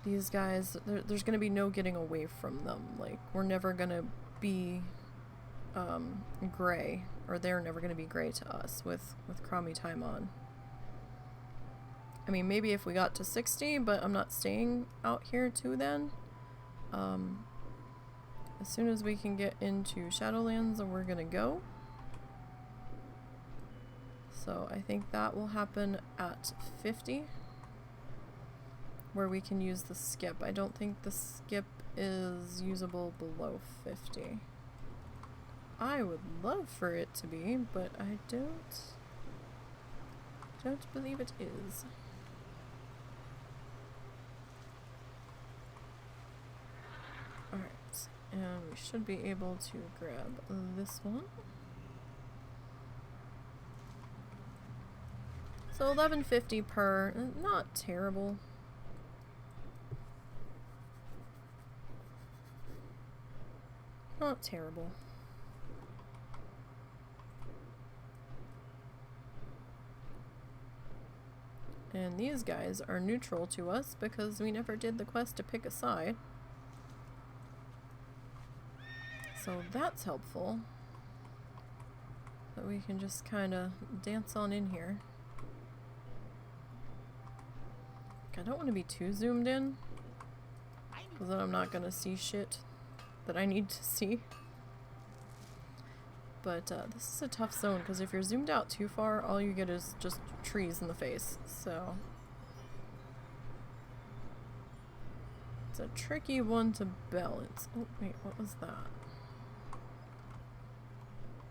These guys, there's gonna be no getting away from them. Like, we're never gonna be gray, or they're never gonna be gray to us with Crommy time on. I mean, maybe if we got to 60, but I'm not staying out here too then. As soon as we can get into Shadowlands, we're gonna go. So I think that will happen at 50. where we can use the skip. I don't think the skip is usable below 50. I would love for it to be, but I don't believe it is. Alright, and we should be able to grab this one. So 1150 per, not terrible. Not terrible. And these guys are neutral to us because we never did the quest to pick a side. So that's helpful. That we can just kind of dance on in here. I don't want to be too zoomed in, because then I'm not going to see shit that I need to see. But this is a tough zone, because if you're zoomed out too far, all you get is just trees in the face. So it's a tricky one to balance. Oh, wait, what was that?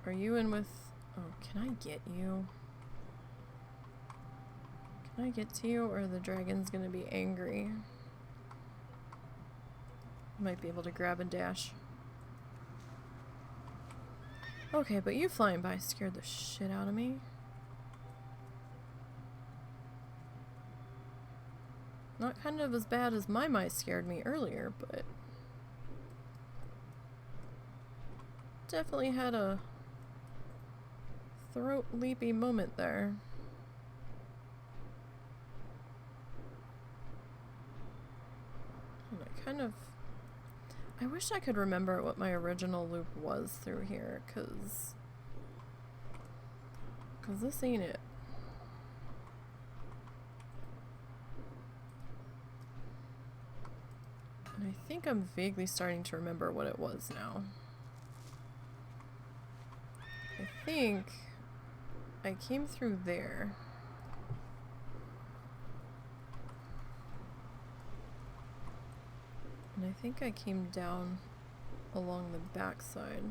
Are you in with... Oh, can I get you? Can I get to you, or the dragon's gonna be angry? Might be able to grab and dash. Okay, but you flying by scared the shit out of me. Not kind of as bad as my mice scared me earlier, but definitely had a throat leapy moment there. And I wish I could remember what my original loop was through here, cause this ain't it. And I think I'm vaguely starting to remember what it was now. I think I came through there. And I think I came down along the backside.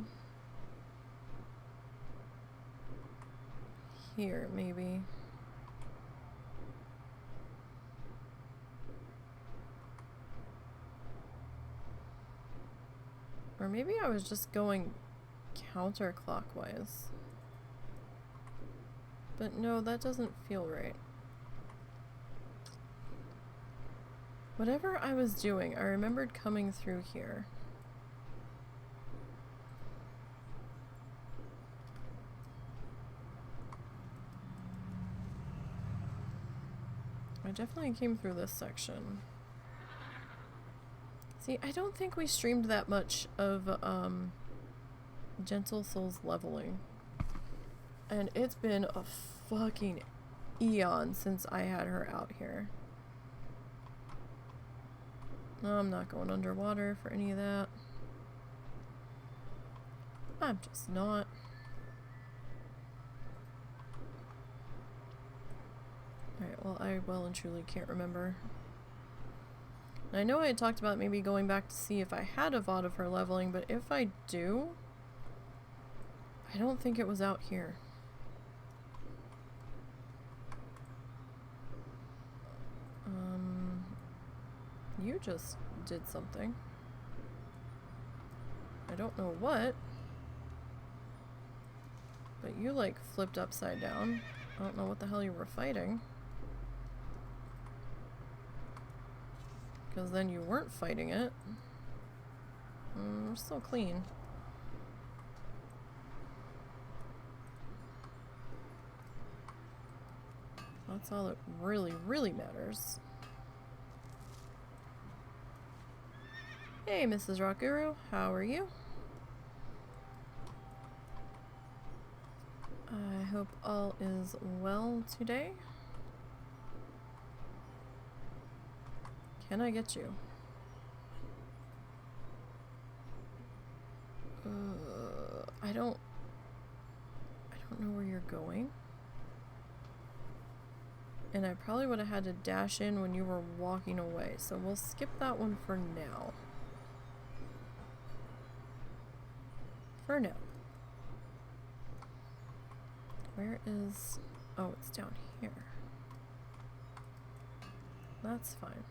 Here, maybe. Or maybe I was just going counterclockwise. But no, that doesn't feel right. Whatever I was doing, I remembered coming through here. I definitely came through this section. See, I don't think we streamed that much of Gentle Soul's leveling. And it's been a fucking eon since I had her out here. No, I'm not going underwater for any of that. I'm just not. Alright, well, I well and truly can't remember. And I know I had talked about maybe going back to see if I had a VOD of her leveling, but if I do, I don't think it was out here. You just did something. I don't know what. But you, like, flipped upside down. I don't know what the hell you were fighting. Because then you weren't fighting it. We're still clean. That's all that really, really matters. Hey, Mrs. Rock Guru, how are you? I hope all is well today. Can I get you? I don't know where you're going. And I probably would have had to dash in when you were walking away, so we'll skip that one for now. For now. Where is... Oh, it's down here. That's fine.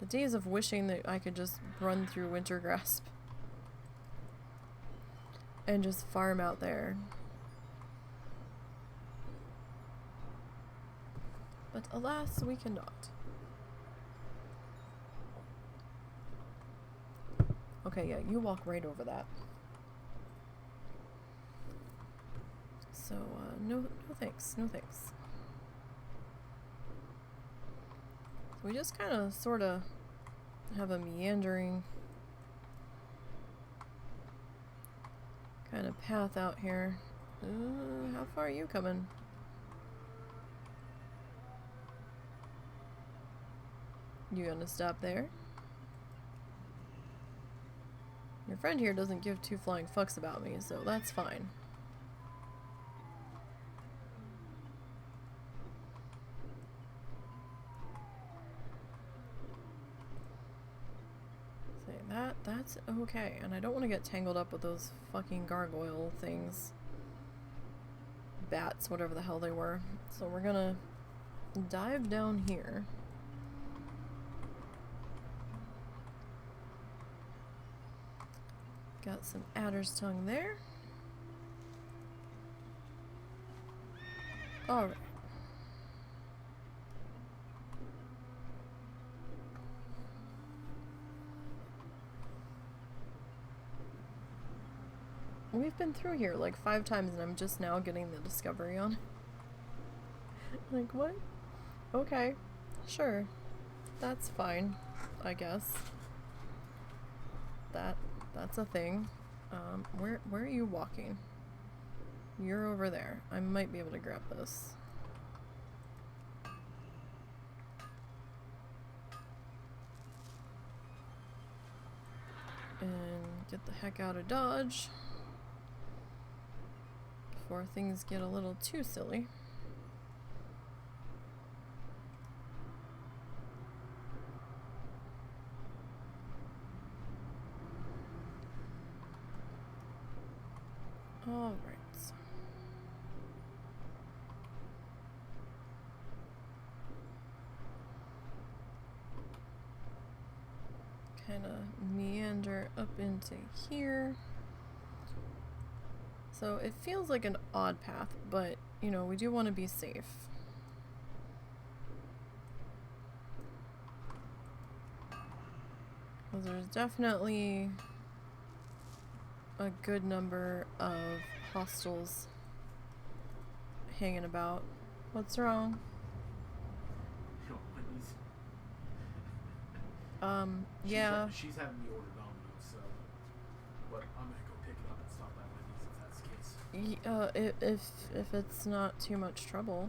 The days of wishing that I could just run through Wintergrasp and just farm out there. But alas, we cannot. Okay, yeah, you walk right over that. So, no thanks, no thanks. We just kind of, sort of, have a meandering kind of path out here. How far are you coming? You gonna stop there? Your friend here doesn't give two flying fucks about me, so that's fine. That's okay, and I don't want to get tangled up with those fucking gargoyle things. Bats, whatever the hell they were. So we're gonna dive down here. Got some adder's tongue there. Alright. We've been through here like 5 times and I'm just now getting the discovery on. Like, what? Okay. Sure. That's fine, I guess. That's a thing. Where are you walking? You're over there. I might be able to grab this. And get the heck out of Dodge before things get a little too silly. All right. Kind of meander up into here. So it feels like an odd path, but you know, we do want to be safe. Because there's definitely a good number of hostels hanging about. What's wrong? Yeah. She's having me order Domino's, so. But I'm gonna go pick it up and stop by Wendy's if that's the case. If it's not too much trouble.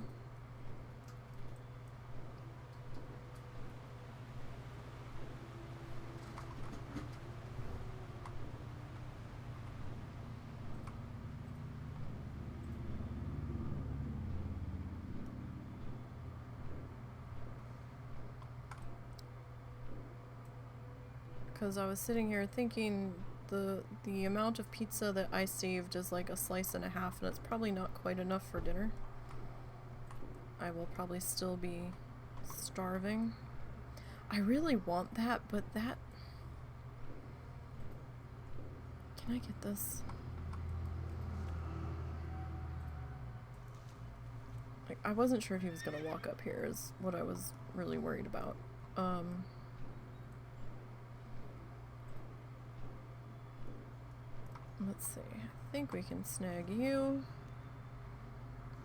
Because I was sitting here thinking the amount of pizza that I saved is like a slice and a half, and it's probably not quite enough for dinner. I will probably still be starving. I really want that, but that... Can I get this? Like, I wasn't sure if he was gonna walk up here is what I was really worried about. Let's see. I think we can snag you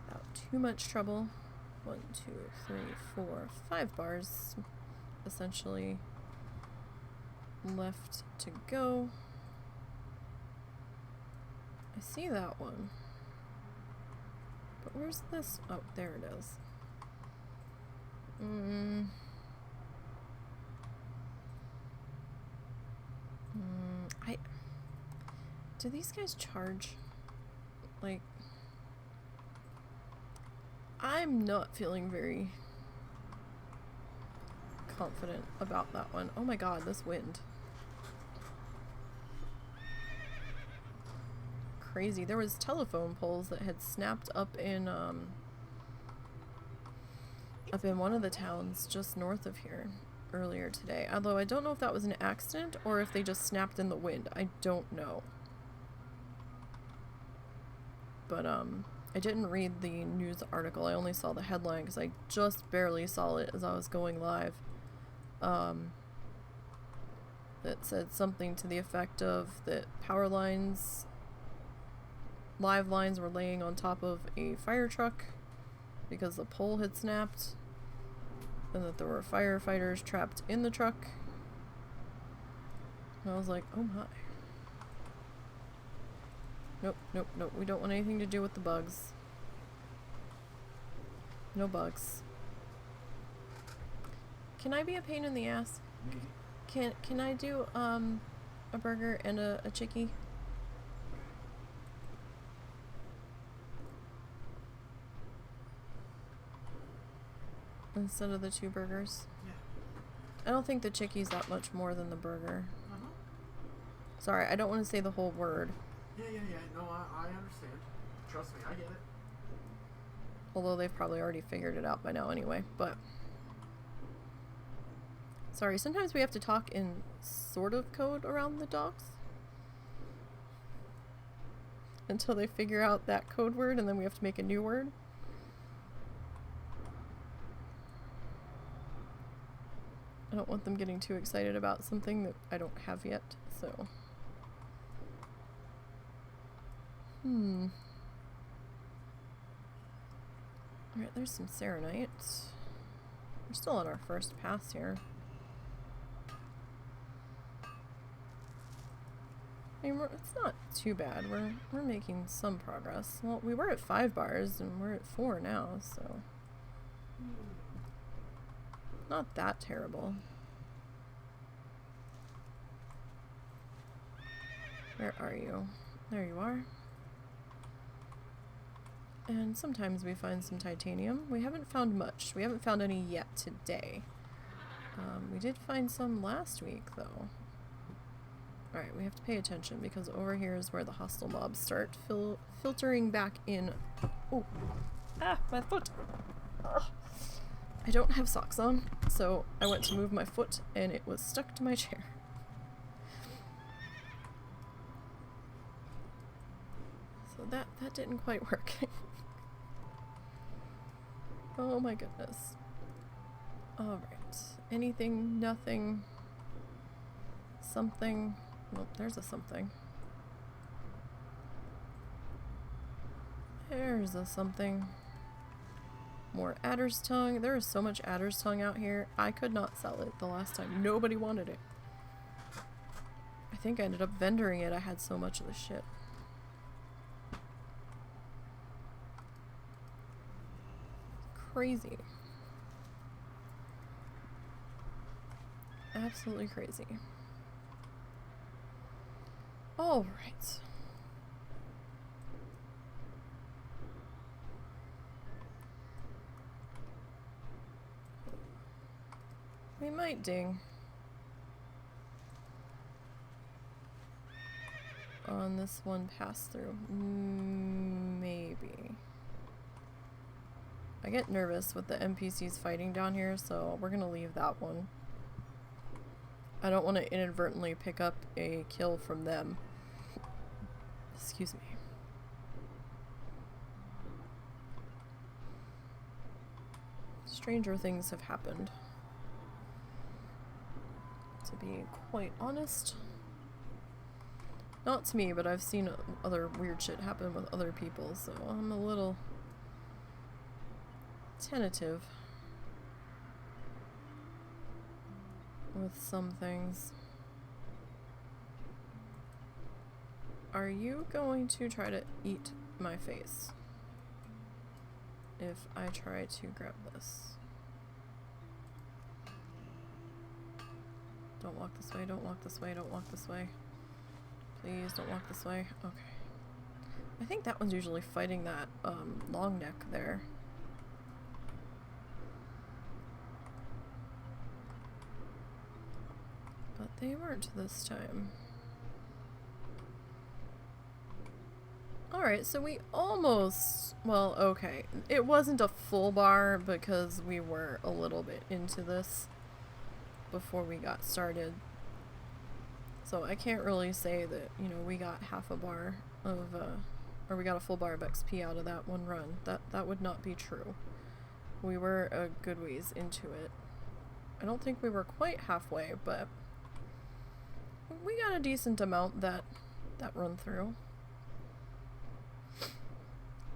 without too much trouble. 1, 2, 3, 4, 5 bars essentially left to go. I see that one. But where's this? Oh, there it is. Do these guys charge? Like, I'm not feeling very confident about that one. Oh my god, this wind. Crazy. There was telephone poles that had snapped up in one of the towns just north of here earlier today. Although I don't know if that was an accident or if they just snapped in the wind. I don't know. But I didn't read the news article. I only saw the headline because I just barely saw it as I was going live. That said something to the effect of that power lines, live lines were laying on top of a fire truck because the pole had snapped, and that there were firefighters trapped in the truck. And I was like, oh my. Nope, nope, nope. We don't want anything to do with the bugs. No bugs. Can I be a pain in the ass? Maybe. Can I do a burger and a chickie? Instead of the 2 burgers? Yeah. I don't think the chickie's that much more than the burger. Uh-huh. Sorry, I don't want to say the whole word. Yeah. No, I understand. Trust me, I get it. Although they've probably already figured it out by now anyway, but... Sorry, sometimes we have to talk in sort of code around the dogs. Until they figure out that code word, and then we have to make a new word. I don't want them getting too excited about something that I don't have yet, so... Alright, there's some serenite. We're still on our first pass here. I mean, it's not too bad. We're making some progress. Well, we were at 5 bars, and we're at 4 now, so... Not that terrible. Where are you? There you are. And sometimes we find some titanium. We haven't found much. We haven't found any yet today. We did find some last week, though. Alright, we have to pay attention because over here is where the hostile mobs start filtering back in. Oh! Ah! My foot! Ugh. I don't have socks on, so I went to move my foot and it was stuck to my chair. So that didn't quite work. Oh my goodness. Alright. Anything, nothing, something. Nope, there's a something. There's a something. More adder's tongue. There is so much adder's tongue out here. I could not sell it the last time. Nobody wanted it. I think I ended up vendoring it. I had so much of the shit. Crazy. Absolutely crazy. All right. We might ding on this one pass through. Maybe. I get nervous with the NPCs fighting down here, so we're gonna leave that one. I don't want to inadvertently pick up a kill from them. Excuse me. Stranger things have happened. To be quite honest. Not to me, but I've seen other weird shit happen with other people, so I'm a little tentative with some things. Are you going to try to eat my face if I try to grab this? Don't walk this way, don't walk this way, don't walk this way. Please don't walk this way. Okay. I think that one's usually fighting that long neck there. But they weren't this time. Alright, so we almost... Well, okay. It wasn't a full bar because we were a little bit into this before we got started. So I can't really say that, you know, we got half a bar of, or we got a full bar of XP out of that one run. That would not be true. We were a good ways into it. I don't think we were quite halfway, but we got a decent amount that run through.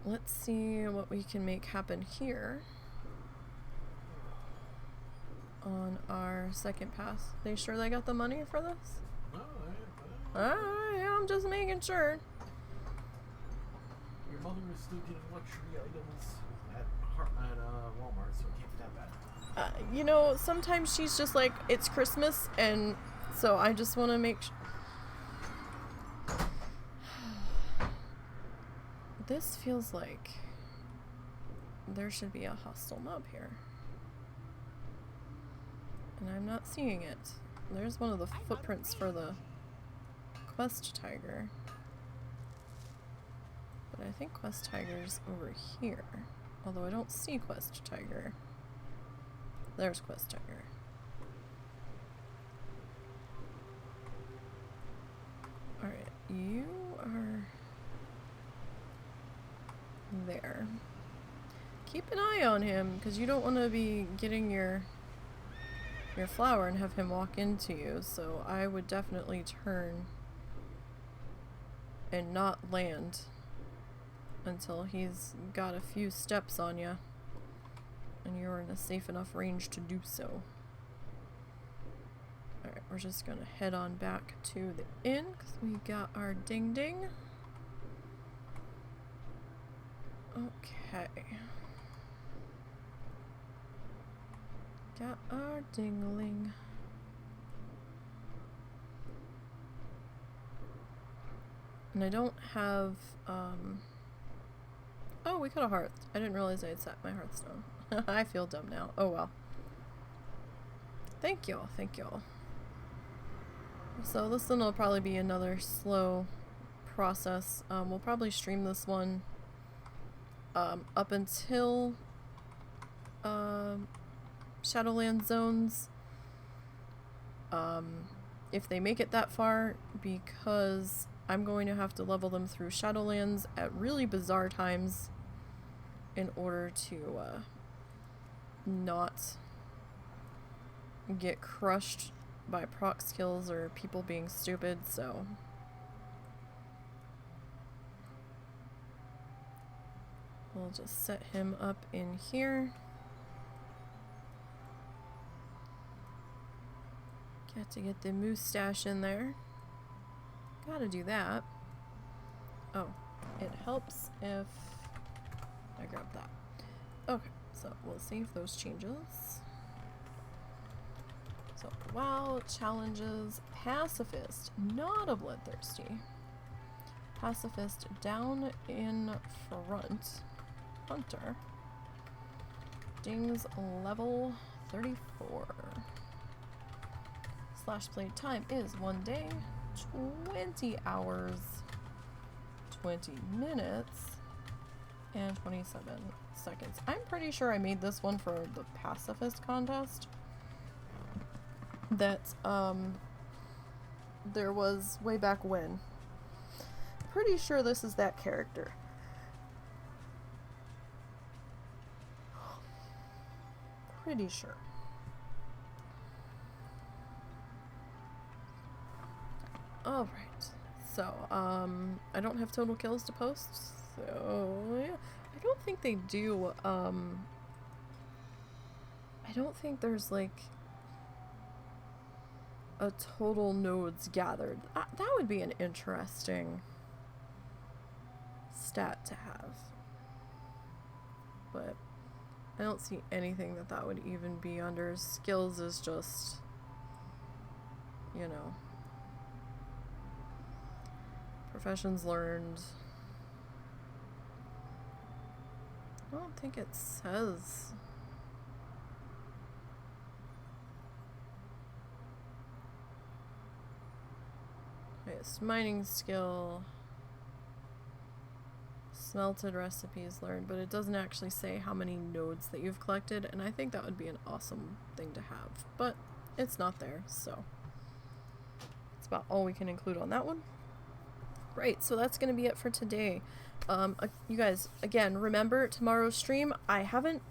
Let's see what we can make happen here on our second pass. They sure they got the money for this? Yeah, I'm just making sure. Your mother is still getting luxury items at Walmart, so it can't be that bad. You know, sometimes she's just like, it's Christmas, and so I just want to make This feels like there should be a hostile mob here. And I'm not seeing it. There's one of the footprints for the Quest Tiger. But I think Quest Tiger's over here. Although I don't see Quest Tiger. There's Quest Tiger. Alright, you are there. Keep an eye on him, because you don't want to be getting your flower and have him walk into you, so I would definitely turn and not land until he's got a few steps on you and you're in a safe enough range to do so. Alright, we're just gonna head on back to the inn because we got our ding ding. Okay. Got our dingling. And I don't have, oh, we could have hearth. I didn't realize I had set my hearthstone. I feel dumb now. Oh well. Thank y'all, thank y'all. So this one will probably be another slow process. We'll probably stream this one up until Shadowland zones. If they make it that far, because I'm going to have to level them through Shadowlands at really bizarre times in order to not get crushed by proc skills or people being stupid, so we'll just set him up in here. Got to get the moustache in there. Gotta do that. Oh, it helps if I grab that. Okay, so we'll save those changes. So, WoW challenges Pacifist, not a bloodthirsty. Pacifist down in front. Hunter. Dings level 34. Slash play time is 1 day, 20 hours, 20 minutes, and 27 seconds. I'm pretty sure I made this one for the Pacifist contest that there was way back when. Pretty sure this is that character. Pretty sure. Alright, so, I don't have total kills to post, so, yeah. I don't think they do, I don't think there's, like, a total nodes gathered. That would be an interesting stat to have. But I don't see anything that would even be under. Skills is just, you know, professions learned. I don't think it says. Nice. Mining skill. Smelted recipes learned, but it doesn't actually say how many nodes that you've collected, and I think that would be an awesome thing to have, but it's not there, so that's about all we can include on that one. Right, so that's going to be it for today. You guys, again, remember tomorrow's stream, I haven't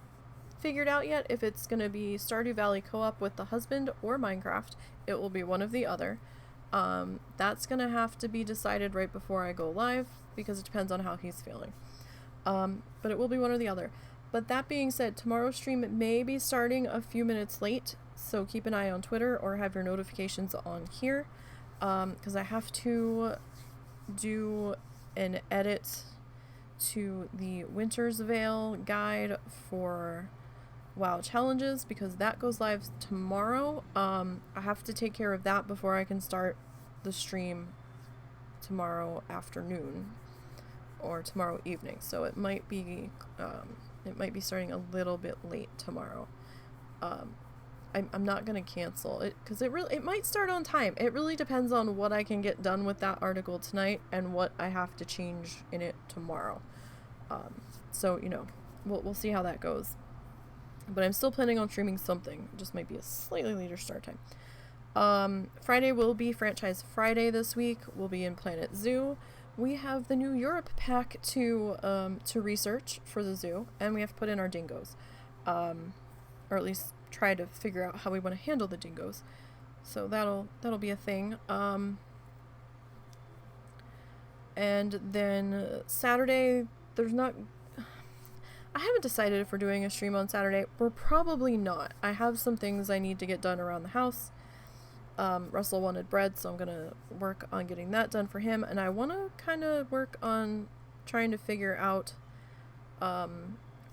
figured out yet if it's going to be Stardew Valley co-op with the husband or Minecraft. It will be one of the other. That's going to have to be decided right before I go live, because it depends on how he's feeling. But it will be one or the other. But that being said, tomorrow's stream may be starting a few minutes late, so keep an eye on Twitter or have your notifications on here, because I have to do an edit to the Winter's Veil guide for WoW challenges, because that goes live tomorrow. I have to take care of that before I can start the stream tomorrow afternoon or tomorrow evening, so it might be starting a little bit late tomorrow. I'm not gonna cancel it because it might start on time. It really depends on what I can get done with that article tonight and what I have to change in it tomorrow. So you know, we'll see how that goes. But I'm still planning on streaming something. It just might be a slightly later start time. Friday will be Franchise Friday this week. We'll be in Planet Zoo. We have the new Europe pack to research for the zoo, and we have to put in our dingoes. Or at least try to figure out how we want to handle the dingoes. So that'll be a thing. And then Saturday, I haven't decided if we're doing a stream on Saturday. We're probably not. I have some things I need to get done around the house. Russell wanted bread, so I'm gonna work on getting that done for him, and I want to kind of work on trying to figure out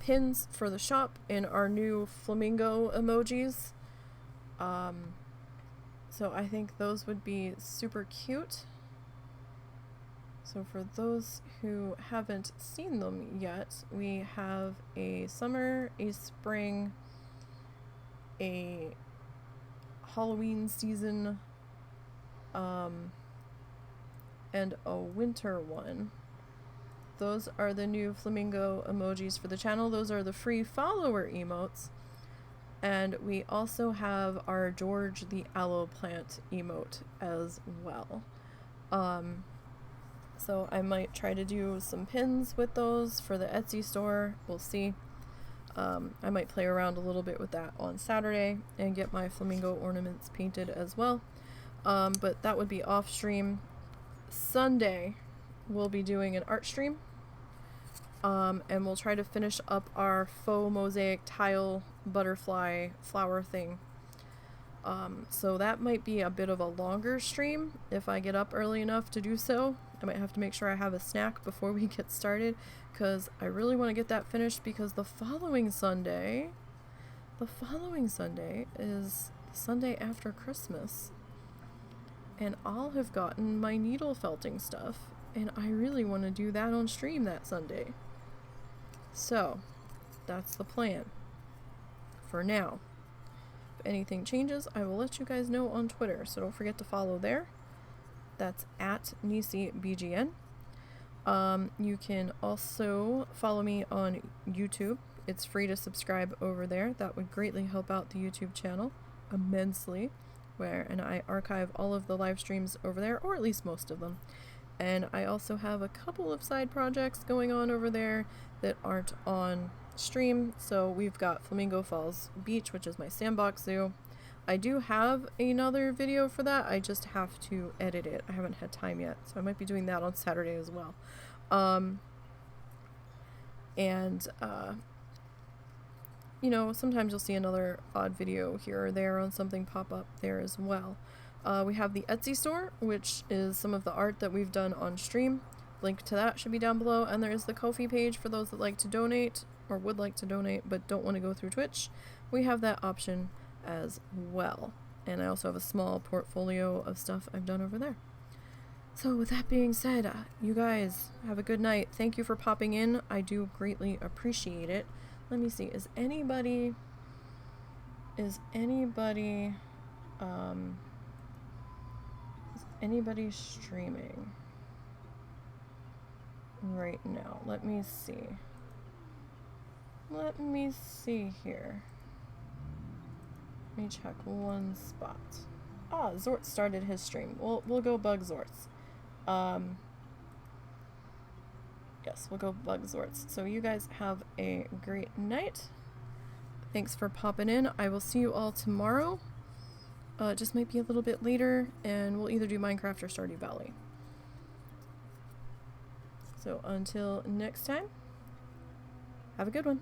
pins for the shop in our new Flamingo emojis. So I think those would be super cute. So for those who haven't seen them yet, we have a summer, a spring, a Halloween season, and a winter one. Those are the new Flamingo emojis for the channel. Those are the free follower emotes. And we also have our George the Aloe Plant emote as well. So I might try to do some pins with those for the Etsy store. We'll see. I might play around a little bit with that on Saturday and get my Flamingo ornaments painted as well. But that would be off stream. Sunday, we'll be doing an art stream. And we'll try to finish up our faux mosaic tile butterfly flower thing. So that might be a bit of a longer stream if I get up early enough to do so. I might have to make sure I have a snack before we get started, because I really want to get that finished, because the following Sunday is the Sunday after Christmas, and I'll have gotten my needle felting stuff, and I really want to do that on stream that Sunday. So that's the plan for now. If anything changes, I will let you guys know on Twitter, so don't forget to follow there. That's at NiseyBGN. You can also follow me on YouTube. It's free to subscribe over there. That would greatly help out the YouTube channel immensely. And I archive all of the live streams over there, or at least most of them. And I also have a couple of side projects going on over there that aren't on stream. So we've got Flamingo Falls Beach, which is my sandbox zoo. I do have another video for that. I just have to edit it. I haven't had time yet, so I might be doing that on Saturday as well. You know, sometimes you'll see another odd video here or there on something pop up there as well. We have the Etsy store, which is some of the art that we've done on stream. Link to that should be down below. And there is the Kofi page for those that like to donate, or would like to donate but don't want to go through Twitch. We have that option as well. And I also have a small portfolio of stuff I've done over there. So with that being said, you guys have a good night. Thank you for popping in. I do greatly appreciate it. Let me see, is anybody anybody streaming right now? Let me see. Let me see here. Let me check one spot. Ah, Zort started his stream. We'll go bug Zorts. Yes, we'll go bug Zorts. So you guys have a great night. Thanks for popping in. I will see you all tomorrow. It just might be a little bit later, and we'll either do Minecraft or Stardew Valley. So until next time, have a good one.